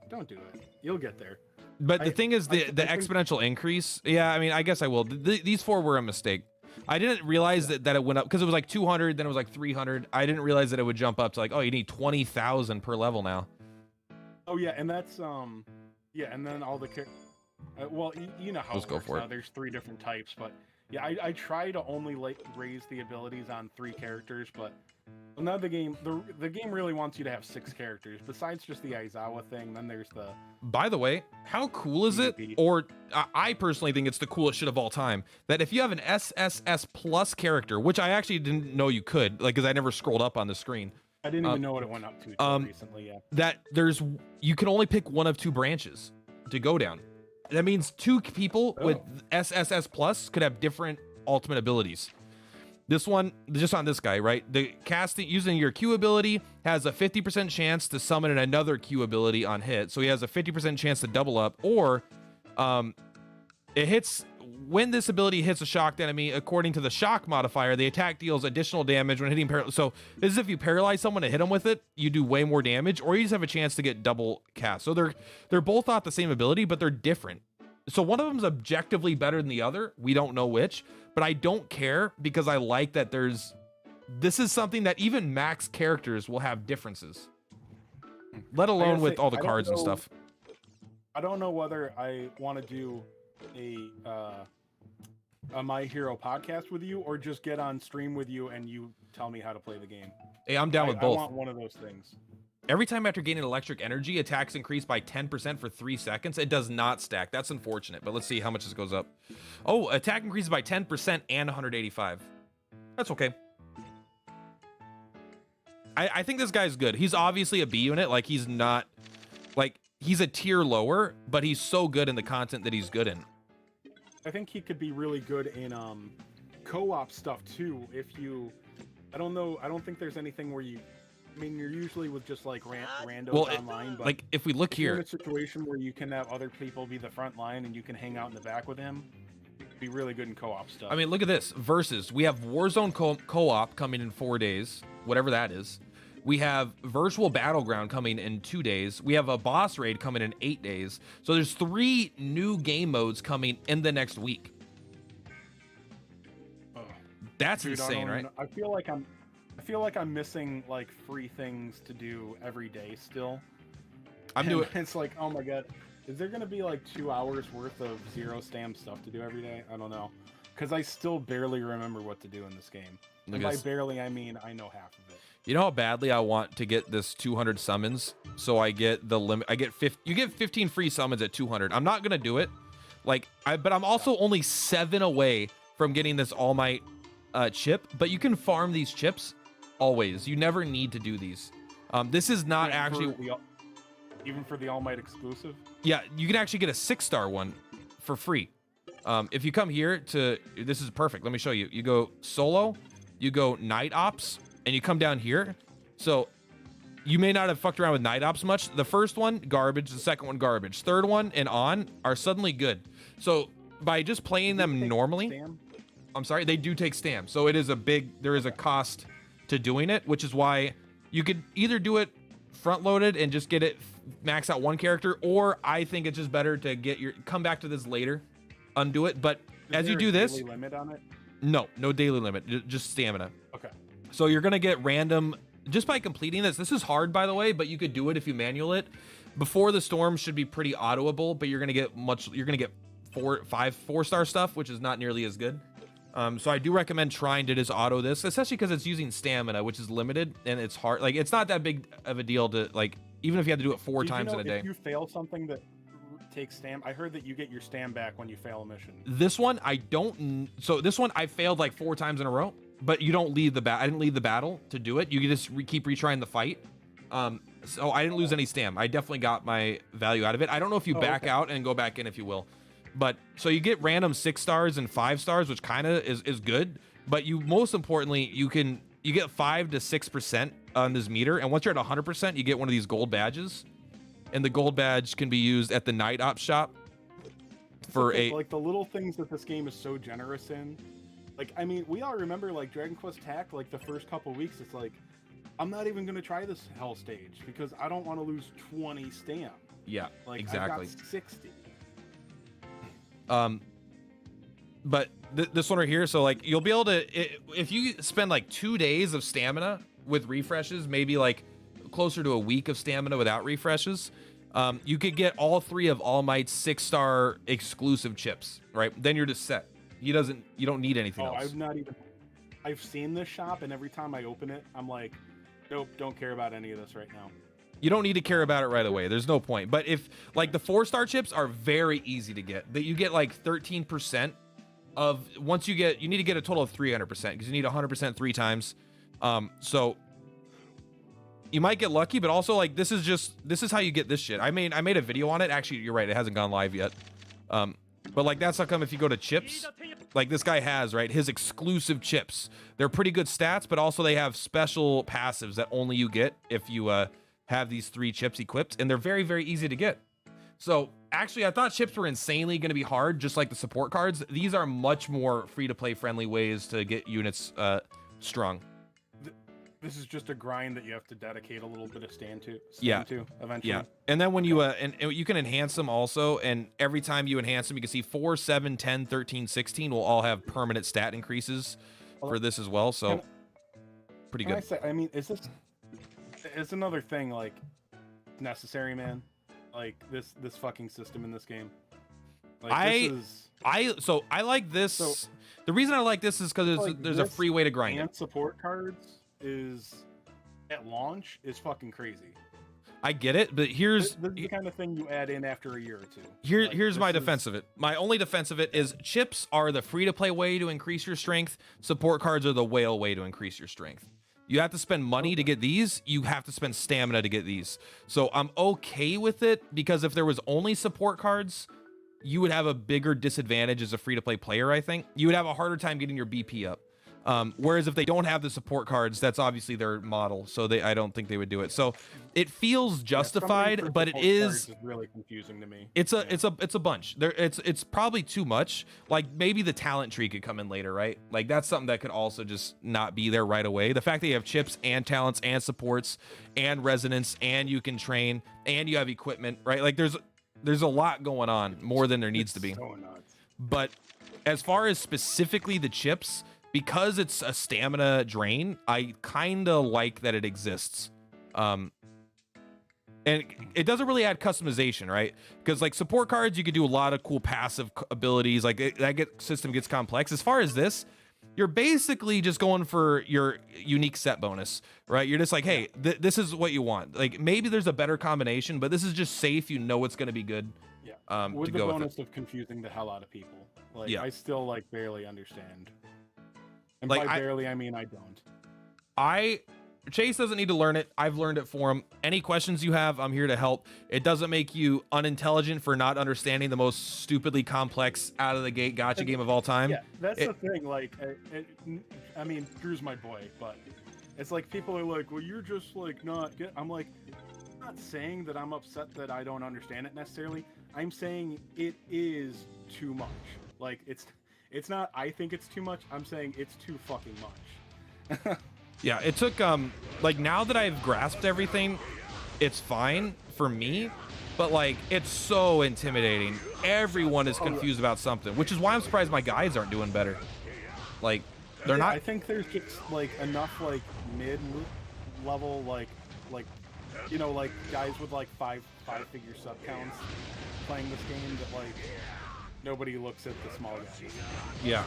do it. You'll get there. But the thing is, the exponential increase. Yeah, I mean, I guess I will. These 4 were a mistake. I didn't realize that it went up because it was like 200, then it was like 300. I didn't realize that it would jump up to like, oh, you need 20,000 per level now. Oh yeah, and that's yeah, and then all the well, you know how Let's go for it. There's 3 different types, but yeah, I try to only raise the abilities on 3 characters, but now the game really wants you to have 6 characters besides just the Aizawa thing. Then there's the. By the way, how cool is it? Or I personally think it's the coolest shit of all time. That if you have an SSS Plus character, which I actually didn't know you could, like, because I never scrolled up on the screen. I didn't even know what it went up to recently. Yeah. That you can only pick one of 2 branches to go down. That means 2 people with SSS Plus could have different ultimate abilities. This one, just on this guy, right? The casting using your Q ability has a 50% chance to summon another Q ability on hit. So he has a 50% chance to double up, or it hits when this ability hits a shocked enemy. According to the shock modifier, the attack deals additional damage when hitting So this is if you paralyze someone to hit them with it, you do way more damage, or you just have a chance to get double cast. So they're both not the same ability, but they're different. So one of them's objectively better than the other. We don't know which, but I don't care because I like that there's this is something that even max characters will have differences, let alone with all the cards and stuff. I don't know whether I want to do a My Hero podcast with you or just get on stream with you and you tell me how to play the game. Hey, I'm down with both. I want one of those things. Every time after gaining electric energy, attacks increase by 10% for 3 seconds. It does not stack. That's unfortunate, but let's see how much this goes up. Oh, attack increases by 10% and 185. That's okay. I think this guy's good. He's obviously a B unit. Like, he's not... Like, he's a tier lower, but he's so good in the content that he's good in. I think he could be really good in co-op stuff, too, if you... I don't know. I don't think there's anything where you... I mean, you're usually with just, like, randos online, but... Like, if we look here... You're in a situation where you can have other people be the front line and you can hang out in the back with him, be really good in co-op stuff. I mean, look at this. Versus, we have Warzone co-op coming in 4 days, whatever that is. We have Virtual Battleground coming in 2 days. We have a boss raid coming in 8 days. So there's 3 new game modes coming in the next week. That's insane, right? I feel like I'm missing like free things to do every day still. It's like, oh my god, is there gonna be like 2 hours worth of zero stamp stuff to do every day? I don't know, because I still barely remember what to do in this game. And by barely, I mean I know half of it. You know how badly I want to get this 200 summons, so I get the limit. You get 15 free summons at 200. I'm not gonna do it, but I'm also only 7 away from getting this All Might chip. But you can farm these chips always. You never need to do these. This is not even for the All Might exclusive. Yeah, you can actually get a 6-star one for free. If you come here to, this is perfect. Let me show you. You go solo, you go night ops, and you come down here. So you may not have fucked around with night ops much. The first one, garbage. The second one, garbage. Third one and on are suddenly good. So by just playing them normally, I'm sorry, they do take stam. So it is there is a cost to doing it, which is why you could either do it front loaded and just get it max out one character, or I think it's just better to come back to this later, undo it. But as you do this, daily limit on it? No daily limit, just stamina. Okay. So you're gonna get random just by completing this. This is hard, by the way, but you could do it if you manual it. Before the storm should be pretty autoable, but you're gonna get 4-star stuff, which is not nearly as good. So I do recommend trying to just auto this, especially because it's using stamina, which is limited, and it's hard. Like, it's not that big of a deal to, like, even if you have to do it 4 times in a day. If you fail something that takes stam, I heard that you get your stam back when you fail a mission. This one, I don't. So this one, I failed like 4 times in a row, but you don't lead the I didn't lead the battle to do it. You can just keep retrying the fight. So I didn't lose any stam. I definitely got my value out of it. I don't know if you back out and go back in if you will. But so you get random 6 stars and 5 stars, which kind of is good. But most importantly, you get 5 to 6% on this meter, and once you're at 100%, you get one of these gold badges, and the gold badge can be used at the night op shop for like the little things that this game is so generous in. Like, I mean, we all remember like Dragon Quest TAC, like the first couple weeks. It's like, I'm not even gonna try this hell stage because I don't want to lose 20 stam. Yeah, like, exactly. I got 60. But this one right here, so like you'll be able to, if you spend like 2 days of stamina with refreshes, maybe like closer to a week of stamina without refreshes, you could get all 3 of All Might's 6-star exclusive chips, right? Then you're just set. You don't need anything else. I've seen this shop, and every time I open it, I'm like, nope, don't care about any of this right now. You don't need to care about it right away. There's no point. But if like the 4-star chips are very easy to get, that you get like 13% of you need to get a total of 300% because you need 100% 3 times. So you might get lucky, but also like this is how you get this shit. I made a video on it. Actually, you're right. It hasn't gone live yet. But like that's how come if you go to chips, like this guy has, right, his exclusive chips. They're pretty good stats, but also they have special passives that only you get if you have these 3 chips equipped, and they're very, very easy to get. So actually, I thought chips were insanely going to be hard, just like the support cards. These are much more free-to-play friendly ways to get units strong. This is just a grind that you have to dedicate a little bit of stand to eventually. Yeah, and then when you and you can enhance them also, and every time you enhance them, you can see 4, 7, 10, 13, 16 will all have permanent stat increases for this as well. So pretty good. I mean, it's another thing, like, necessary, man. Like, this fucking system in this game. Like, I like this. So, the reason I like this is because like there's a free way to grind it. Support cards is, at launch, is fucking crazy. I get it, but here's this is the kind of thing you add in after a year or two. Here's my defense of it. My only defense of it is chips are the free-to-play way to increase your strength. Support cards are the whale way to increase your strength. You have to spend money to get these. You have to spend stamina to get these. So I'm okay with it because if there was only support cards, you would have a bigger disadvantage as a free-to-play player, I think. You would have a harder time getting your BP up. Whereas if they don't have the support cards, that's obviously their model, so I don't think they would do it. So it feels justified, but it is really confusing to me. It's a bunch. It's probably too much. Like maybe the talent tree could come in later, right? Like that's something that could also just not be there right away. The fact that you have chips and talents and supports and resonance and you can train and you have equipment, right? Like there's a lot going on, more than there needs to be. So nuts. But as far as specifically the chips, because it's a stamina drain, I kind of like that it exists. And it doesn't really add customization, right? Because like support cards, you could do a lot of cool passive abilities. Like system gets complex. As far as this, you're basically just going for your unique set bonus, right? You're just like, hey, this is what you want. Like maybe there's a better combination, but this is just safe. You know it's going to be good. Yeah. With the bonus of confusing the hell out of people. Like I still like barely understand. And like by barely, I mean I don't. Chase doesn't need to learn it. I've learned it for him. Any questions you have, I'm here to help. It doesn't make you unintelligent for not understanding the most stupidly complex out of the gate gacha game of all time. Yeah, that's the thing. Like, I mean, Drew's my boy, but it's like people are like, well, you're just like not. I'm like, I'm not saying that I'm upset that I don't understand it necessarily. I'm saying it is too much. Like, it's not, I think it's too much. I'm saying it's too fucking much. Yeah, it took, like, now that I've grasped everything, it's fine for me, but, like, it's so intimidating. Everyone is confused about something, which is why I'm surprised my guides aren't doing better. Like, they're not... I think there's just, like, enough, like, mid-level, like, you know, like, guys with, like, five-figure sub counts playing this game that, like... Nobody looks at the small guys. Yeah.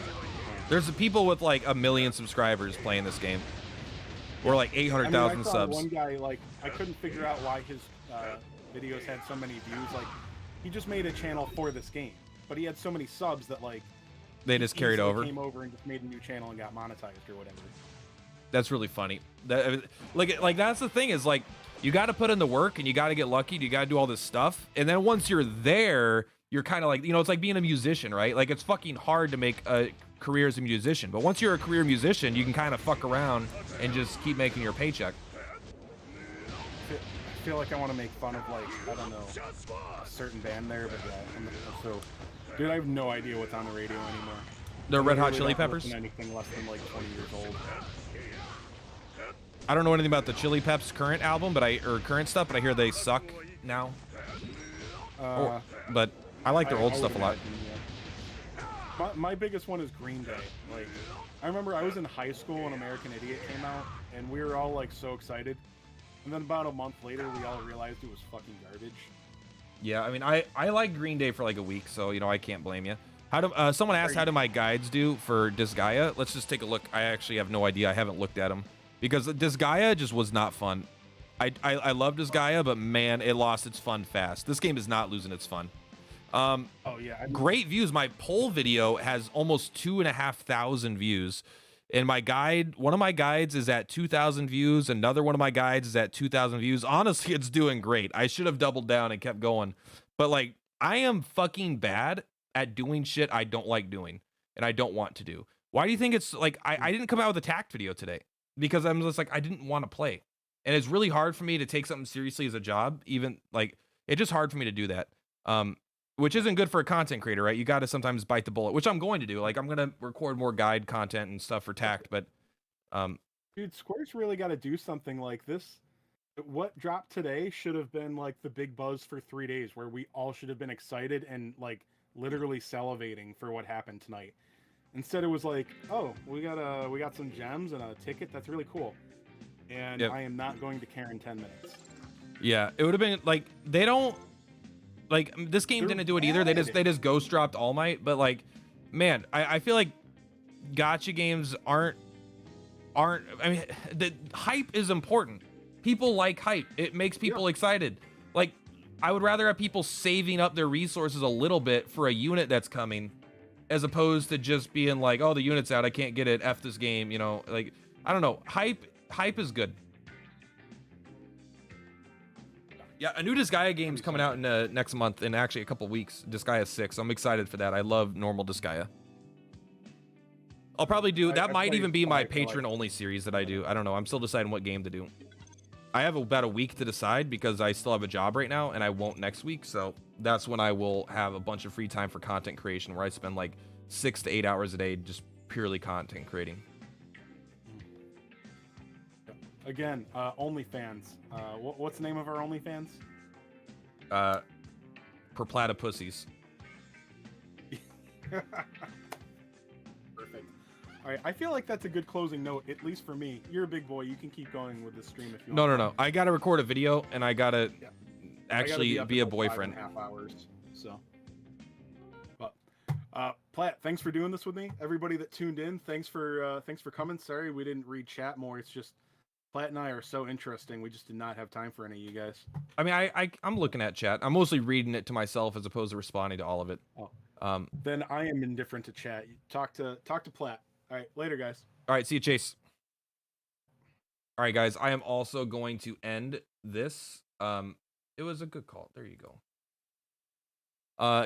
There's the people with like 1 million subscribers playing this game. Or like 800,000 subs. One guy, like, I couldn't figure out why his videos had so many views. Like, he just made a channel for this game. But he had so many subs that, like... They just carried over. Came over and just made a new channel and got monetized or whatever. That's really funny. Like that's the thing is, like, you got to put in the work and you got to get lucky. You got to do all this stuff. And then once you're there... You're kind of like, you know, it's like being a musician, right? Like, it's fucking hard to make a career as a musician. But once you're a career musician, you can kind of fuck around and just keep making your paycheck. I feel like I want to make fun of, like, I don't know, a certain band there, but yeah. So, dude, I have no idea what's on the radio anymore. The Red Hot Chili Peppers? Anything less than, like, 20 years old. I don't know anything about the Chili Peps current album, or current stuff, but I hear they suck now. But... I like their old stuff a lot. My biggest one is Green Day. Like, I remember I was in high school when American Idiot came out, and we were all like so excited. And then about a month later, we all realized it was fucking garbage. Yeah, I mean, I like Green Day for like a week, so you know I can't blame you. How do someone asked how do my guides do for Disgaea? Let's just take a look. I actually have no idea. I haven't looked at them because Disgaea just was not fun. I love Disgaea, but man, it lost its fun fast. This game is not losing its fun. Oh yeah, great views. My poll video has almost 2,500 views, and my guide, one of my guides is at 2,000 views. Another one of my guides is at 2,000 views. Honestly, it's doing great. I should have doubled down and kept going, but like I am fucking bad at doing shit I don't like doing and I don't want to do. Why do you think it's like I didn't come out with a tact video today? Because I'm just like I didn't want to play, and it's really hard for me to take something seriously as a job. Even like it's just hard for me to do that. Which isn't good for a content creator, right? You got to sometimes bite the bullet, which I'm going to do. Like, I'm going to record more guide content and stuff for Tact, but... Dude, Square's really got to do something like this. What dropped today should have been, like, the big buzz for 3 days, where we all should have been excited and, like, literally salivating for what happened tonight. Instead, it was like, oh, we got some gems and a ticket. That's really cool. and I am not going to care in 10 minutes. Yeah, it would have been like they don't like this game didn't do it either. They just ghost dropped All Might, but like, man, I feel like gacha games aren't. I mean, the hype is important. People like hype. It makes people excited. Like, I would rather have people saving up their resources a little bit for a unit that's coming, as opposed to just being like, oh, the unit's out, I can't get it, F this game, you know, like, I don't know. Hype is good. Yeah, a new Disgaea game's coming out in next month, in actually a couple weeks. Disgaea 6. I'm excited for that. I love normal Disgaea. I'll probably do that. Might even be my patron-only series that I do. I don't know. I'm still deciding what game to do. I have about a week to decide because I still have a job right now, and I won't next week. So that's when I will have a bunch of free time for content creation, where I spend like 6 to 8 hours a day just purely content creating. Again, OnlyFans. What's the name of our OnlyFans? Per platypussies. Perfect. All right, I feel like that's a good closing note, at least for me. You're a big boy. You can keep going with this stream if you want. No. I gotta record a video, and I gotta actually be a boyfriend. 5.5 hours. So, but Plat, thanks for doing this with me. Everybody that tuned in, thanks for coming. Sorry we didn't read chat more. It's just Plat and I are so interesting. We just did not have time for any of you guys. I mean, I'm looking at chat. I'm mostly reading it to myself as opposed to responding to all of it. Oh. Then I am indifferent to chat. Talk to Plat. All right, later, guys. All right, see you, Chase. All right, guys, I am also going to end this. It was a good call. There you go.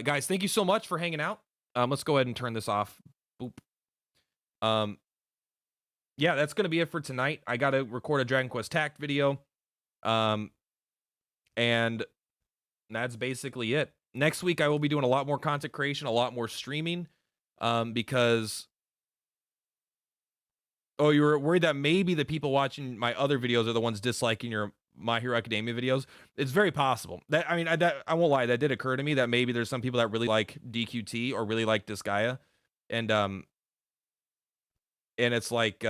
Guys, thank you so much for hanging out. Let's go ahead and turn this off. Boop. Yeah, that's going to be it for tonight. I got to record a Dragon Quest Tact video. And that's basically it. Next week, I will be doing a lot more content creation, a lot more streaming, because... Oh, you were worried that maybe the people watching my other videos are the ones disliking your My Hero Academia videos? It's very possible. That I won't lie, that did occur to me that maybe there's some people that really like DQT or really like Disgaea, and it's like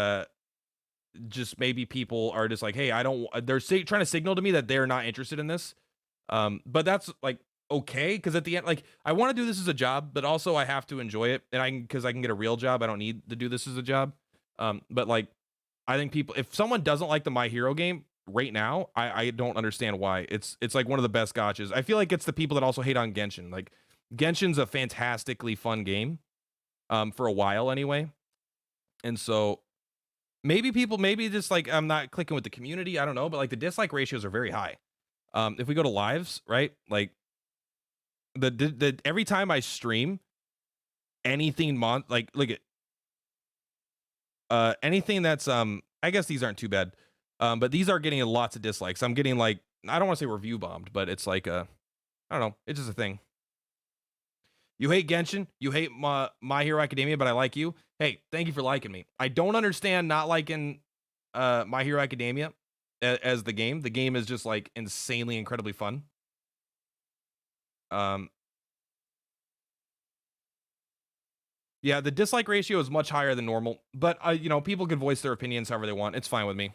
just maybe people are just like, hey, I don't. They're trying to signal to me that they're not interested in this, but that's like okay, because at the end, like, I want to do this as a job, but also I have to enjoy it, and because I can get a real job, I don't need to do this as a job. But like, I think people, if someone doesn't like the My Hero game right now, I don't understand why. It's like one of the best gotchas. I feel like it's the people that also hate on Genshin. Like, Genshin's a fantastically fun game, for a while anyway. And so maybe just like, I'm not clicking with the community. I don't know, but like the dislike ratios are very high. If we go to lives, right? Like the every time I stream anything like look at, anything that's I guess these aren't too bad, but these are getting lots of dislikes. I'm getting like, I don't want to say review bombed, but it's like I don't know, it's just a thing. You hate Genshin, you hate My Hero Academia, but I like you. Hey, thank you for liking me. I don't understand not liking My Hero Academia as the game. The game is just like insanely incredibly fun. Yeah, the dislike ratio is much higher than normal, but you know, people can voice their opinions however they want. It's fine with me.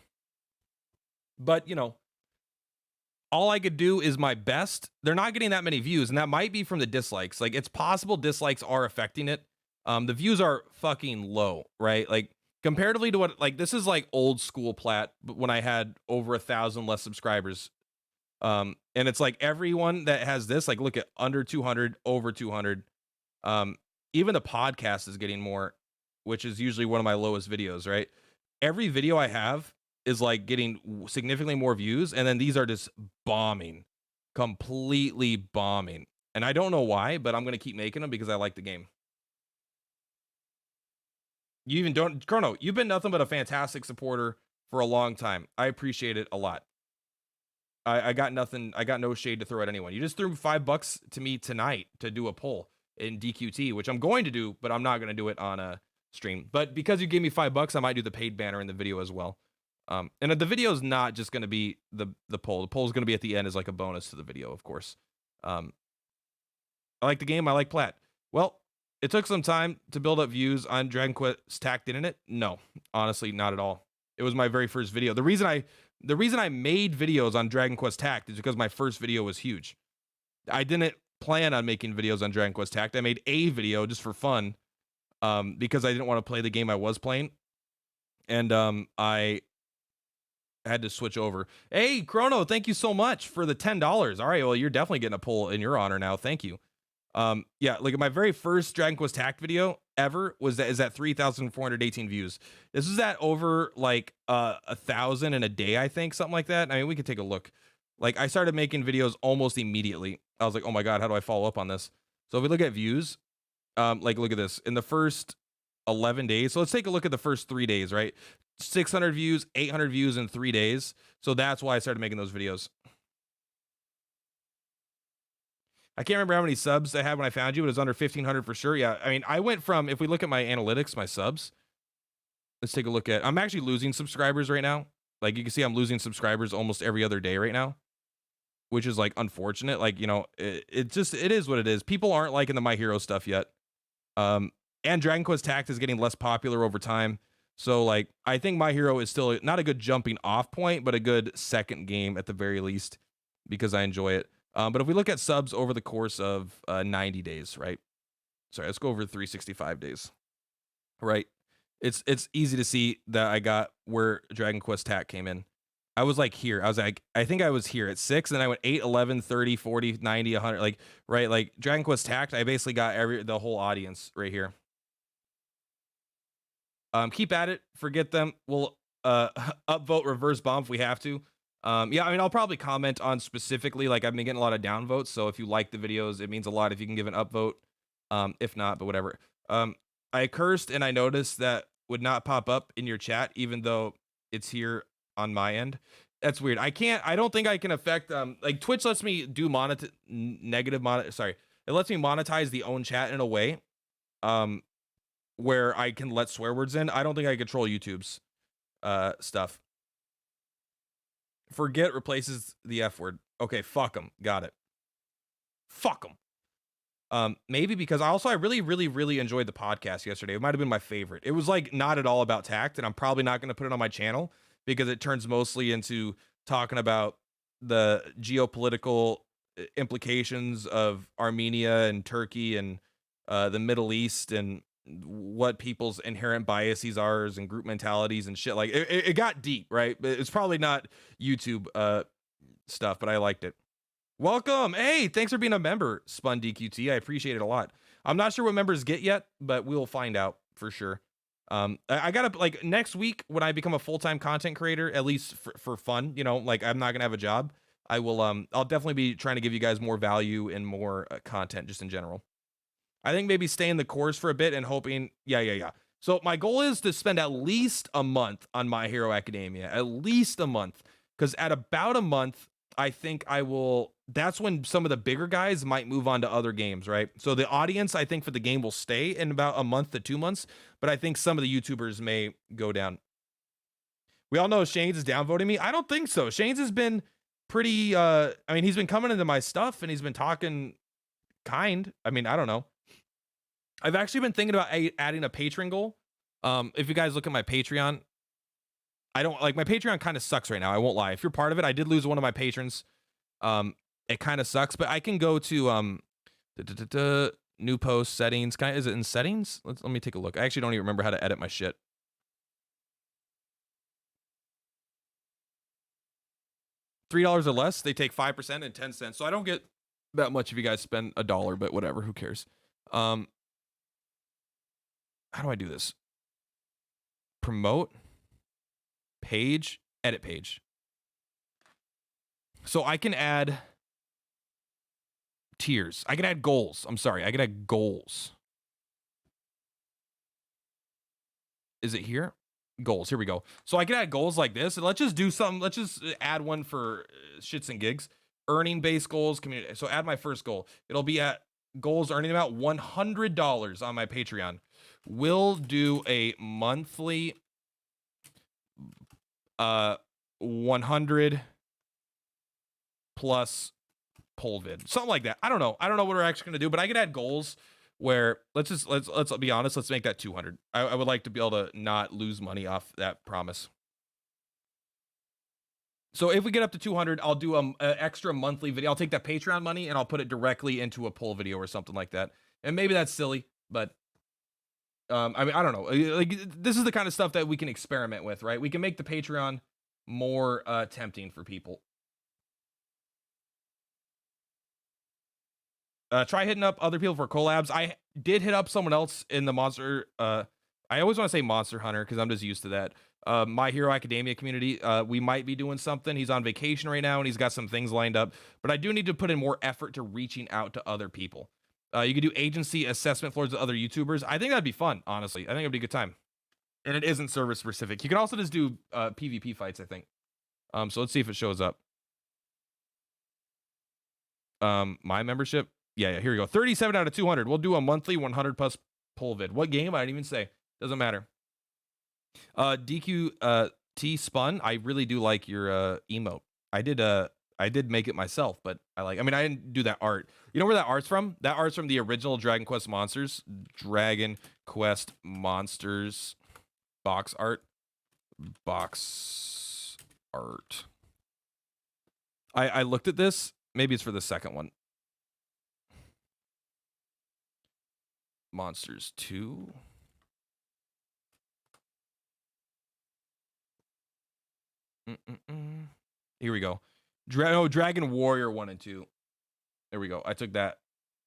But, you know, all I could do is my best. They're not getting that many views, and that might be from the dislikes. Like, it's possible dislikes are affecting it. The views are fucking low, right? Like, comparatively to what, like, this is like old school Plat, but when I had over 1,000 less subscribers. And it's like everyone that has this, like, look at under 200, over 200. Even the podcast is getting more, which is usually one of my lowest videos, right? Every video I have is like getting significantly more views, and then these are just bombing, completely bombing. And I don't know why, but I'm going to keep making them because I like the game. You even don't, Chrono, you've been nothing but a fantastic supporter for a long time. I appreciate it a lot. I got nothing, I got no shade to throw at anyone. You just threw $5 to me tonight to do a poll in DQT, which I'm going to do, but I'm not going to do it on a stream. But because you gave me $5, I might do the paid banner in the video as well. And the video is not just going to be the poll. The poll is going to be at the end as like a bonus to the video, of course. I like the game. I like Plat. Well, it took some time to build up views on Dragon Quest Tact, didn't it? No, honestly, not at all. It was my very first video. The reason I made videos on Dragon Quest Tact is because my first video was huge. I didn't plan on making videos on Dragon Quest Tact. I made a video just for fun, because I didn't want to play the game I was playing, and I had to switch over. Hey, Chrono, thank you so much for the $10. All right, well, you're definitely getting a pull in your honor now. Thank you. Yeah, like my very first Dragon Quest Tact video ever is at 3,418 views. This is at over like 1,000 in a day, I think, something like that. I mean, we could take a look. Like, I started making videos almost immediately. I was like, oh my god, how do I follow up on this? So if we look at views, like, look at this. In the first 11 days, so let's take a look at the first 3 days, right? 600 views, 800 views in 3 days. So that's why I started making those videos. I can't remember how many subs I had when I found you, but it was under 1,500 for sure. Yeah, I mean, I went from, if we look at my analytics, my subs, let's take a look at, I'm actually losing subscribers right now. Like, you can see I'm losing subscribers almost every other day right now, which is like unfortunate. Like, you know, it is what it is. People aren't liking the My Hero stuff yet. And Dragon Quest Tact is getting less popular over time. So, like, I think My Hero is still not a good jumping off point, but a good second game at the very least, because I enjoy it. But if we look at subs over the course of 90 days, right? Sorry, let's go over 365 days, right? It's easy to see that I got where Dragon Quest Tact came in. I was like here. I was like, I think I was here at 6, and then I went 8, 11, 30, 40, 90, 100, like, right? Like, Dragon Quest Tact, I basically got the whole audience right here. Keep at it. Forget them. We'll upvote reverse bomb if we have to. Yeah, I mean, I'll probably comment on specifically, like, I've been getting a lot of downvotes, so if you like the videos, it means a lot if you can give an upvote. If not, but whatever. I cursed, and I noticed that would not pop up in your chat, even though it's here on my end. That's weird. I don't think I can affect, like, Twitch lets me do it lets me monetize the own chat in a way, where I can let swear words in. I don't think I control YouTube's stuff. Forget replaces the F word. Okay, fuck them. Got it. Fuck them. Maybe because I really enjoyed the podcast yesterday. It might have been my favorite. It was like not at all about tact, and I'm probably not going to put it on my channel because it turns mostly into talking about the geopolitical implications of Armenia and Turkey and the Middle East and what people's inherent biases are and group mentalities and shit. Like, it got deep, right? It's probably not YouTube stuff, but I liked it. Welcome. Hey, thanks for being a member, Spun DQT. I appreciate it a lot. I'm not sure what members get yet, but we'll find out for sure. I gotta, like, next week when I become a full-time content creator, at least for fun, you know, like, I'm not gonna have a job. I will, I'll definitely be trying to give you guys more value and more content just in general. I think maybe staying the course for a bit and hoping, yeah. So my goal is to spend at least a month on My Hero Academia, at least a month, because at about a month, I think I will, that's when some of the bigger guys might move on to other games, right? So the audience, I think, for the game will stay in about a month to 2 months, but I think some of the YouTubers may go down. We all know Shanes is downvoting me. I don't think so. Shanes has been pretty, I mean, he's been coming into my stuff and he's been talking kind. I mean, I don't know. I've actually been thinking about adding a Patreon goal. If you guys look at my Patreon, I don't, like, my Patreon kind of sucks right now. I won't lie. If you're part of it, I did lose one of my patrons. It kind of sucks, but I can go to new post settings. Is it in settings? Let me take a look. I actually don't even remember how to edit my shit. $3 or less, they take 5% and 10 cents. So I don't get that much if you guys spend $1, but whatever, who cares? How do I do this? Promote, page, edit page. So I can add tiers. I can add goals. I'm sorry. I can add goals. Is it here? Goals. Here we go. So I can add goals like this. And let's just do something. Let's just add one for shits and gigs. Earning based goals. Community. So add my first goal. It'll be at goals earning about $100 on my Patreon. We'll do a monthly 100 plus poll vid, something like that. I don't know what we're actually gonna do, but I could add goals where let's be honest, let's make that 200. I would like to be able to not lose money off that promise. So if we get up to 200, I'll do an extra monthly video. I'll take that Patreon money and I'll put it directly into a poll video or something like that. And maybe that's silly, but I mean, I don't know. Like, this is the kind of stuff that we can experiment with, right? We can make the Patreon more tempting for people. Try hitting up other people for collabs. I did hit up someone else in the Monster. I always want to say Monster Hunter because I'm just used to that. My Hero Academia community. We might be doing something. He's on vacation right now and he's got some things lined up. But I do need to put in more effort to reaching out to other people. You could do agency assessment floors with other YouTubers. I think that'd be fun, honestly. I think it'd be a good time. And it isn't server specific. You can also just do PvP fights, I think. So let's see if it shows up. My membership. Yeah, here we go. 37 out of 200. We'll do a monthly 100 plus poll vid. What game? I didn't even say. Doesn't matter. DQ T Spun. I really do like your emote. I did make it myself, but I mean, I didn't do that art. You know where that art's from? That art's from the original Dragon Quest Monsters. Dragon Quest Monsters box art. Box art. I looked at this. Maybe it's for the second one. Monsters 2. Here we go. Dragon Warrior 1 and 2. There we go. I took that.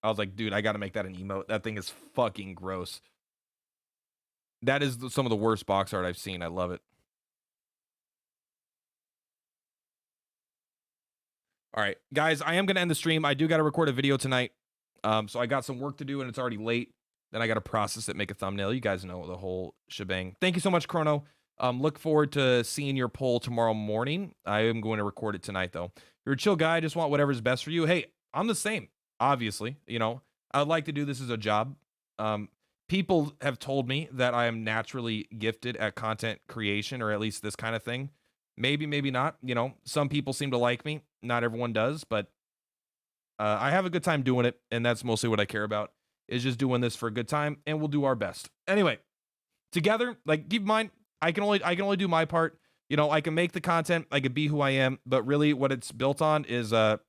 I was like, dude, I got to make that an emote. That thing is fucking gross. That is some of the worst box art I've seen. I love it. All right, guys, I am going to end the stream. I do got to record a video tonight. So I got some work to do and it's already late. Then I got to process it, make a thumbnail. You guys know the whole shebang. Thank you so much, Chrono. Look forward to seeing your poll tomorrow morning. I am going to record it tonight, though. You're a chill guy. I just want whatever's best for you. Hey, I'm the same, obviously. You know, I'd like to do this as a job. People have told me that I am naturally gifted at content creation, or at least this kind of thing. Maybe, maybe not. You know, some people seem to like me. Not everyone does, but I have a good time doing it, and that's mostly what I care about, is just doing this for a good time, and we'll do our best. Anyway, together, like, keep in mind, I can only do my part. You know, I can make the content, I can be who I am, but really what it's built on is kind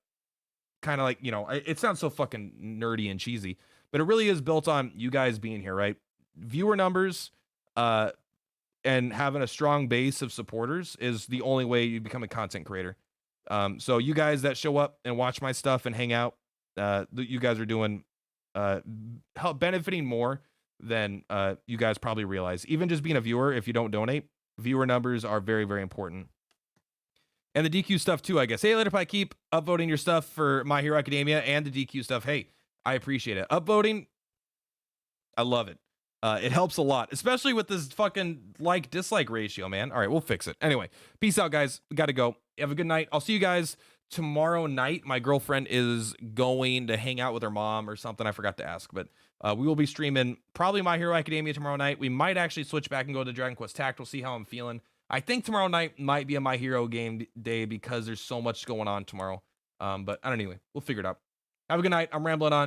of like, you know, it sounds so fucking nerdy and cheesy, but it really is built on you guys being here, right? Viewer numbers and having a strong base of supporters is the only way you become a content creator. So you guys that show up and watch my stuff and hang out, you guys are doing benefiting more than you guys probably realize. Even just being a viewer, if you don't donate, viewer numbers are very, very important. And the DQ stuff too, I guess. Hey, later, keep upvoting your stuff for My Hero Academia and the DQ stuff. Hey, I appreciate it. Upvoting, I love it. It helps a lot, especially with this fucking like-dislike ratio, man. All right, we'll fix it. Anyway, peace out, guys. Got to go. Have a good night. I'll see you guys tomorrow night. My girlfriend is going to hang out with her mom or something. I forgot to ask, but we will be streaming probably My Hero Academia tomorrow night. We might actually switch back and go to Dragon Quest Tact. We'll see how I'm feeling. I think tomorrow night might be a My Hero game day because there's so much going on tomorrow. But anyway, we'll figure it out. Have a good night. I'm rambling on.